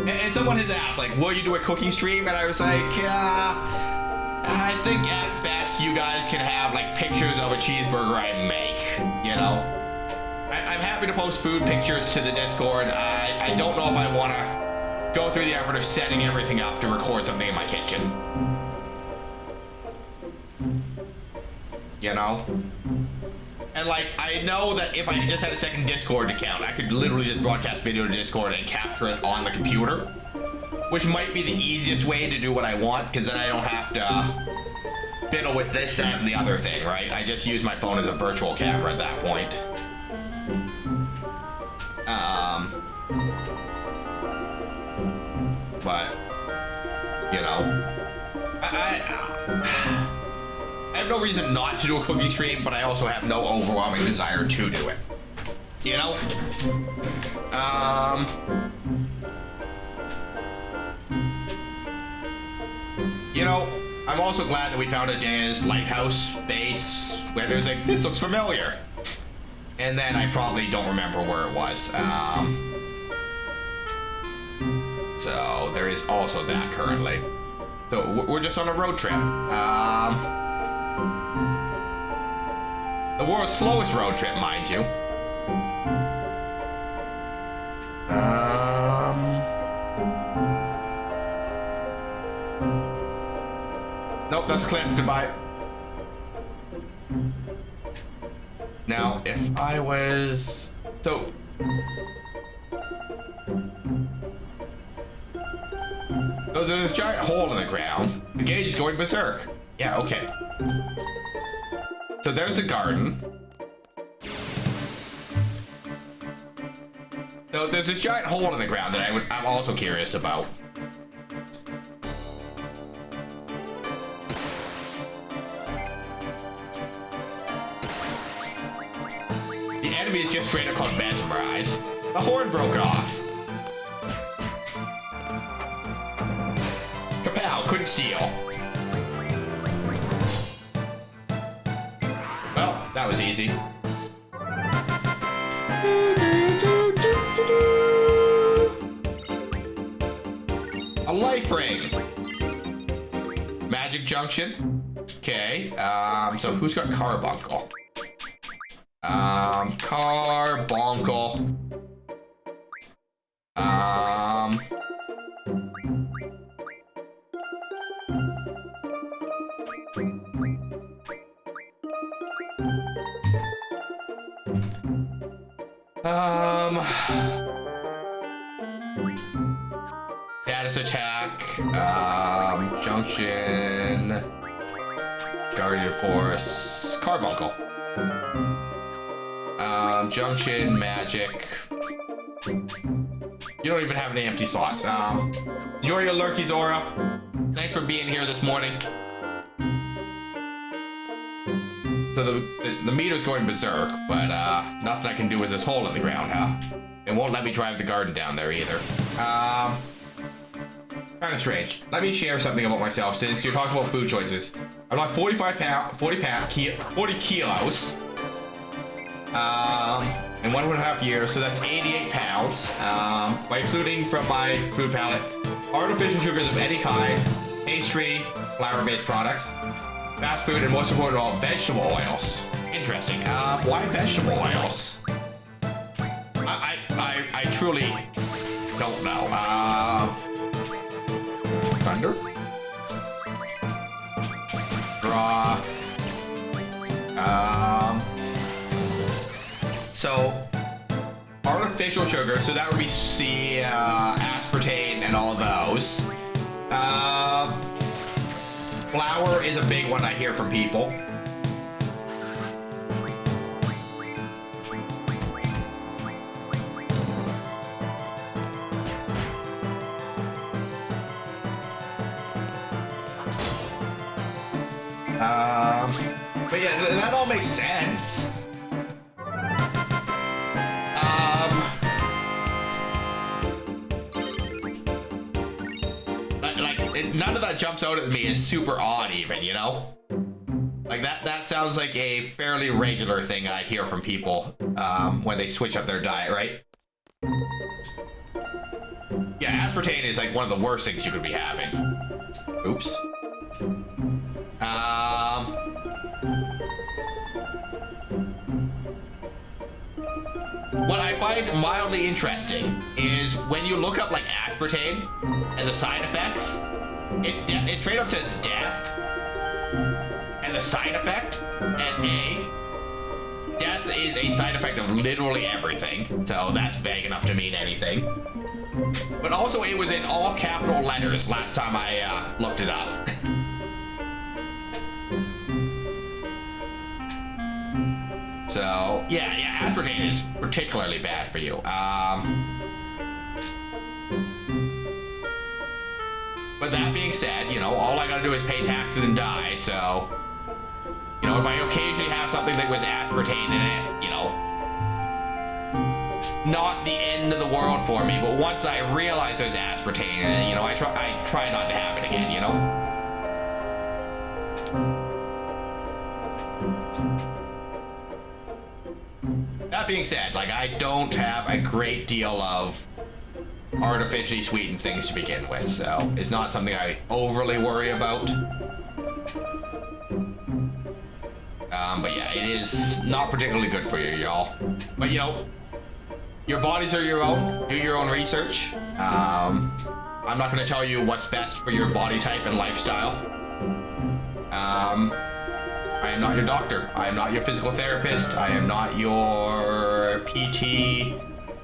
And someone has asked, like, will you do a cooking stream? And I was like, I think at best you guys can have, like, pictures of a cheeseburger I make, you know? I'm happy to post food pictures to the Discord. I don't know if I want to go through the effort of setting everything up to record something in my kitchen. You know? And, like, I know that if I just had a second Discord account, I could literally just broadcast video to Discord and capture it on the computer. Which might be the easiest way to do what I want, because then I don't have to fiddle with this, that, and the other thing, right? I just use my phone as a virtual camera at that point. But, you know, I have no reason not to do a cooking stream, but I also have no overwhelming desire to do it. You know? You know, I'm also glad that we found a Daya's lighthouse base where there's like, this looks familiar. And then I probably don't remember where it was. So there is also that currently. So we're just on a road trip. The world's slowest road trip, mind you. Nope, that's Cliff. Goodbye. Now, if I was... So... So there's this giant hole in the ground. The gauge is going berserk. Yeah, okay. So there's a garden. So there's this giant hole in the ground that I'm also curious about. The enemy is just straight up called Mesmerize. The horn broke off. Kapow, couldn't steal. Well, that was easy. A life ring. Magic junction. Okay. So who's got carbuncle? Carbuncle. Status attack, junction, guardian force, carbuncle, junction, magic. You don't even have any empty slots. Enjoy your lurky, Zora. Thanks for being here this morning. So the meter's going berserk, but nothing I can do with this hole in the ground, huh? It won't let me drive the garden down there either. Kind of strange. Let me share something about myself since you're talking about food choices. I'm like 40 kilos. In 1.5 years, so that's 88 pounds. By including from my food palette, artificial sugars of any kind, pastry, flour-based products, fast food, and most important of all, vegetable oils. Interesting. Why vegetable oils? I truly don't know. Thunder? Draw. So artificial sugar, so that would be aspartame and all those. Flour is a big one I hear from people. But yeah, that all makes sense. None of that jumps out at me as super odd even, you know? Like that sounds like a fairly regular thing I hear from people when they switch up their diet, right? Yeah, aspartame is like one of the worst things you could be having. Oops. What I find mildly interesting is when you look up like aspartame and the side effects, it straight up says death and the side effect, and death is a side effect of literally everything, so that's vague enough to mean anything. But also it was in all capital letters last time I looked it up. So yeah, aspartame is particularly bad for you. But that being said, you know, all I gotta do is pay taxes and die, so, you know, if I occasionally have something that was aspartame in it, you know, not the end of the world for me, but once I realize there's aspartame in it, you know, I try not to have it again, you know? That being said, like, I don't have a great deal of artificially sweetened things to begin with, so it's not something I overly worry about. But yeah, it is not particularly good for you, y'all. But you know, your bodies are your own. Do your own research. I'm not going to tell you what's best for your body type and lifestyle. I am not your doctor. I am not your physical therapist. I am not your PT.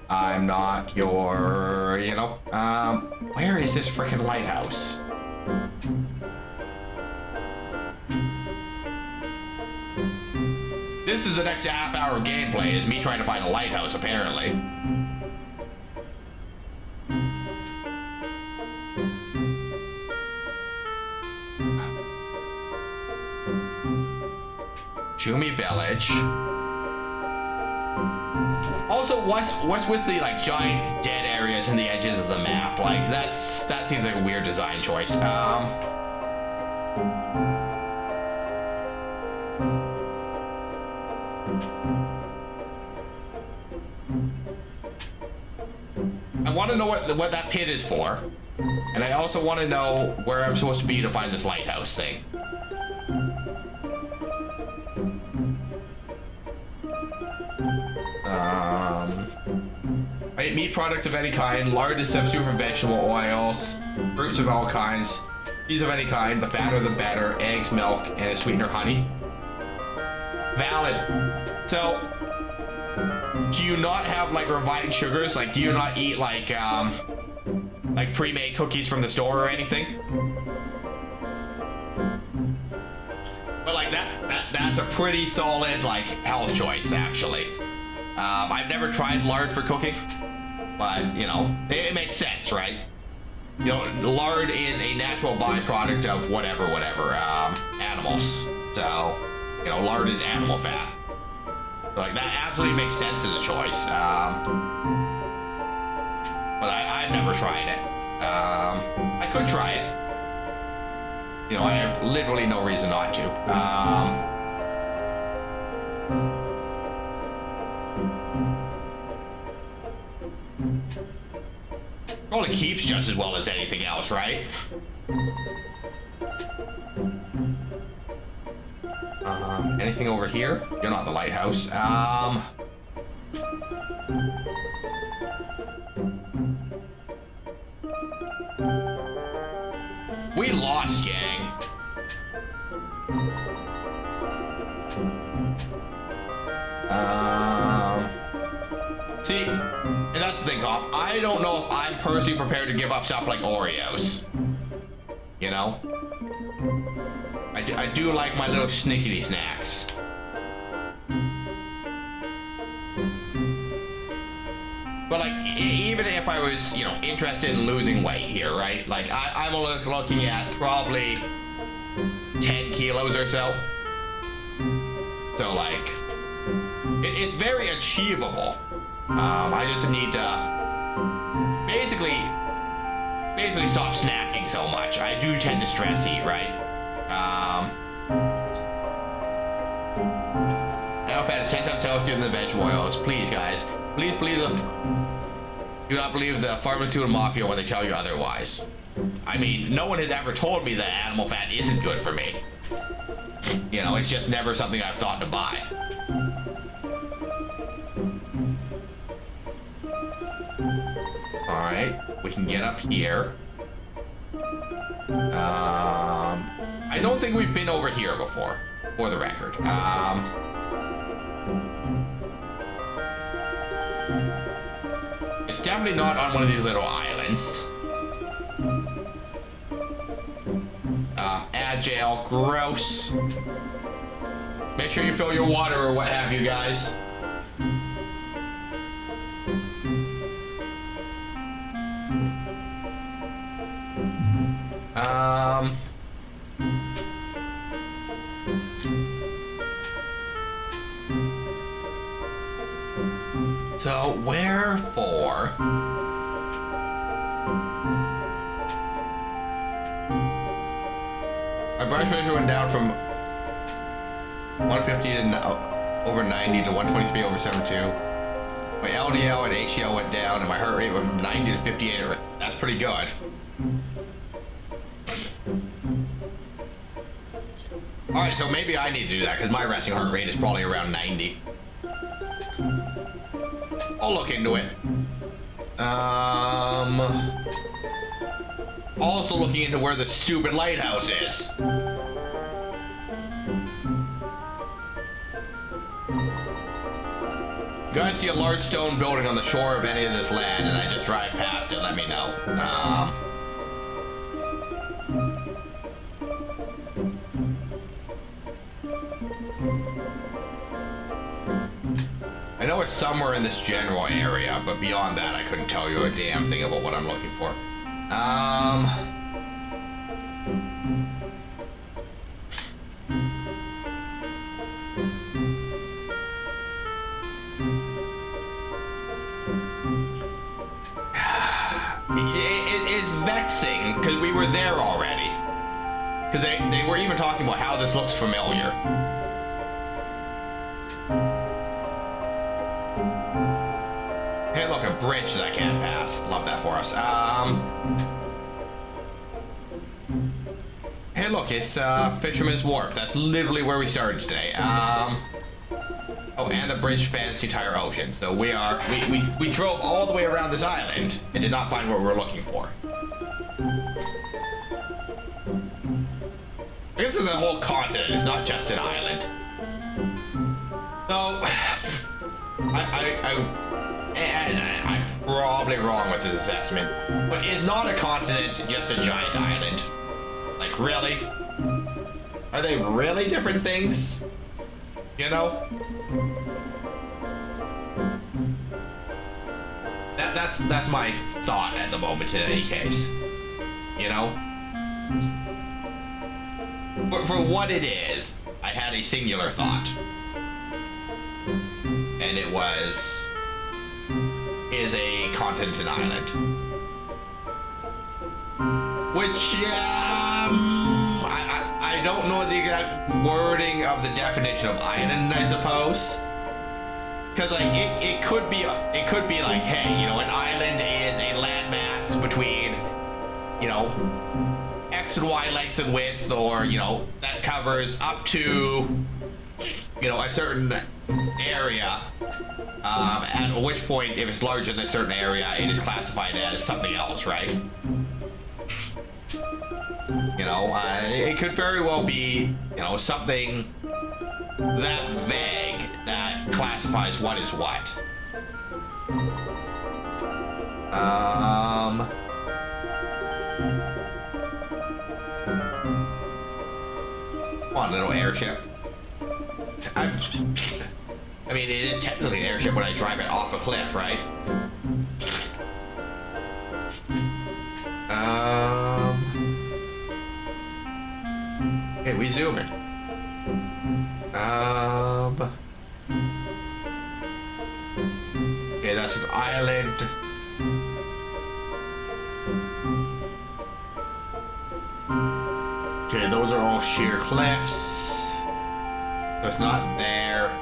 I'm not your, you know, where is this freaking lighthouse? This is the next half-hour gameplay, is me trying to find a lighthouse, apparently. Shumi Village. Also, what's with the like giant dead areas in the edges of the map? Like that seems like a weird design choice. I want to know what that pit is for, and I also want to know where I'm supposed to be to find this lighthouse thing. Right, meat products of any kind, lard is substitute for vegetable oils, fruits of all kinds, cheese of any kind, the fatter the better, eggs, milk, and a sweetener, honey. Valid. So, do you not have like refined sugars? Like, do you not eat like pre-made cookies from the store or anything? But like that's a pretty solid like health choice, actually. I've never tried lard for cooking, but you know, it makes sense, right? You know, lard is a natural byproduct of whatever, animals. So, you know, lard is animal fat. So, like, that absolutely makes sense as a choice. But I've never tried it. I could try it. You know, I have literally no reason not to. Probably keeps just as well as anything else, right? Anything over here? You're not the lighthouse. We lost, gang. See, and that's the thing, Cop. I don't know if I'm personally prepared to give up stuff like Oreos. You know? I do like my little snickety snacks. But like, even if I was, you know, interested in losing weight here, right? Like, I'm looking at probably 10 kilos or so. So like, it's very achievable. I just need to basically stop snacking so much. I do tend to stress eat, right? Now fat is 10 times healthier than the vegetable oils. Please, guys. Please believe do not believe the pharmaceutical mafia when they tell you otherwise. I mean, no one has ever told me that animal fat isn't good for me. You know, it's just never something I've thought to buy. Alright, we can get up here. I don't think we've been over here before, for the record. It's definitely not on one of these little islands. Agile, gross. Make sure you fill your water or what have you, guys. So, wherefore? My brush pressure went down from 150 to over 90 to 123 over 72. My LDL and HDL went down, and my heart rate went from 90 to 58. That's pretty good. Alright, so maybe I need to do that, because my resting heart rate is probably around 90. I'll look into it. Also looking into where the stupid lighthouse is. You guys see a large stone building on the shore of any of this land and I just drive past it, let me know. I know it's somewhere in this general area, but beyond that, I couldn't tell you a damn thing about what I'm looking for. It is vexing, because we were there already. Because they were even talking about how this looks familiar. Hey, look, a bridge that I can't pass. Love that for us. Hey, look, it's Fisherman's Wharf. That's literally where we started today. Oh, and the bridge spans the entire ocean. So we drove all the way around this island and did not find what we were looking for. I guess it's a whole continent. It's not just an island. So, I'm probably wrong with this assessment, but is not a continent just a giant island? Like, really? Are they really different things? You know? That's my thought at the moment in any case. You know? But for what it is, I had a singular thought. And it was... is a continent and island. Which, I don't know the exact wording of the definition of island, I suppose. Because like it could be like, hey, you know, an island is a landmass between, you know, X and Y length and width, or, you know, that covers up to, you know, a certain area, at which point, if it's larger than a certain area, it is classified as something else, right? You know, it could very well be, you know, something that vague that classifies what is what. Come on, little airship. I mean, it is technically an airship when I drive it off a cliff, right? Okay, we zoom in. Okay, that's an island. Okay, those are all sheer cliffs. So it's not there.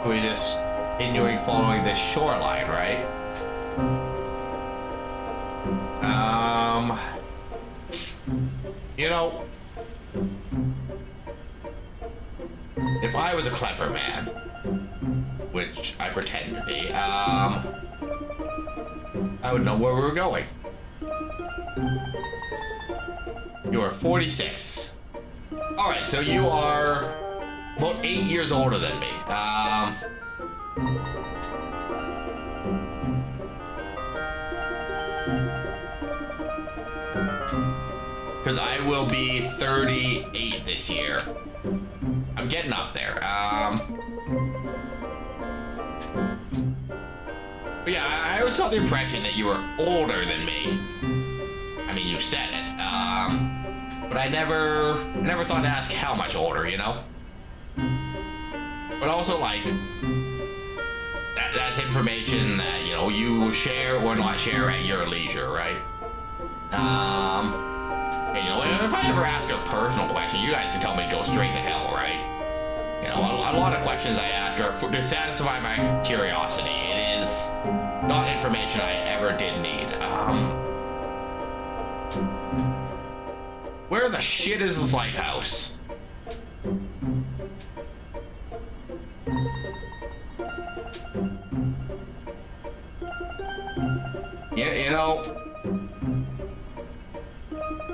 We just continuing following this shoreline, right? You know, if I was a clever man, which I pretend to be, I would know where we were going. You are 46. Alright, so you are about 8 years older than me. Because I will be 38 this year. I'm getting up there. But yeah, I always got the impression that you were older than me. I mean, you said it. But I never thought to ask how much older, you know? But also, like, that's information that, you know, you will share or not share at your leisure, right? And, you know, if I ever ask a personal question, you guys can tell me to go straight to hell, right? You know, a lot of questions I ask are to satisfy my curiosity. It is not information I ever did need. Where the shit is this lighthouse?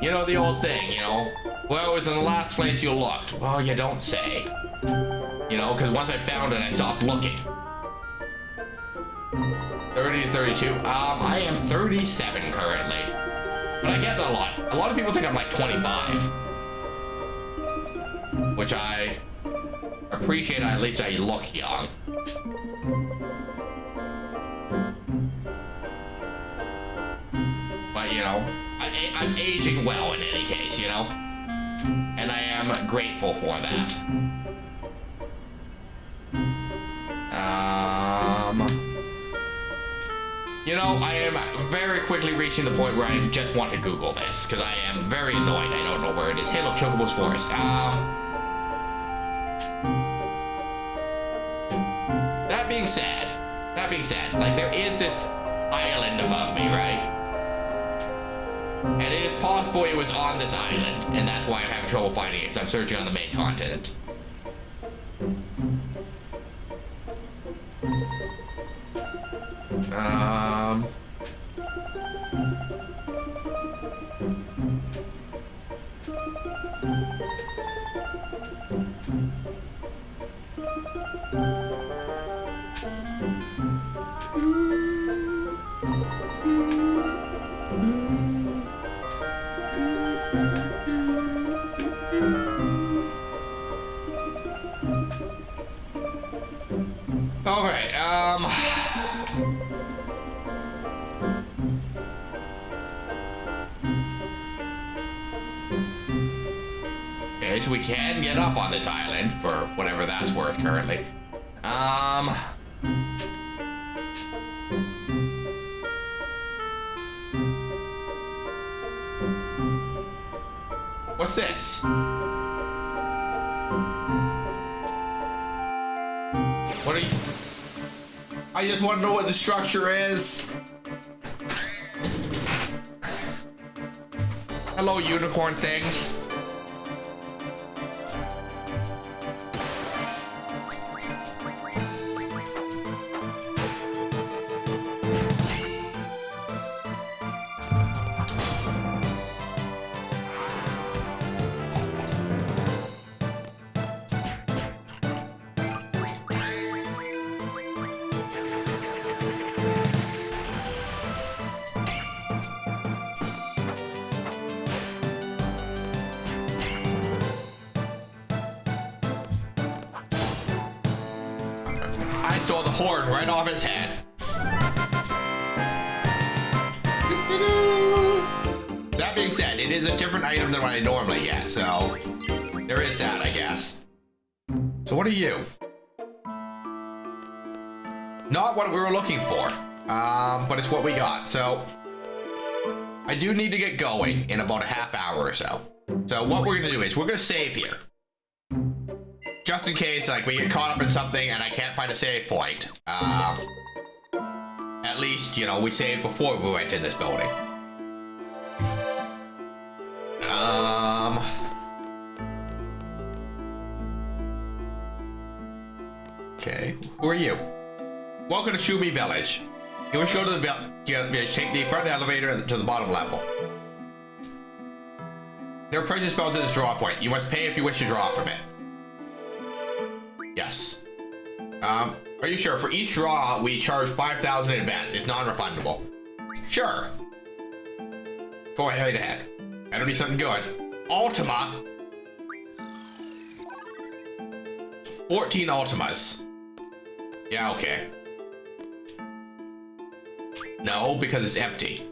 You know the old thing, you know, well, it was in the last place you looked. Well, you don't say. You know, because once I found it, I stopped looking. 30 to 32. I am 37 currently. But I get that a lot. A lot of people think I'm like 25. Which I appreciate, at least I look young. But, you know, I'm aging well in any case, you know? And I am grateful for that. You know, I am very quickly reaching the point where I just want to Google this, because I am very annoyed. I don't know where it is. Hey, look, Chocobo's Forest. That being said, like, there is this island above me, right? And it is possible it was on this island, and that's why I'm having trouble finding it, so I'm searching on the main continent. Okay, so we can get up on this island for whatever that's worth currently. What's this? What are you... I just want to know what the structure is. Hello, unicorn things. I stole the horn right off his head. That being said, it is a different item than what I normally get, so there is that, I guess. So what are you? Not what we were looking for, but it's what we got. So I do need to get going in about a half hour or so. So what we're gonna do is we're gonna save here. Just in case, like, we get caught up in something and I can't find a save point. At least, you know, we saved before we went in this building. Okay, who are you? Welcome to Shumi Village. You wish to go to the village, take the front elevator to the bottom level. There are precious spells at this draw point. You must pay if you wish to draw from it. Yes. Are you sure? For each draw, we charge 5,000 in advance. It's non-refundable. Sure. Go ahead. That'll be something good. Ultima. 14 Ultimas. Yeah, okay. No, because it's empty.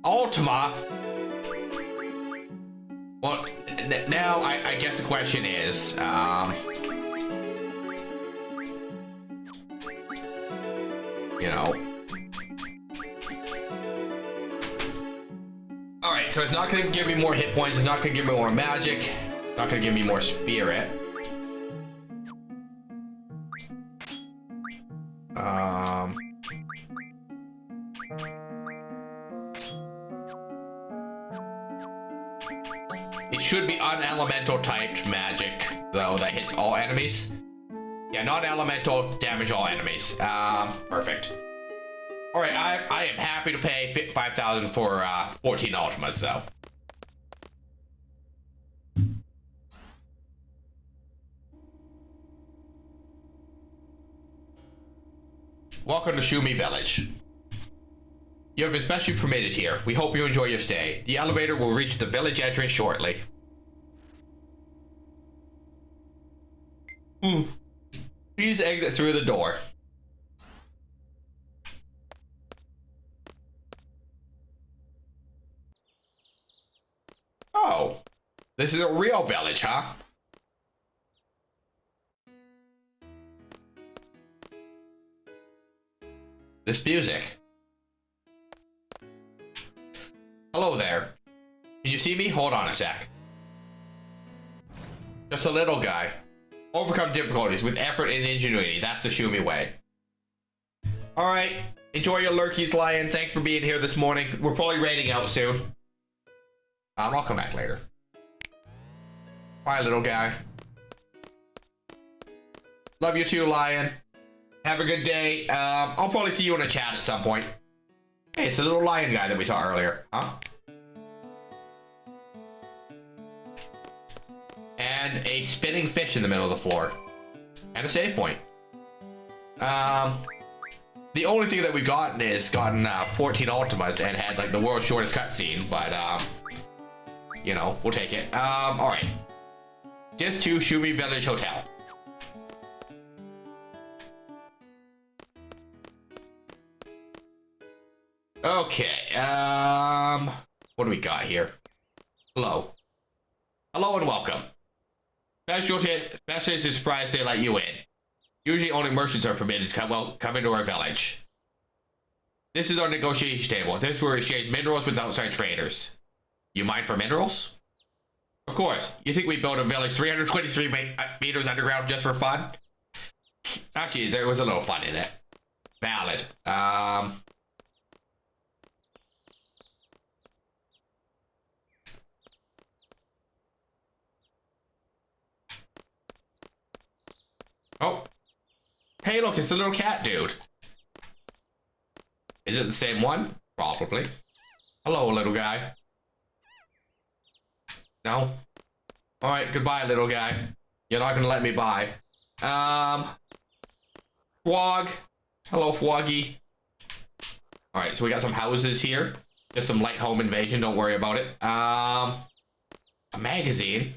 Ultima. Well, now I guess the question is, you know. All right, so it's not going to give me more hit points. It's not going to give me more magic. It's not going to give me more spirit. It should be unelemental typed magic, though, that hits all enemies. Yeah, non-elemental, damage all enemies. Perfect. All right, I am happy to pay 5,000 for 14 Ultimas, though. Welcome to Shumi Village. You have been specially permitted here. We hope you enjoy your stay. The elevator will reach the village entrance shortly. Please exit through the door. Oh, this is a real village, huh? This music. Hello there. Can you see me? Hold on a sec. Just a little guy. Overcome difficulties with effort and ingenuity. That's the Shumi way. Alright. Enjoy your lurkies, Lion. Thanks for being here this morning. We're probably raiding out soon. I'll come back later. Bye, little guy. Love you too, Lion. Have a good day. I'll probably see you in a chat at some point. Hey, it's the little lion guy that we saw earlier, huh? And a spinning fish in the middle of the floor. And a save point. The only thing that we've gotten is 14 Ultimas and had like the world's shortest cutscene, but you know, we'll take it. Alright. Just to Shumi Village Hotel. Okay, what do we got here? Hello. Hello and welcome. Specialist is surprised they let you in. Usually only merchants are permitted to come into our village. This is our negotiation table. This is where we exchange minerals with outside traders. You mine for minerals? Of course. You think we built a village 323 meters underground just for fun? Actually, there was a little fun in it. Valid. Oh. Hey, look, it's the little cat dude. Is it the same one? Probably. Hello, little guy. No? Alright, goodbye, little guy. You're not gonna let me by. Fwog. Hello, Fwoggy. Alright, so we got some houses here. Just some light home invasion, don't worry about it. A magazine.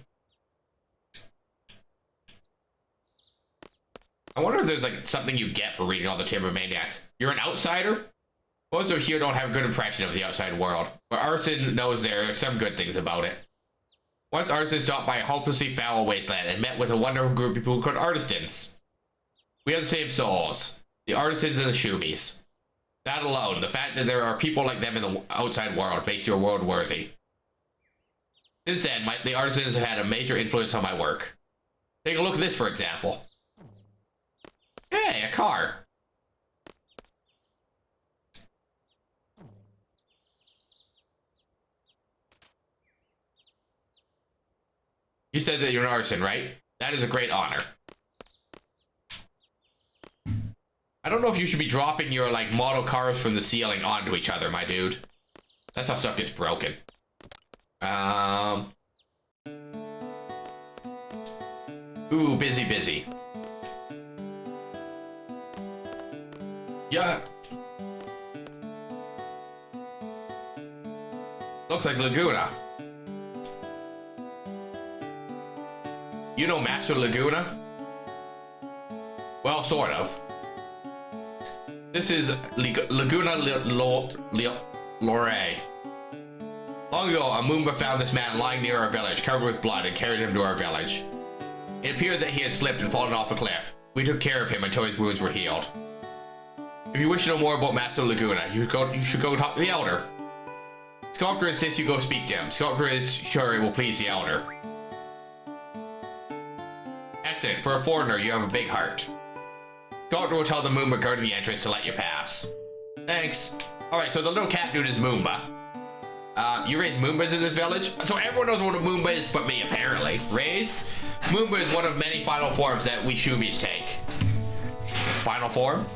I wonder if there's like something you get for reading all the Timber Maniacs. You're an outsider? Most of here don't have a good impression of the outside world, but Arson knows there are some good things about it. Once Arson stopped by a hopelessly foul wasteland and met with a wonderful group of people called artisans. We have the same souls, the artisans and the shoobies. That alone, the fact that there are people like them in the outside world makes your world worthy. Since then, the artisans have had a major influence on my work. Take a look at this, for example. Hey, a car. You said that you're an artisan, right? That is a great honor. I don't know if you should be dropping your, like, model cars from the ceiling onto each other, my dude. That's how stuff gets broken. Ooh, busy. Yeah. Looks like Laguna. You know Master Laguna? Well, sort of. This is Laguna Lore. Long ago, a Moomba found this man lying near our village, covered with blood, and carried him to our village. It appeared that he had slipped and fallen off a cliff. We took care of him until his wounds were healed. If you wish to know more about Master Laguna, you should go talk to the Elder. Sculptor insists you go speak to him. Sculptor is sure it will please the Elder. Excellent. For a foreigner, you have a big heart. Sculptor will tell the Moomba guarding the entrance to let you pass. Thanks. Alright, so the little cat dude is Moomba. You raise Moombas in this village? So everyone knows what a Moomba is but me, apparently. Raise? Moomba is one of many final forms that we Shoobies take. Final form?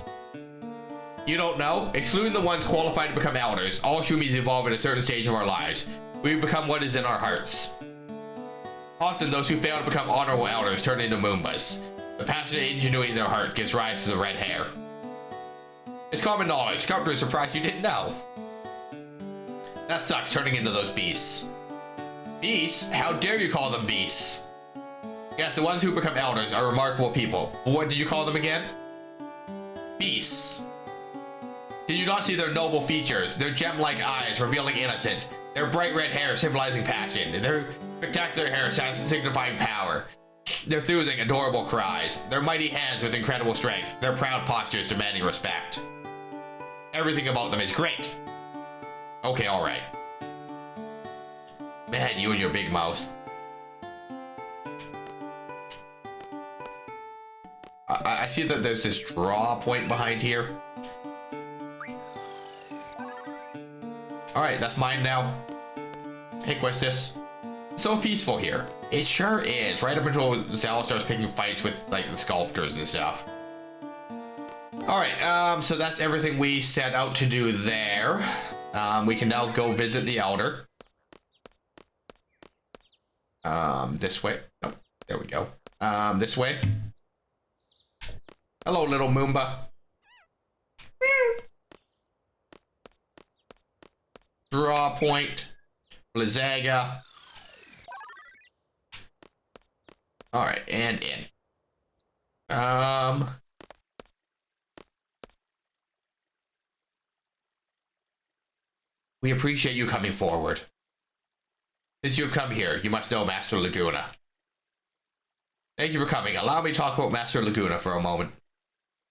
You don't know? Excluding the ones qualified to become elders, all Shoobies evolve at a certain stage of our lives. We become what is in our hearts. Often, those who fail to become honorable elders turn into Moombas. The passionate ingenuity in their heart gives rise to the red hair. It's common knowledge. Sculptor is surprised you didn't know. That sucks, turning into those beasts. Beasts? How dare you call them beasts? Yes, the ones who become elders are remarkable people. But what did you call them again? Beasts. Did you not see their noble features? Their gem-like eyes revealing innocence. Their bright red hair symbolizing passion. Their spectacular hair signifying power. Their soothing, adorable cries. Their mighty hands with incredible strength. Their proud postures demanding respect. Everything about them is great. Okay, alright. Man, you and your big mouth. I see that there's this draw point behind here. Alright, that's mine now. Hey, Questus. It's so peaceful here. It sure is. Right up until Zal starts picking fights with, like, the sculptors and stuff. Alright, so that's everything we set out to do there. We can now go visit the Elder. This way. Oh, there we go. This way. Hello, little Moomba. Draw point. Blizzaga. Alright, and in. We appreciate you coming forward. Since you have come here, you must know Master Laguna. Thank you for coming. Allow me to talk about Master Laguna for a moment.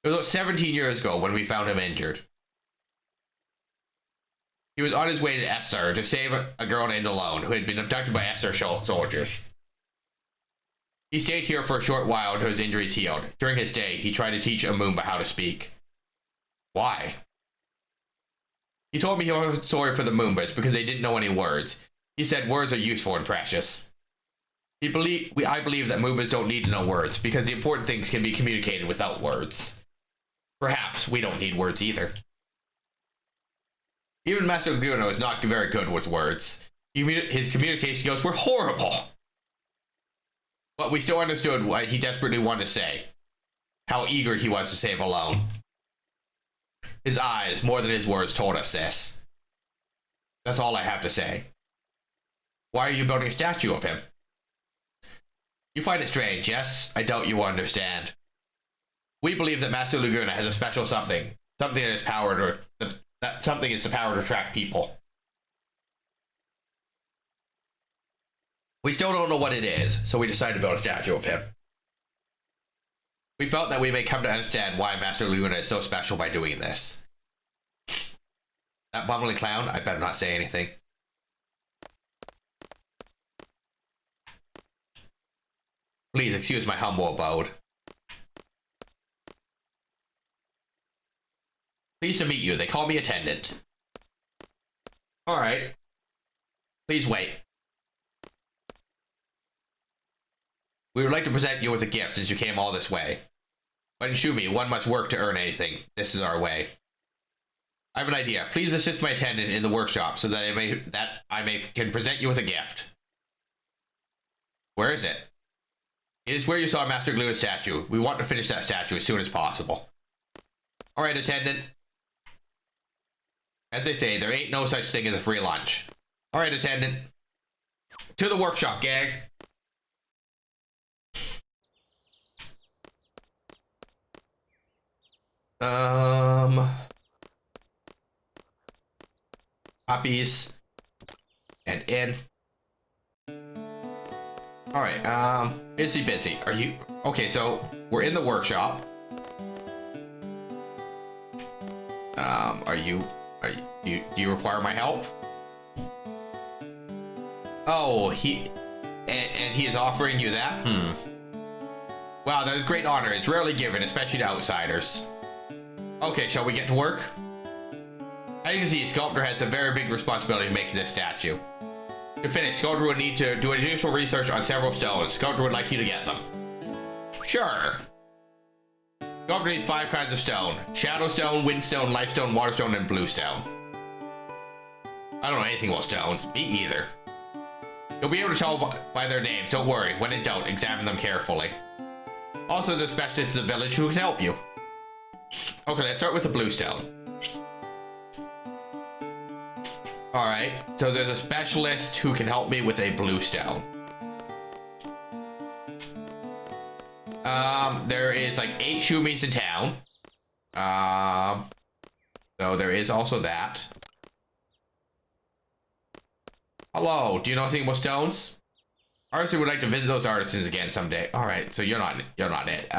It was about 17 years ago when we found him injured. He was on his way to Esser to save a girl named Alone, who had been abducted by Esser soldiers. He stayed here for a short while until his injuries healed. During his stay, he tried to teach a Moomba how to speak. Why? He told me he was sorry for the Moombas because they didn't know any words. He said words are useful and precious. I believe that Moombas don't need to know words because the important things can be communicated without words. Perhaps we don't need words either. Even Master Laguna is not very good with words. His communication skills were horrible. But we still understood what he desperately wanted to say. How eager he was to save alone. His eyes, more than his words, told us this. That's all I have to say. Why are you building a statue of him? You find it strange, yes? I doubt you will understand. We believe that Master Laguna has a special something. Something that is power to... That something is the power to attract people. We still don't know what it is, so we decided to build a statue of him. We felt that we may come to understand why Master Laguna is so special by doing this. That bumbling clown, I better not say anything. Please excuse my humble abode. Pleased to meet you. They call me attendant. Alright. Please wait. We would like to present you with a gift since you came all this way. But in Shumi, one must work to earn anything. This is our way. I have an idea. Please assist my attendant in the workshop so that I can present you with a gift. Where is it? It is where you saw Master Glue's statue. We want to finish that statue as soon as possible. Alright, attendant. As they say, there ain't no such thing as a free lunch. Alright, attendant. To the workshop, gang. Copies. And in. Alright, busy. Are you... Okay, so, we're in the workshop. Do you require my help? Oh, and he is offering you that? Wow, that is a great honor. It's rarely given, especially to outsiders. Okay, shall we get to work? As you can see, Sculptor has a very big responsibility in making this statue. To finish, Sculptor would need to do additional research on several stones. Sculptor would like you to get them. Sure. Sculptor needs 5 kinds of stone. Shadow stone, wind stone, life stone, water stone, and blue stone. I don't know anything about stones. Me either. You'll be able to tell by their names. Don't worry. When in doubt, examine them carefully. Also, there's specialists in the village who can help you. Okay, let's start with the blue stone. Alright, so there's a specialist who can help me with a blue stone. There is like 8 Shumis in town. So there is also that. Hello, do you know anything about stones? Artisan would like to visit those artisans again someday. Alright, so you're not it.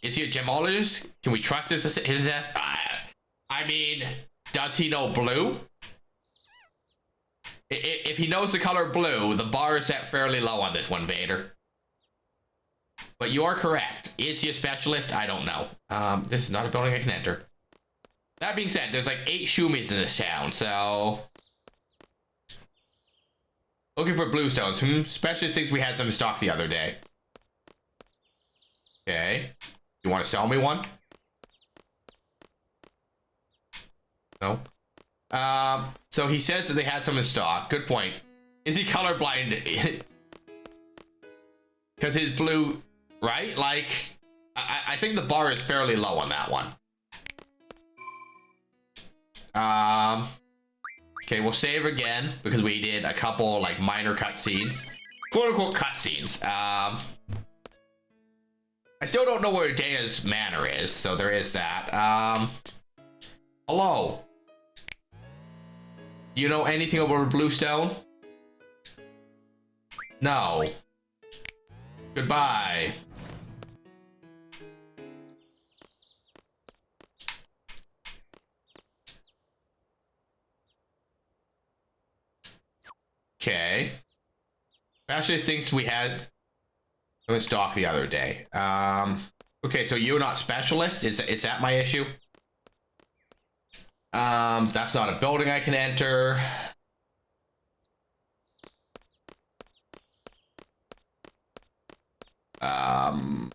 Is he a gemologist? Can we trust his I mean, does he know blue? If he knows the color blue, the bar is set fairly low on this one, Vader. But you are correct. Is he a specialist? I don't know. This is not a building I can enter. That being said, there's like 8 Shumis in this town, so... Looking for blue stones. Specialist thinks we had some in stock the other day. Okay. You want to sell me one? No. So he says that they had some in stock. Good point. Is he colorblind? Because his blue, right? Like, I think the bar is fairly low on that one. Okay, we'll save again because we did a couple like minor cutscenes, quote unquote cutscenes. I still don't know where Dea's manor is, so there is that. Hello. Do you know anything about Bluestone? No. Goodbye. Okay. Actually thinks we had some stock the other day. Okay, so you're not specialist? Is that my issue? That's not a building I can enter.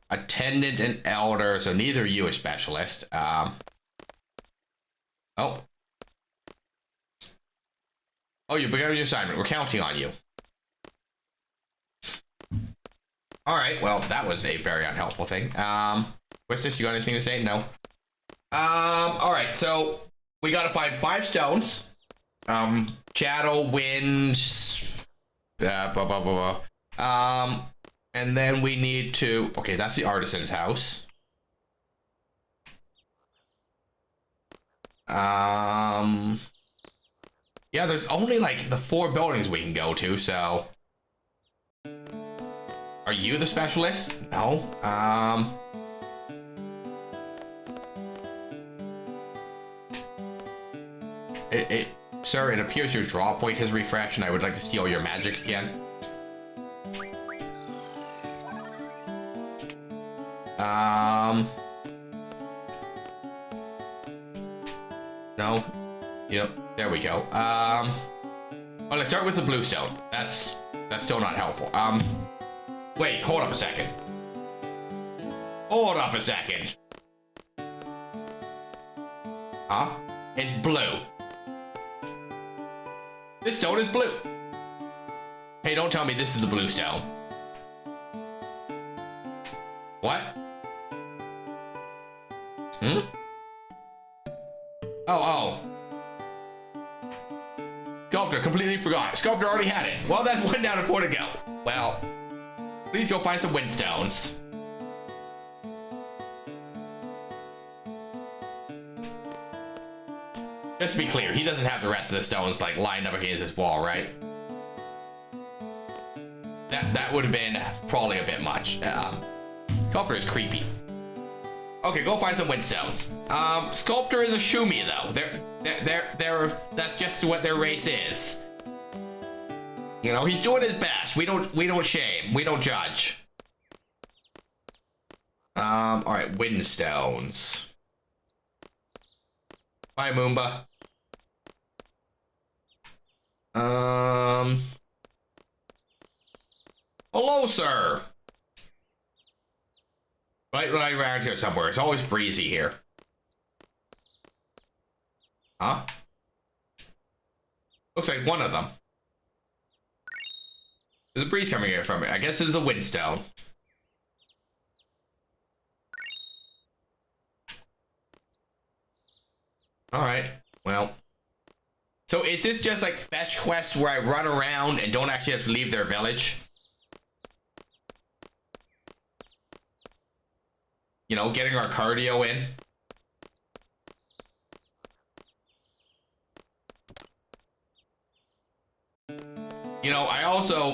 Attendant and elder, so neither of you is specialist. Oh. Oh, you begun your assignment. We're counting on you. All right, well, that was a very unhelpful thing. Witness, you got anything to say? No. All right, so we got to find 5 stones. Chattel, wind, blah, blah, blah, blah. And then we need to, okay, that's the artisan's house. Yeah, there's only like the 4 buildings we can go to, so. Are you the specialist? No. Sir, it appears your draw point has refreshed and I would like to steal your magic again. No. Yep, there we go. Well, let's start with the blue stone. That's still not helpful. Wait, hold up a second. Hold up a second. Huh? It's blue. This stone is blue. Hey, don't tell me this is the blue stone. What? Hmm? Oh. Sculptor, completely forgot. Sculptor already had it. Well, that's 1 down and 4 to go. Well, please go find some windstones. Just to be clear, he doesn't have the rest of the stones like lined up against this wall, right? That would have been probably a bit much. Sculptor is creepy. Okay, go find some windstones. Sculptor is a shumi though. That's just what their race is. You know, he's doing his best. We don't shame. We don't judge. All right, windstones. Bye, Moomba. Hello, sir. Right around here somewhere. It's always breezy here. Huh? Looks like one of them. There's a breeze coming here from it. I guess it's a windstone. Alright, well. So is this just like fetch quests where I run around and don't actually have to leave their village? You know, getting our cardio in. You know,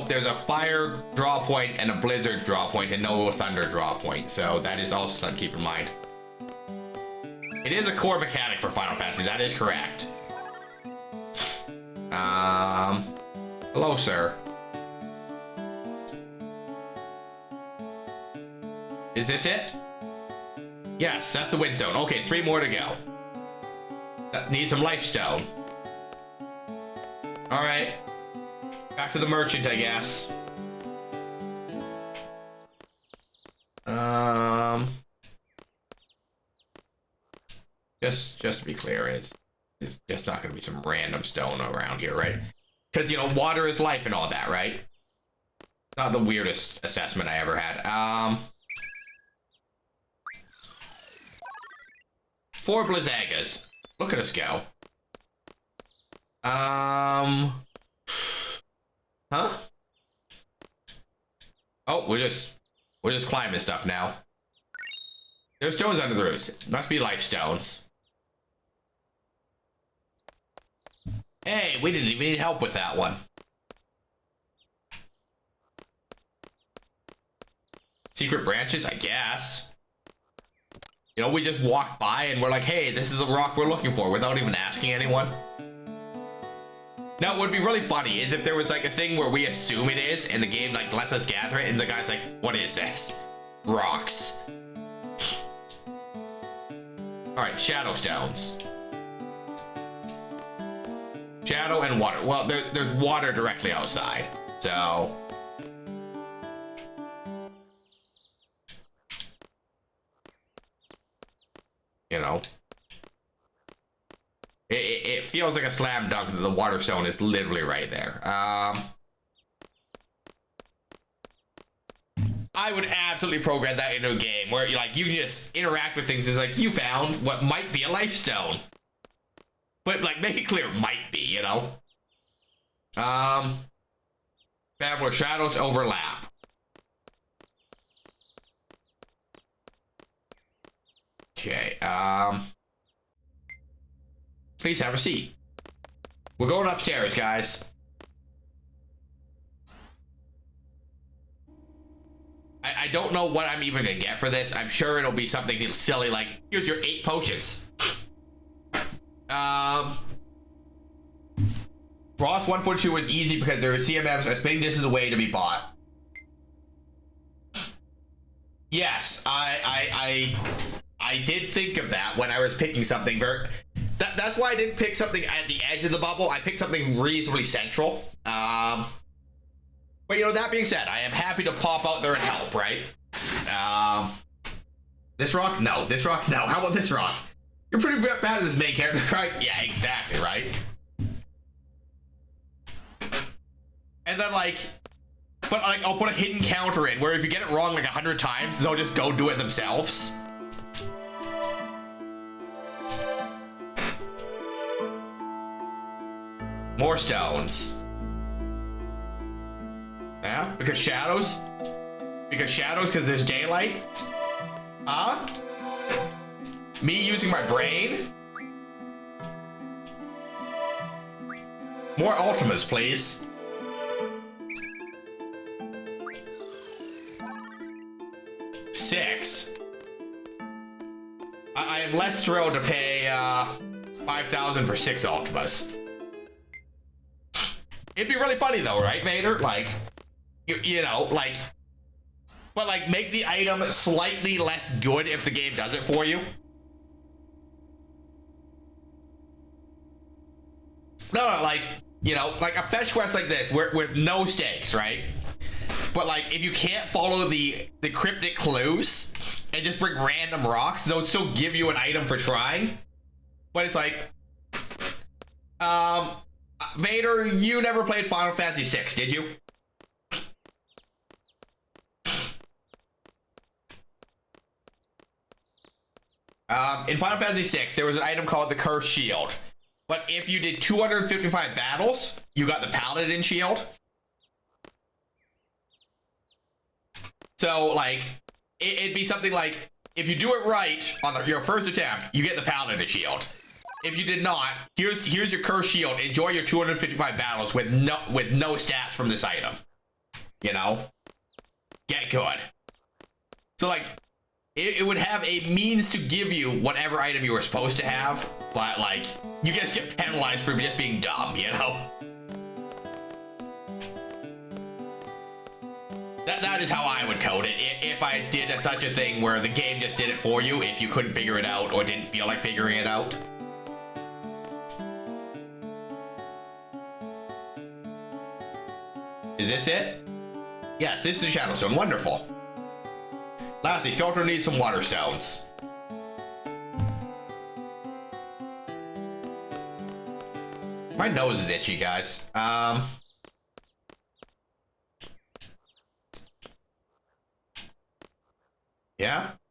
there's a fire draw point and a blizzard draw point and no thunder draw point. So that is also something to keep in mind. It is a core mechanic for Final Fantasy, that is correct. Hello, sir. Is this it? Yes, that's the wind zone. Okay, 3 more to go. Need some life stone. All right. Back to the merchant, I guess. Just to be clear, it's just not going to be some random stone around here, right? Because, you know, water is life and all that, right? Not the weirdest assessment I ever had. 4 Blizzagas. Look at us go. Huh? Oh, we're just climbing stuff now. There's stones under the roofs. Must be life stones. Hey, we didn't even need help with that one. Secret branches, I guess. You know, we just walk by and we're like, hey, this is a rock we're looking for without even asking anyone. Now, what would be really funny is if there was like a thing where we assume it is and the game like lets us gather it and the guy's like, what is this? Rocks. right, shadow stones. Shadow and water. Well, there's water directly outside, so. You know. It feels like a slam dunk that the water stone is literally right there. I would absolutely program that into a game where you can just interact with things. It's like you found what might be a life stone, but like make it clear might be, you know. Found where shadows overlap. Okay. Please have a seat. We're going upstairs, guys. I don't know what I'm even gonna get for this. I'm sure it'll be something silly like, here's your 8 potions. Frost 142 was easy because there are CMMs a spinning distance away to be bought. Yes, I did think of that when I was picking something very... That's why I didn't pick something at the edge of the bubble. I picked something reasonably central. But, you know, that being said, I am happy to pop out there and help, right? This rock? No. This rock? No. How about this rock? You're pretty bad at this main character, right? Yeah, exactly, right? And then, like... But, like, I'll put a hidden counter in, where if you get it wrong, like, 100 times, they'll just go do it themselves. More stones. Yeah, because shadows? Because shadows, because there's daylight? Huh? Me using my brain? More Ultimas, please. Six. I am less thrilled to pay 5,000 for 6 Ultimas. It'd be really funny though, right, Vader? Like, you know, like, but like make the item slightly less good if the game does it for you. No, like, you know, like a fetch quest like this with no stakes, right? But like, if you can't follow the cryptic clues and just bring random rocks, they'll still give you an item for trying. But it's like, Vader, you never played Final Fantasy VI, did you? In Final Fantasy VI, there was an item called the Cursed Shield. But if you did 255 battles, you got the Paladin Shield. So, like, it'd be something like, if you do it right on your first attempt, you get the Paladin Shield. If you did not, here's your Cursed Shield. Enjoy your 255 battles with no stats from this item. You know? Get good. So, like, it would have a means to give you whatever item you were supposed to have, but, like, you just get penalized for just being dumb, you know? That is how I would code it, if I did such a thing where the game just did it for you if you couldn't figure it out or didn't feel like figuring it out. Is this it? Yes, this is Shadow Stone. Wonderful. Lastly, Skelter needs some water stones. My nose is itchy, guys.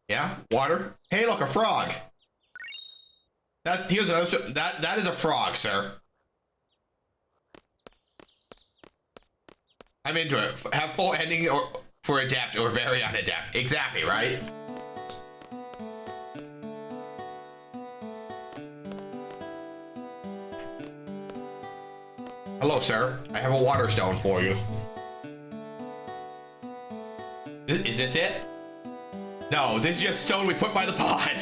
Yeah, water. Hey, look, a frog. Here's another. That is a frog, sir. I'm into it. Have full ending or for adept or very unadept. Exactly, right? Hello, sir. I have a water stone for you. Is this it? No, this is just stone we put by the pond.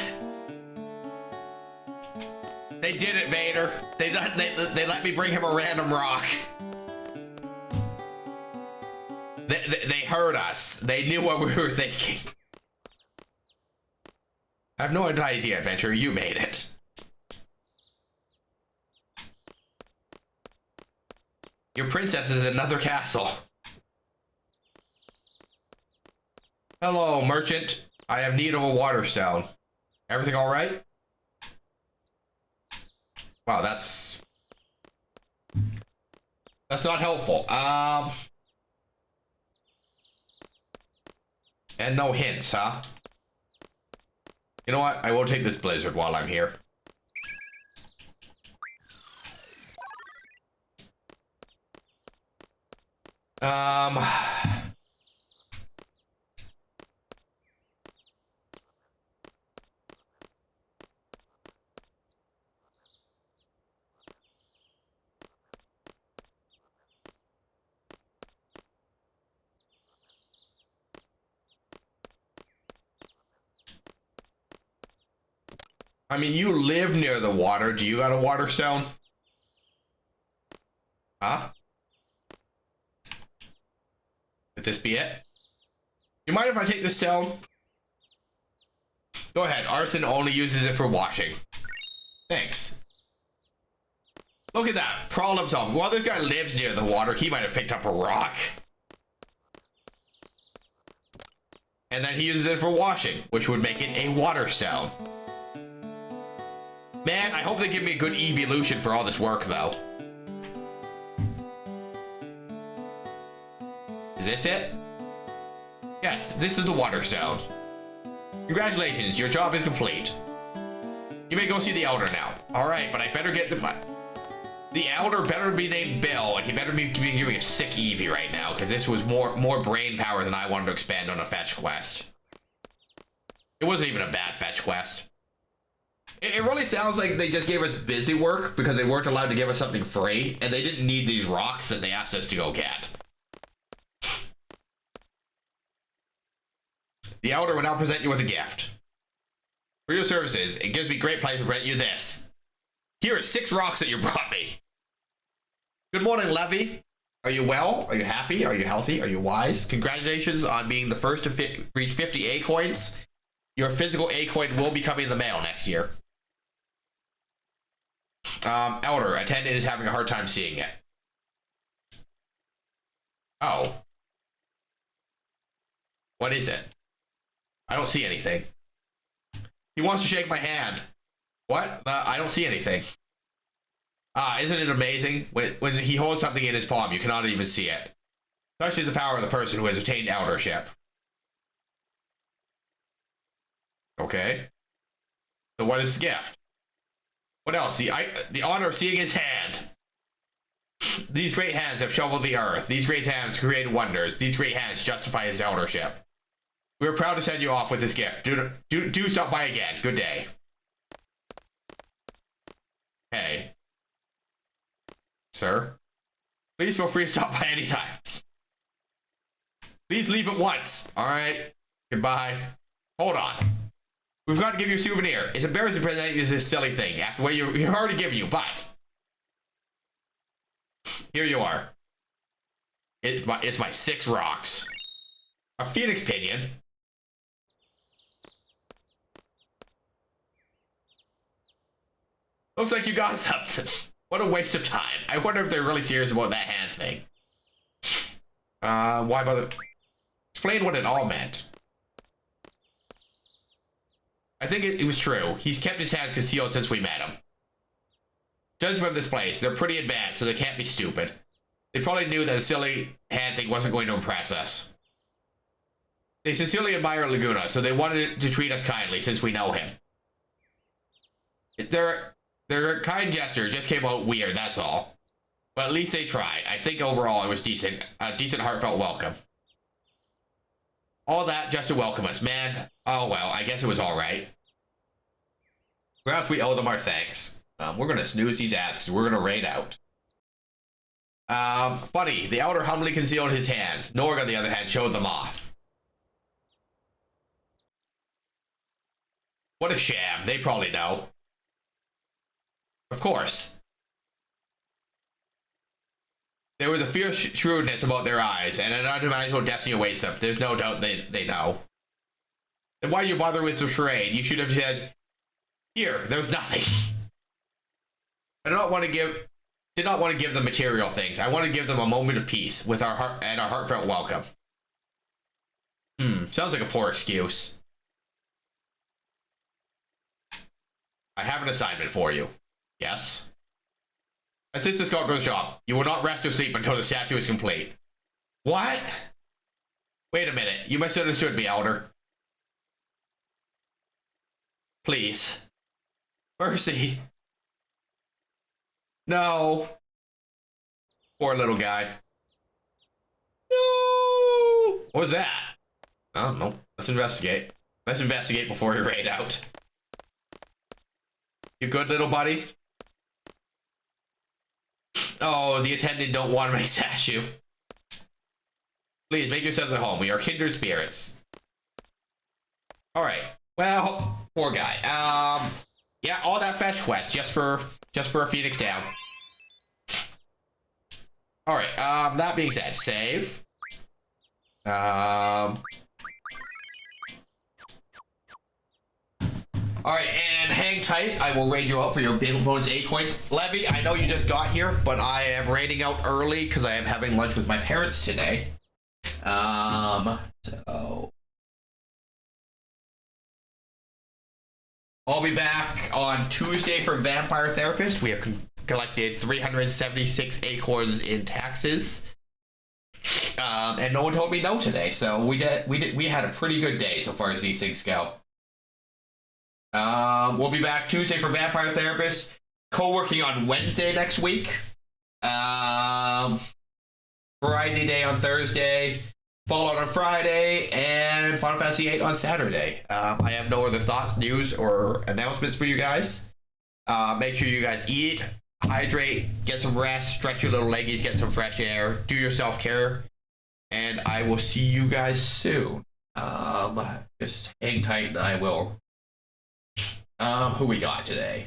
They did it, Vader. They let me bring him a random rock. They heard us. They knew what we were thinking. I have no idea, adventure. You made it. Your princess is in another castle. Hello, merchant. I have need of a water stone. Everything all right? Wow, that's not helpful. And no hints, huh? You know what? I will take this blizzard while I'm here. I mean, you live near the water. Do you got a water stone? Huh? Could this be it? You mind if I take this stone? Go ahead. Arson only uses it for washing. Thanks. Look at that. Problem solved. While this guy lives near the water, he might have picked up a rock. And then he uses it for washing, which would make it a water stone. Man, I hope they give me a good evolution for all this work, though. Is this it? Yes, this is the water stone. Congratulations, your job is complete. You may go see the elder now. Alright, but I better get the elder better be named Bill, and he better be giving a sick Eevee right now, because this was more brain power than I wanted to expand on a fetch quest. It wasn't even a bad fetch quest. It really sounds like they just gave us busy work because they weren't allowed to give us something free, and they didn't need these rocks that they asked us to go get. The elder will now present you with a gift. For your services, it gives me great pleasure to present you this. Here are 6 rocks that you brought me. Good morning, Levy. Are you well? Are you happy? Are you healthy? Are you wise? Congratulations on being the first to reach 50 A coins. Your physical A coin will be coming in the mail next year. Elder, attendant is having a hard time seeing it. Oh. What is it? I don't see anything. He wants to shake my hand. What? I don't see anything. Isn't it amazing? When he holds something in his palm, you cannot even see it. Such is the power of the person who has attained eldership. Okay. So what is the gift? What else? The honor of seeing his hand. These great hands have shoveled the earth. These great hands created wonders. These great hands justify his eldership. We are proud to send you off with this gift. Do stop by again. Good day. Hey. Sir? Please feel free to stop by anytime. Please leave at once. Alright. Goodbye. Hold on. We've got to give you a souvenir. It's embarrassing to present you this silly thing after what you've already given you, but here you are. It's my 6 rocks. A phoenix pinion. Looks like you got something. What a waste of time. I wonder if they're really serious about that hand thing. Why bother? Explain what it all meant. I think it was true. He's kept his hands concealed since we met him. Judging from this place, they're pretty advanced, so they can't be stupid. They probably knew that a silly hand thing wasn't going to impress us. They sincerely admire Laguna, so they wanted to treat us kindly since we know him. Their kind gesture just came out weird, that's all. But at least they tried. I think overall it was decent. A decent heartfelt welcome. All that just to welcome us, man. Oh well, I guess it was alright. Perhaps we owe them our thanks. We're gonna snooze these ads because we're gonna raid out. Funny, the elder humbly concealed his hands. Norg, on the other hand, showed them off. What a sham. They probably know. Of course. There was a fierce shrewdness about their eyes, and an unimaginable destiny awaits them. There's no doubt they know. Then why do you bother with the charade? You should have said, here, there's nothing. I did not want to give them material things. I want to give them a moment of peace with our heart and our heartfelt welcome. Sounds like a poor excuse. I have an assignment for you. Yes? Assist the sculptor to the shop. You will not rest or sleep until the statue is complete. What? Wait a minute. You misunderstood me, Elder. Please. Mercy. No. Poor little guy. No. What was that? I don't know. Let's investigate. Let's investigate before we raid out. You good, little buddy? Oh, the attendant don't want my statue. Please, make yourselves at home. We are kindred spirits. Alright. Well, poor guy. Yeah, all that fetch quest just for a Phoenix down. Alright, that being said, save. Alright, and hang tight. I will raid you out for your big bonus 8 coins. Levy, I know you just got here, but I am raiding out early because I am having lunch with my parents today. So I'll be back on Tuesday for Vampire Therapist. We have collected 376 acorns in taxes. And no one told me no today, so we had a pretty good day so far as these things go. We'll be back Tuesday for Vampire Therapist, co-working on Wednesday next week. Variety Day on Thursday, Fallout on Friday, and Final Fantasy VIII on Saturday. I have no other thoughts, news, or announcements for you guys. Make sure you guys eat, hydrate, get some rest, stretch your little leggies, get some fresh air, do your self-care, and I will see you guys soon. Just hang tight and I will. Who we got today?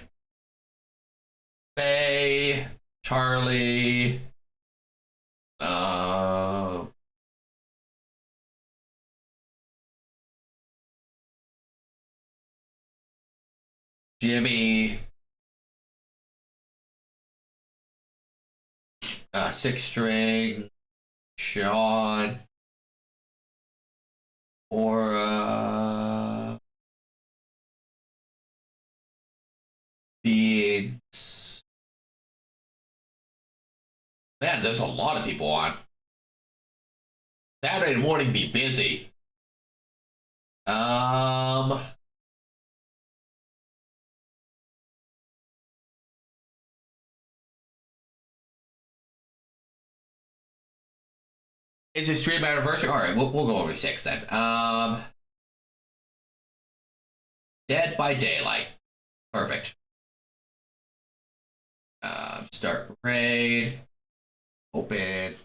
Faye, Charlie, Jimmy, Six String, Sean, Aura, Beads. Man, there's a lot of people on. Saturday morning be busy. Is his stream anniversary? All right, we'll go over to 6 then. Dead by Daylight. Perfect. Start raid. Open.